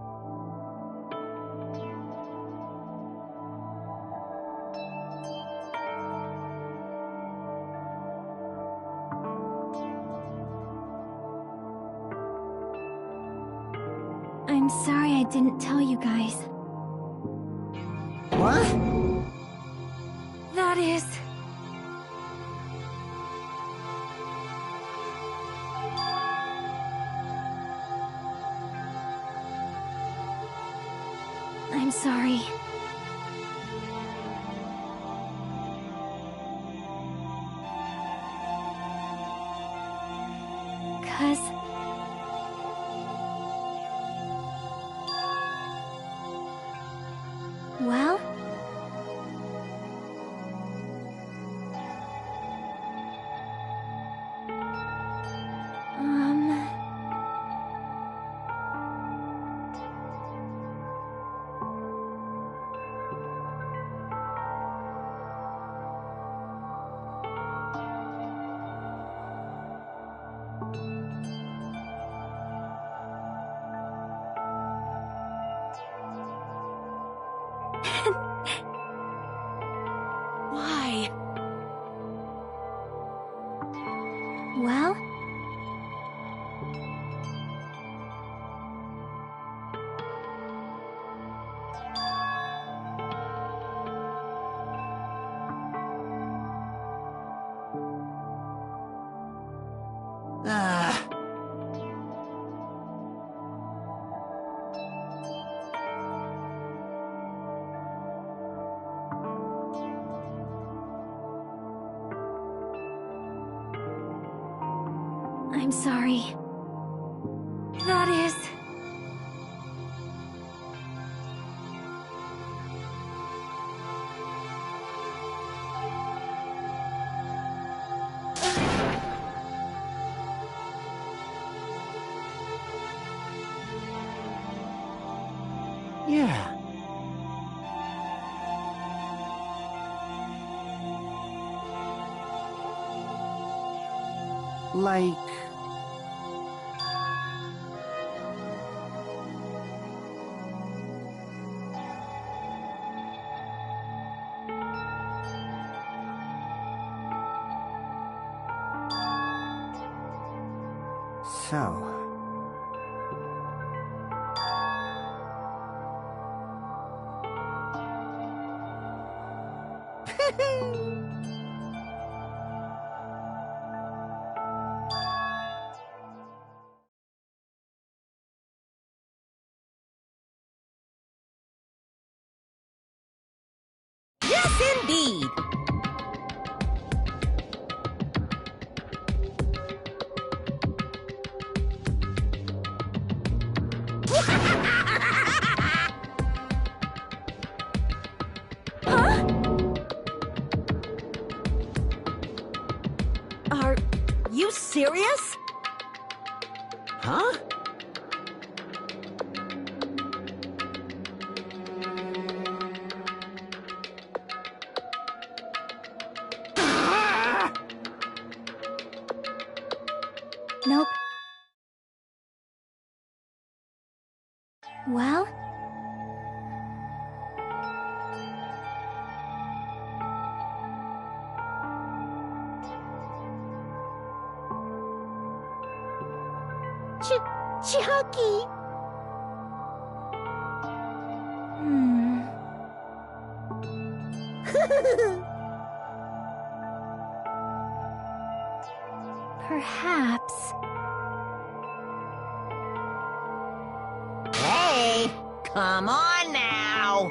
I'm sorry I didn't tell you guys. What? That is... I'm sorry. Well? Why? Well? Ah. I'm sorry. That is... Yeah. Like... So... Yes, indeed. Are you serious? Huh? Nope. Well? Chucky! Perhaps. Hey, come on now.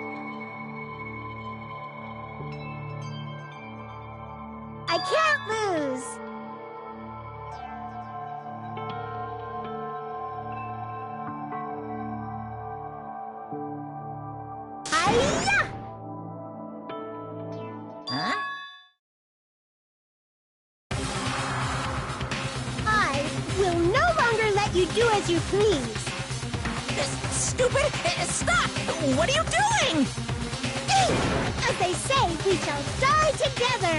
I can't lose! Hi-ya! Huh? I will no longer let you do as you please. Stupid! Stop! What are you doing? As they say, we shall die together.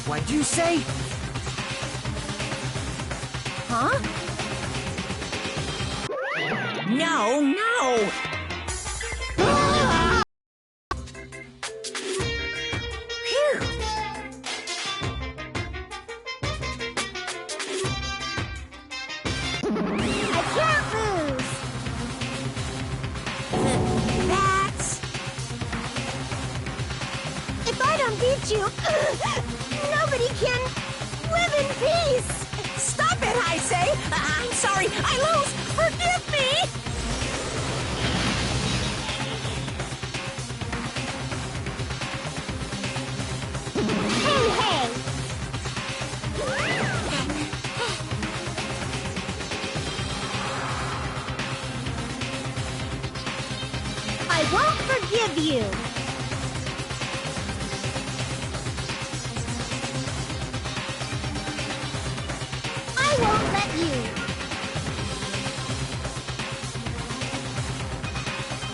What'd you say? Huh? No, no! Phew! I can't lose. That's... If I don't beat you, nobody can live in peace. Stop it, I say! I'm sorry, I lose! Forgive me! Hey, hey! I won't forgive you. I won't let you.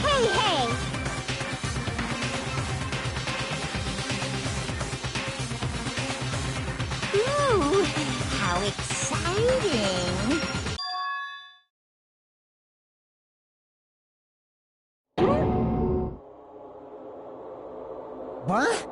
Hey, hey! eating. What?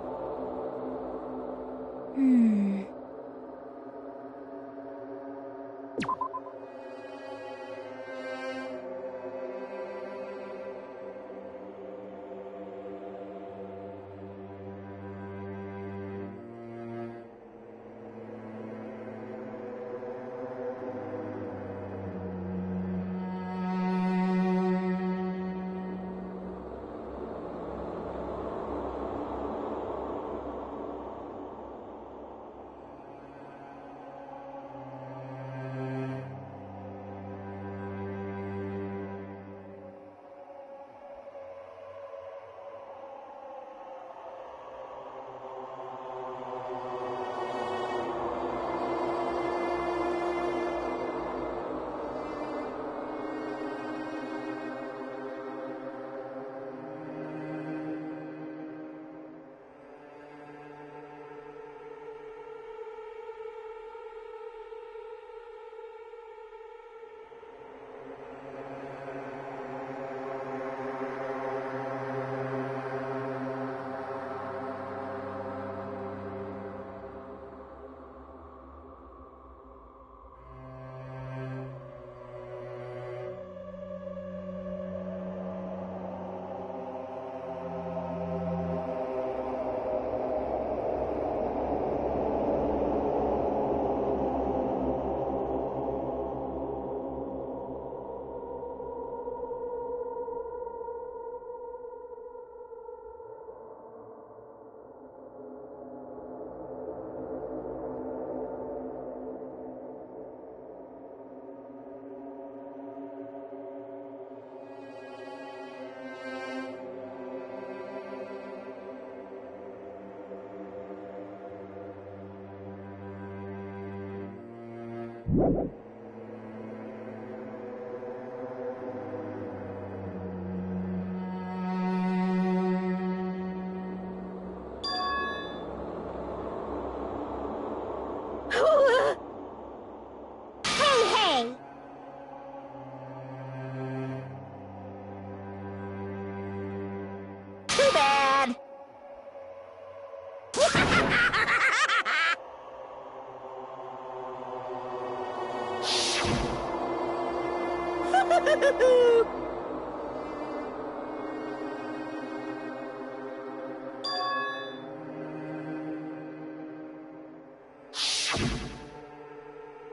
Too bad.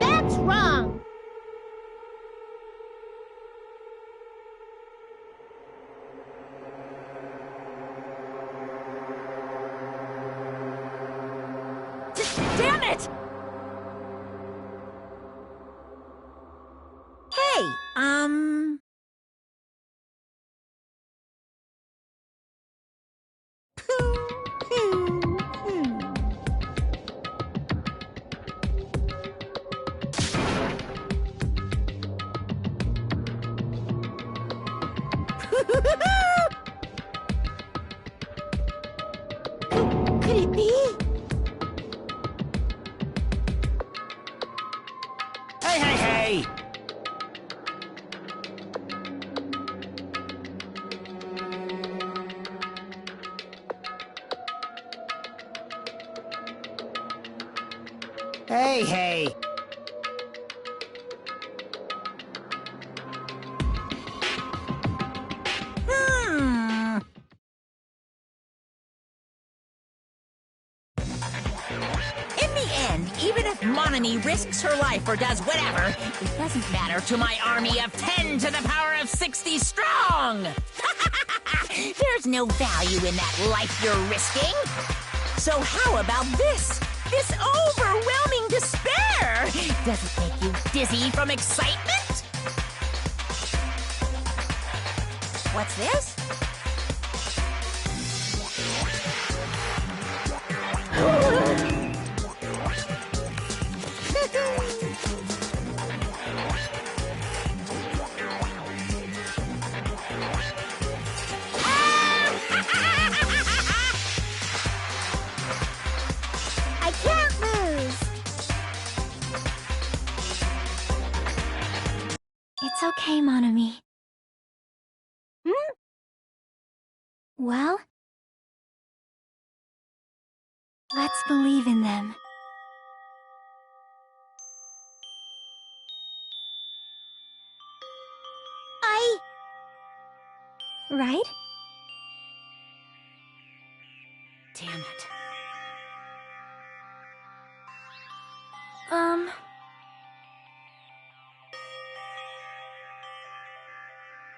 That's wrong. Damn it! Hey, Could it be? Hey, hey, hey! Hey, hey! In the end, even if Monami risks her life or does whatever, it doesn't matter to my army of 10 to the power of 60 strong! There's no value in that life you're risking. So how about this? This overwhelming despair! Does it make you dizzy from excitement? What's this? I can't lose. okay, Monami. Hmm? Well, let's believe in them. Right? Damn it.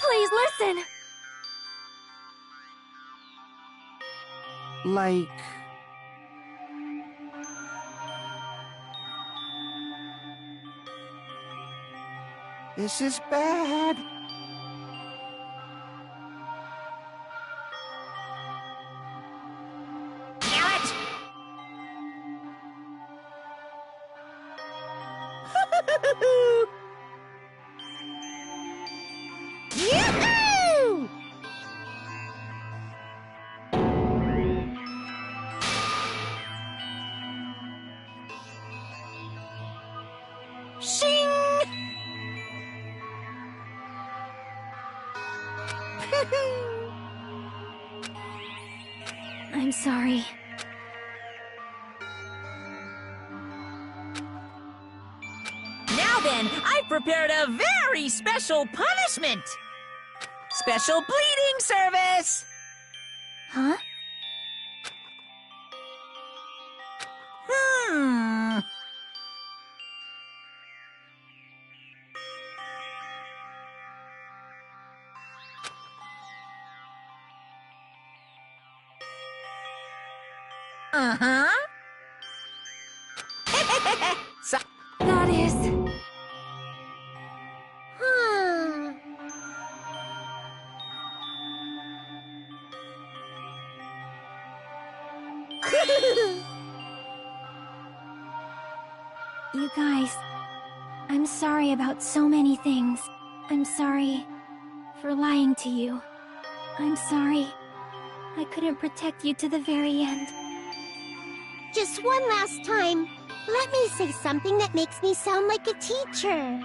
Please listen! Like... This is bad. Yoo-hoo! Shing! I'm sorry. Now then, I prepared a very special punishment. Special bleeding service. Huh? Hmm. Uh-huh. So That is... Hmm. You guys, I'm sorry about so many things. I'm sorry for lying to you. I'm sorry I couldn't protect you to the very end. Just one last time, let me say something that makes me sound like a teacher.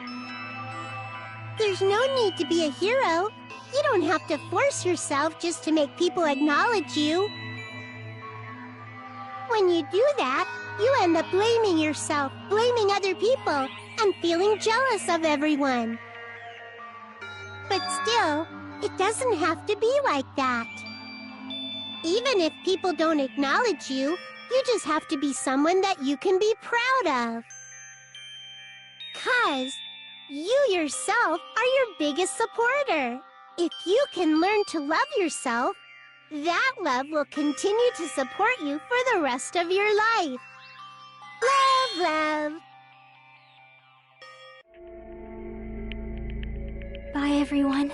There's no need to be a hero. You don't have to force yourself just to make people acknowledge you. When you do that, you end up blaming yourself, blaming other people, and feeling jealous of everyone. But still, it doesn't have to be like that. Even if people don't acknowledge you, you just have to be someone that you can be proud of. 'Cause you yourself are your biggest supporter. If you can learn to love yourself, that love will continue to support you for the rest of your life. Love, love. Bye, everyone.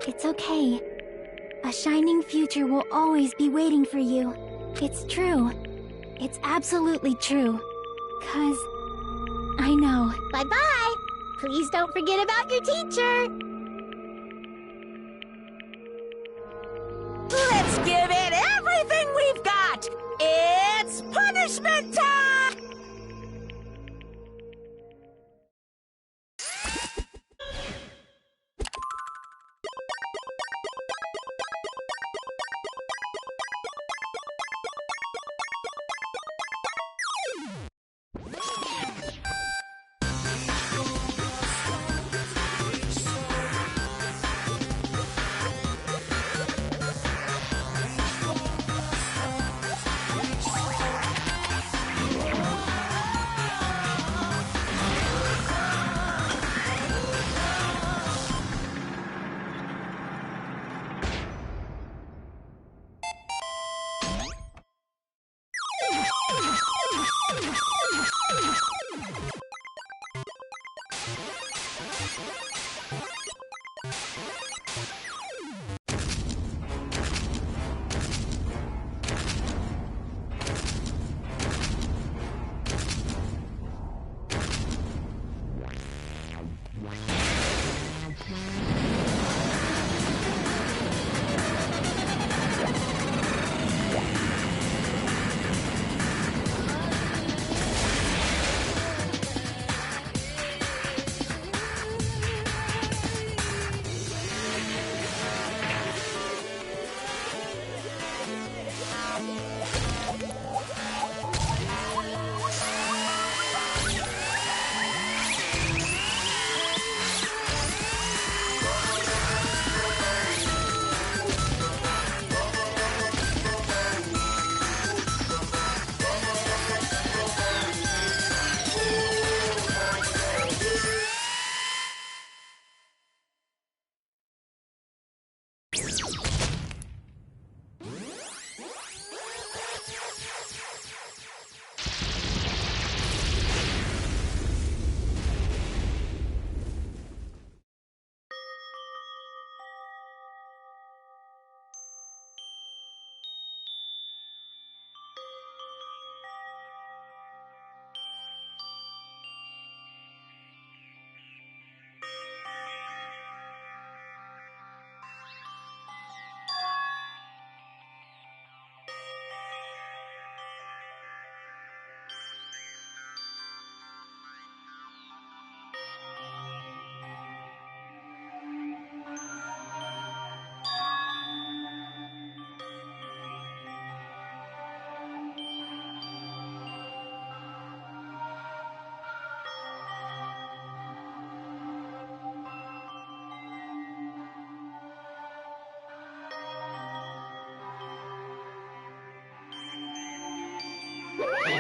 It's okay. A shining future will always be waiting for you. It's true. It's absolutely true. 'Cause I know. Bye-bye. Please don't forget about your teacher. let's give it everything we've got. It's punishment time!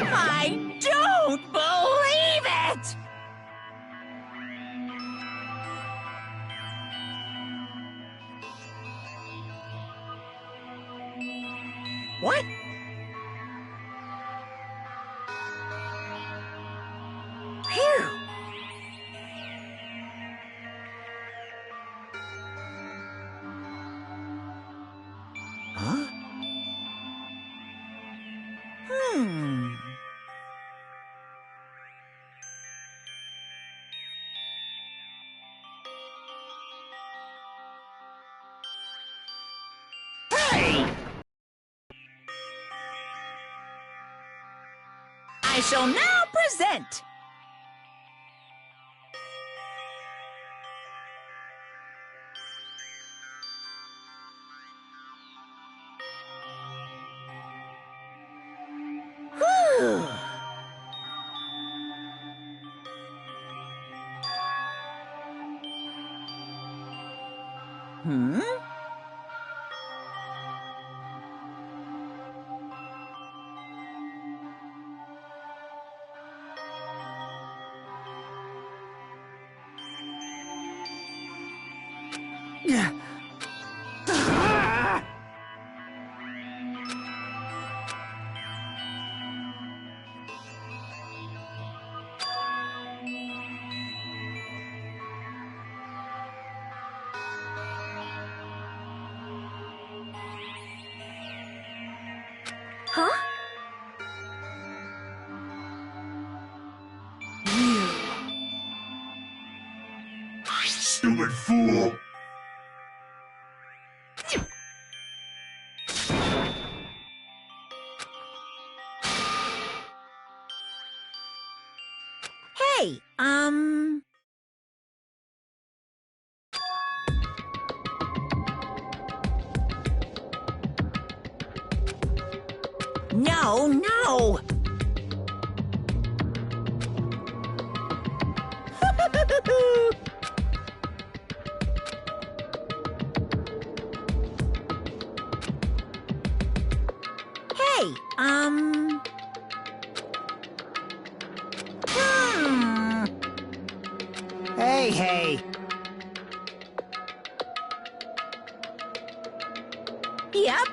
I don't believe it! What? Phew! Huh? Hey! I shall now present. Whew. Hmm? Huh? Stupid fool! Hey, No, no! Hey, Hey, hey. Yep.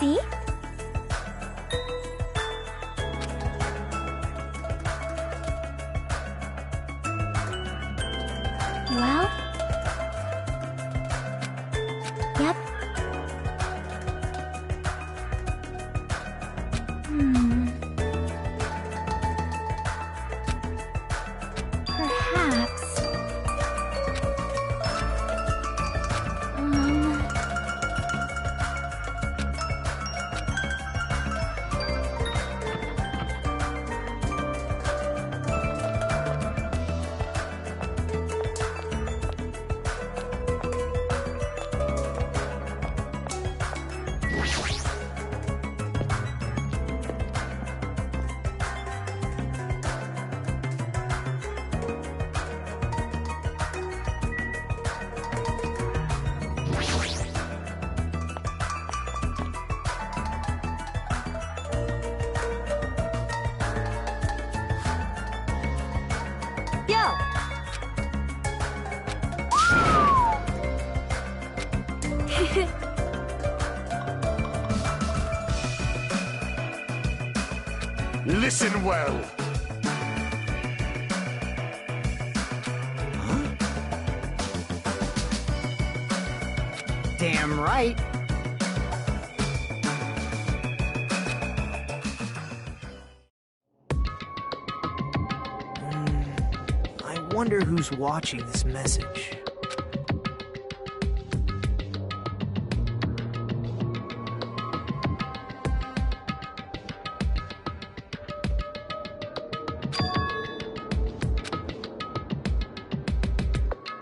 see? Well... Yep. Perhaps... Yo! Listen well. Damn right. I wonder who's watching this message.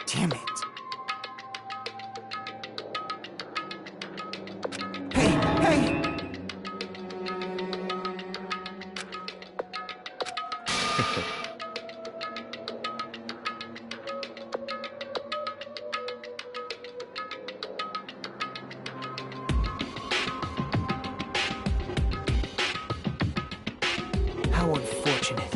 Damn it. Hey! How unfortunate.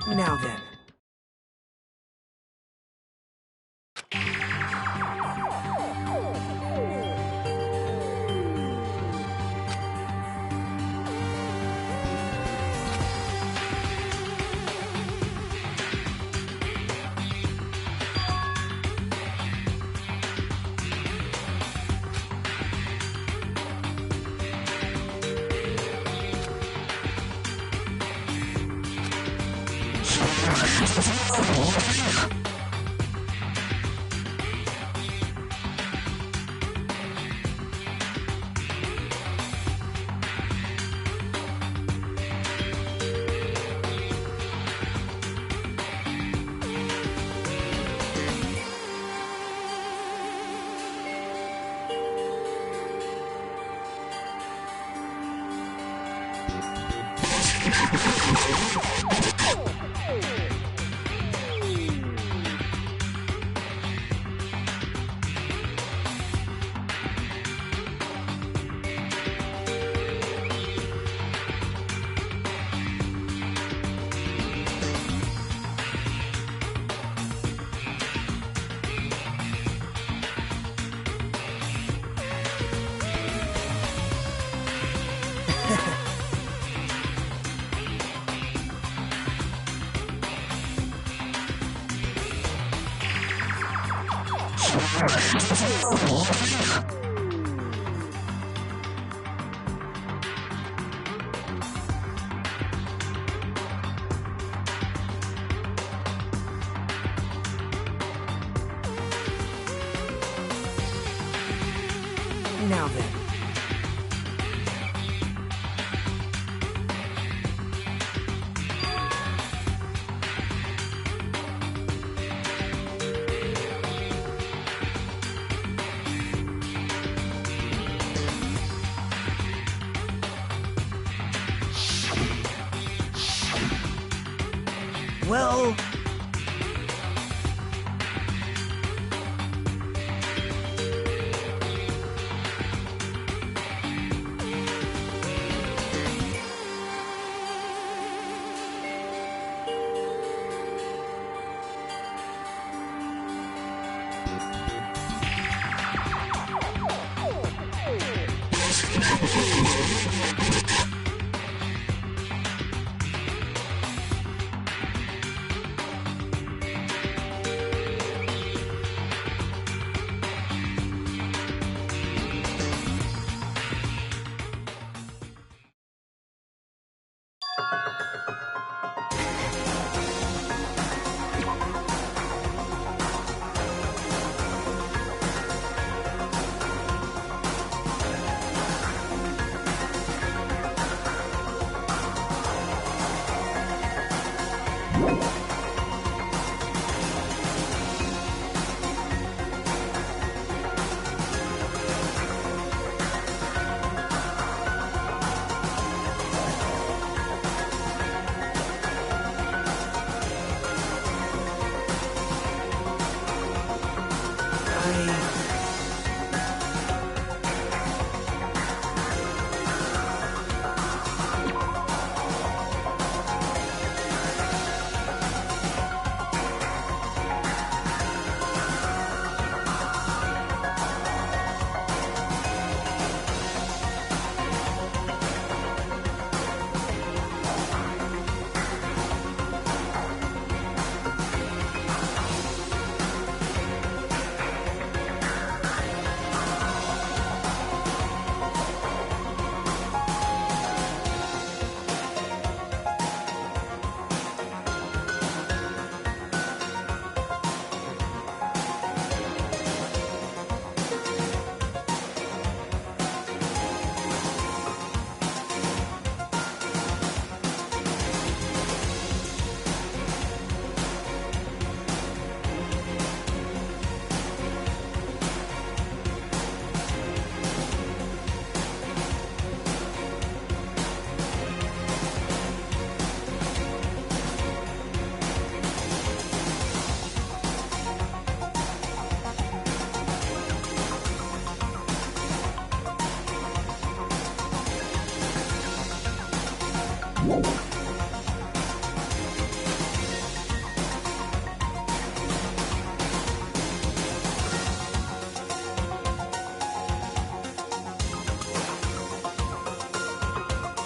Now then. Now then. Well...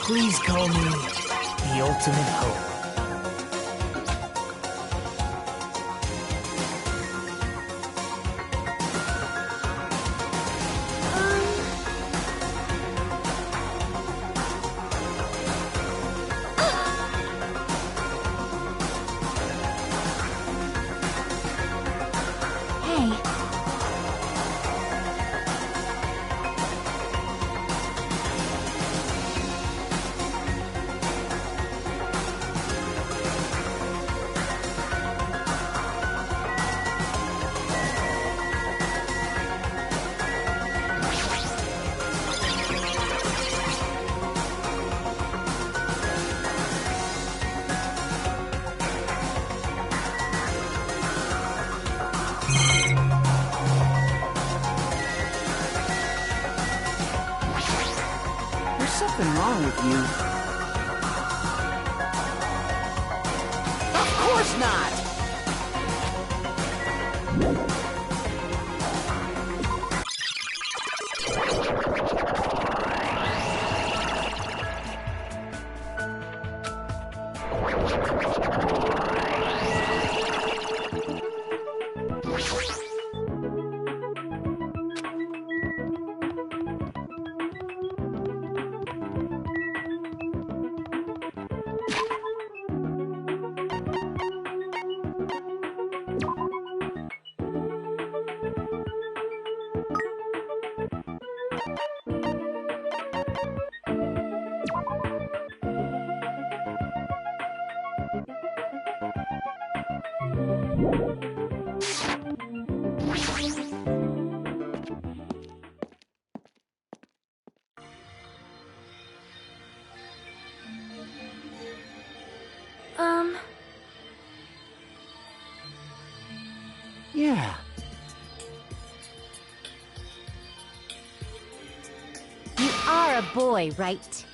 Please call me the ultimate hope. Something wrong with you. Of course not! Yeah. You are a boy, right?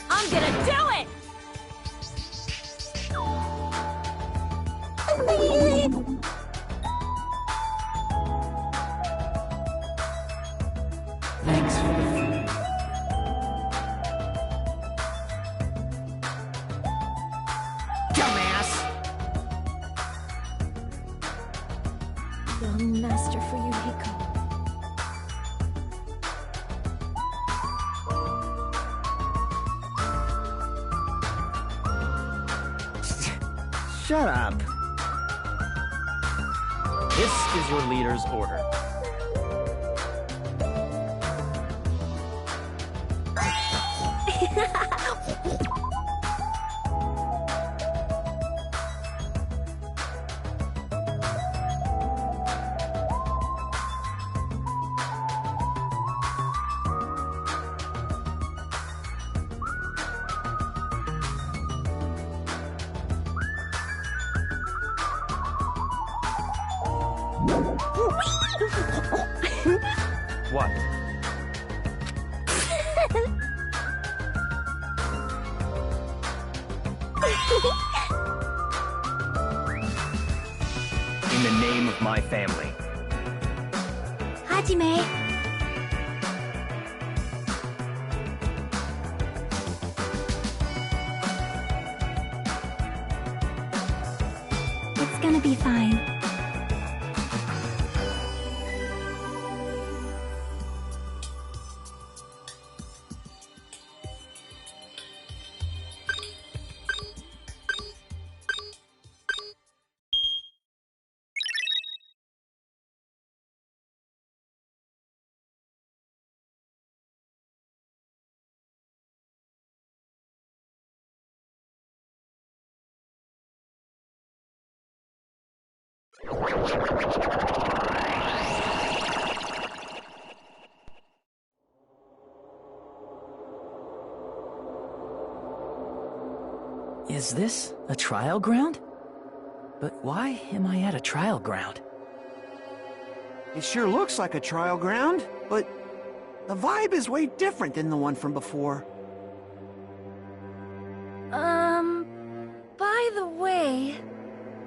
I'm gonna do it! Master Fuyuhiko. Shut up. This is your leader's order. What? In the name of my family. Hajime. It's gonna be fine. Is this a trial ground? But why am I at a trial ground? It sure looks like a trial ground, but the vibe is way different than the one from before. By the way...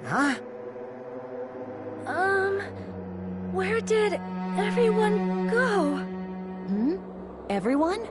Huh? Where did everyone go? Hmm? Everyone?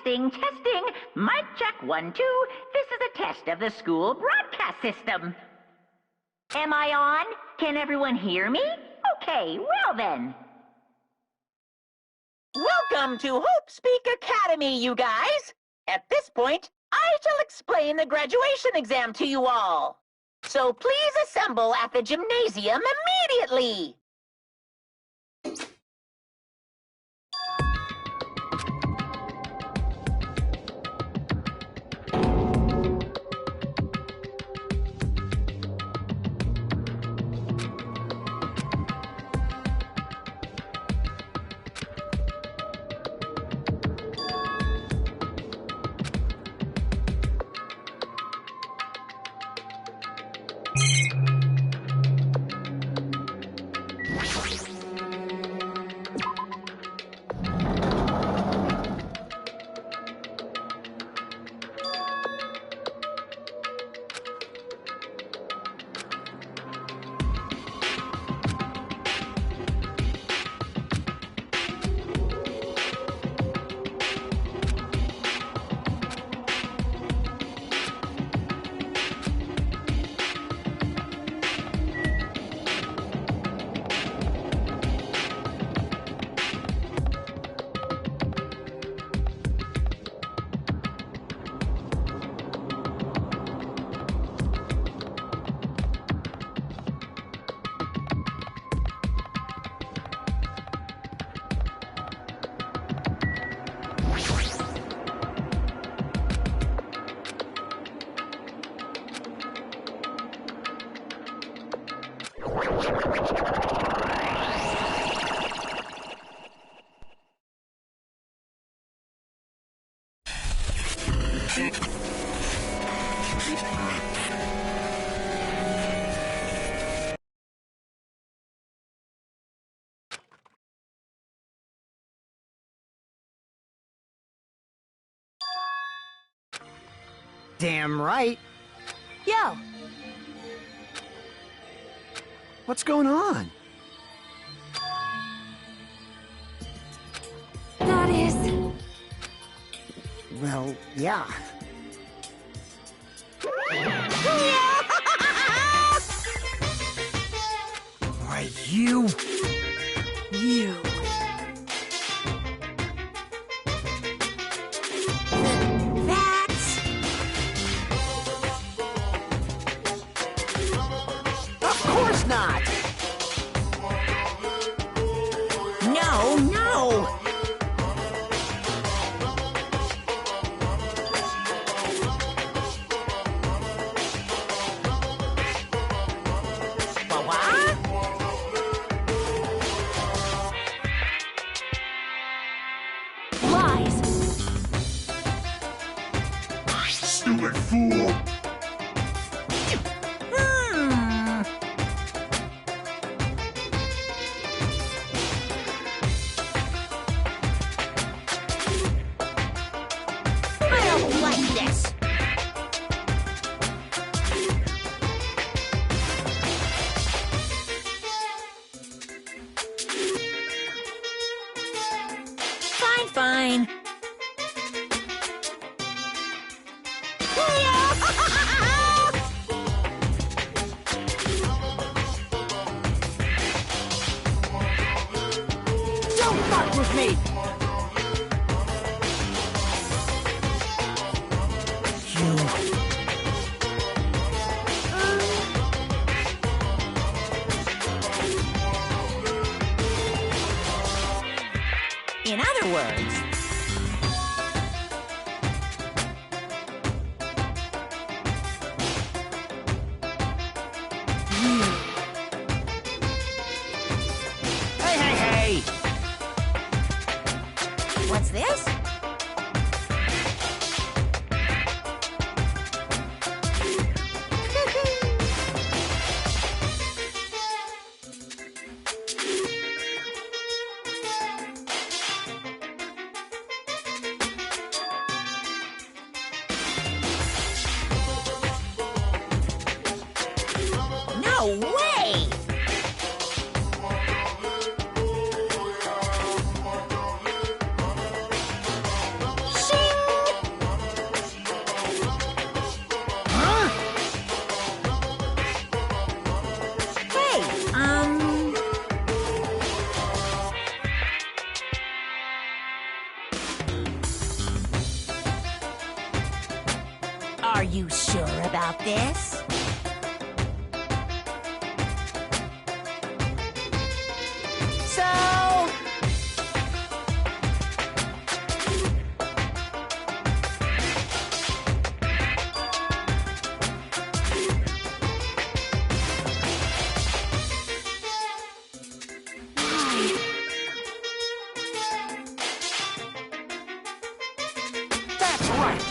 Testing, testing. Mic check 1, 2. This is a test of the school broadcast system. Am I on? Can everyone hear me? Okay, well then. Welcome to Hope Speak Academy, you guys. At this point, I shall explain the graduation exam to you all. So please assemble at the gymnasium immediately. Damn right. Yo, What's going on? That is... Well, yeah. Why, you... you. That's... Of course not! No, no! What? Lies. Stupid fool! I don't like this. Fine, fine. Don't fuck with me! In other words, Hey, hey, hey! what's this? No way! Are you sure about this? So... That's right!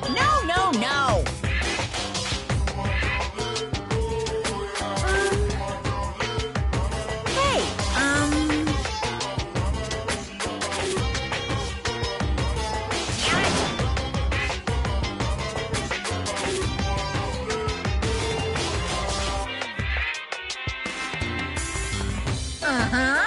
No, no, no! Hey, Uh-huh.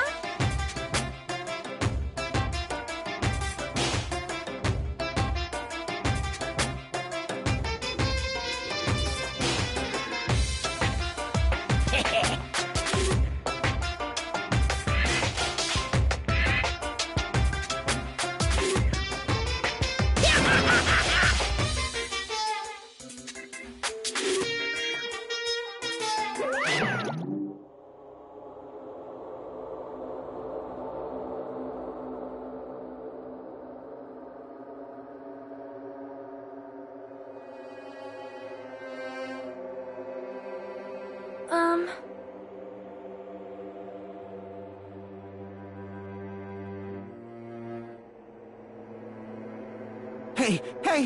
Hey, hey!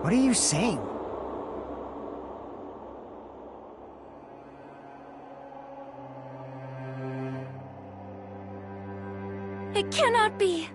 What are you saying? It cannot be!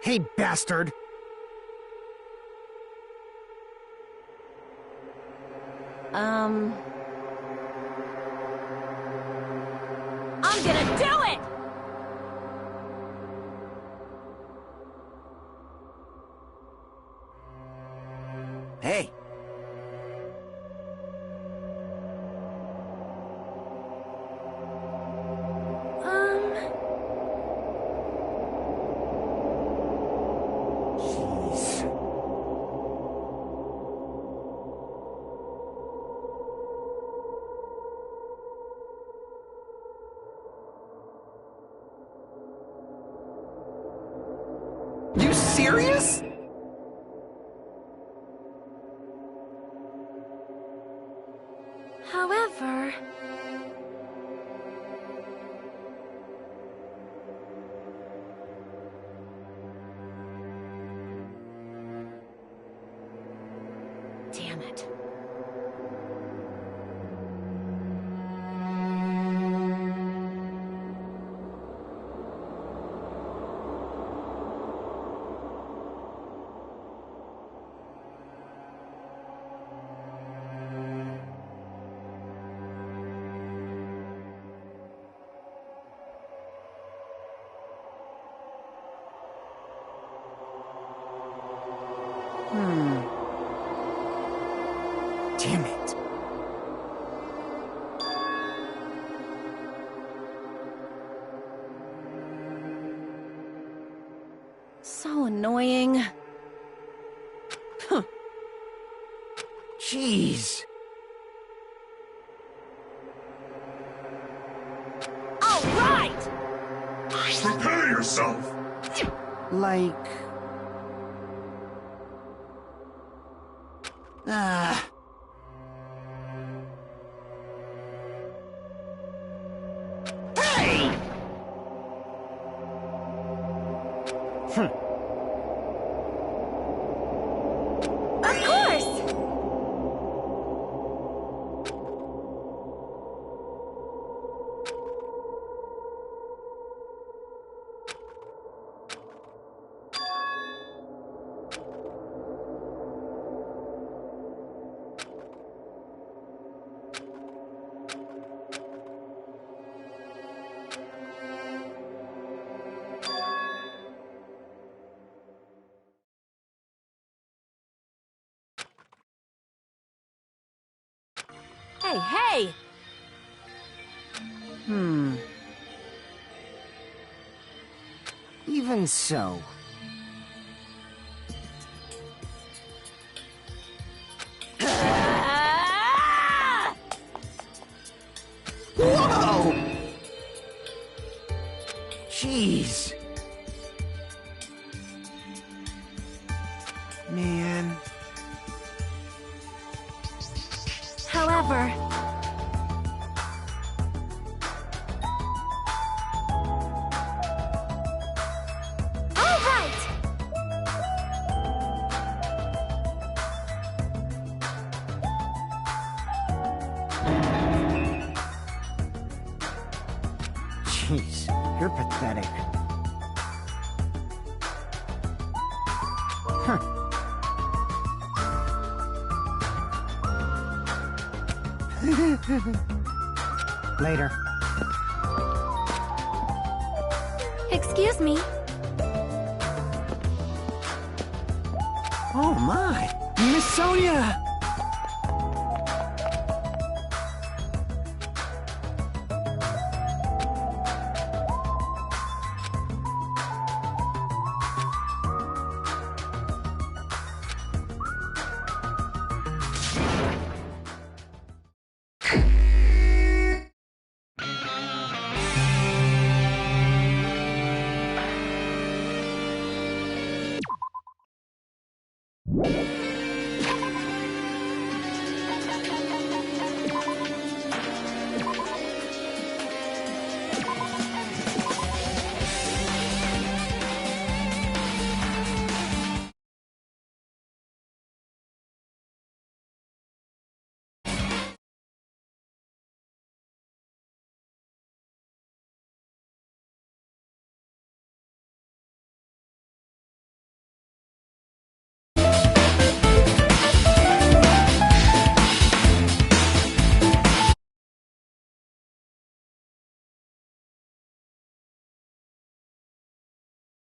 Hey, bastard! I'm gonna do it! You serious? However... Damn it. Damn it. So annoying. Jeez. All right! Prepare yourself! Like... Hey! Of course! Hey, hey! Even so. Whoa! Jeez. Man... However... All right! Jeez, you're pathetic. Huh. Later. Excuse me. Oh my! Miss Sonia!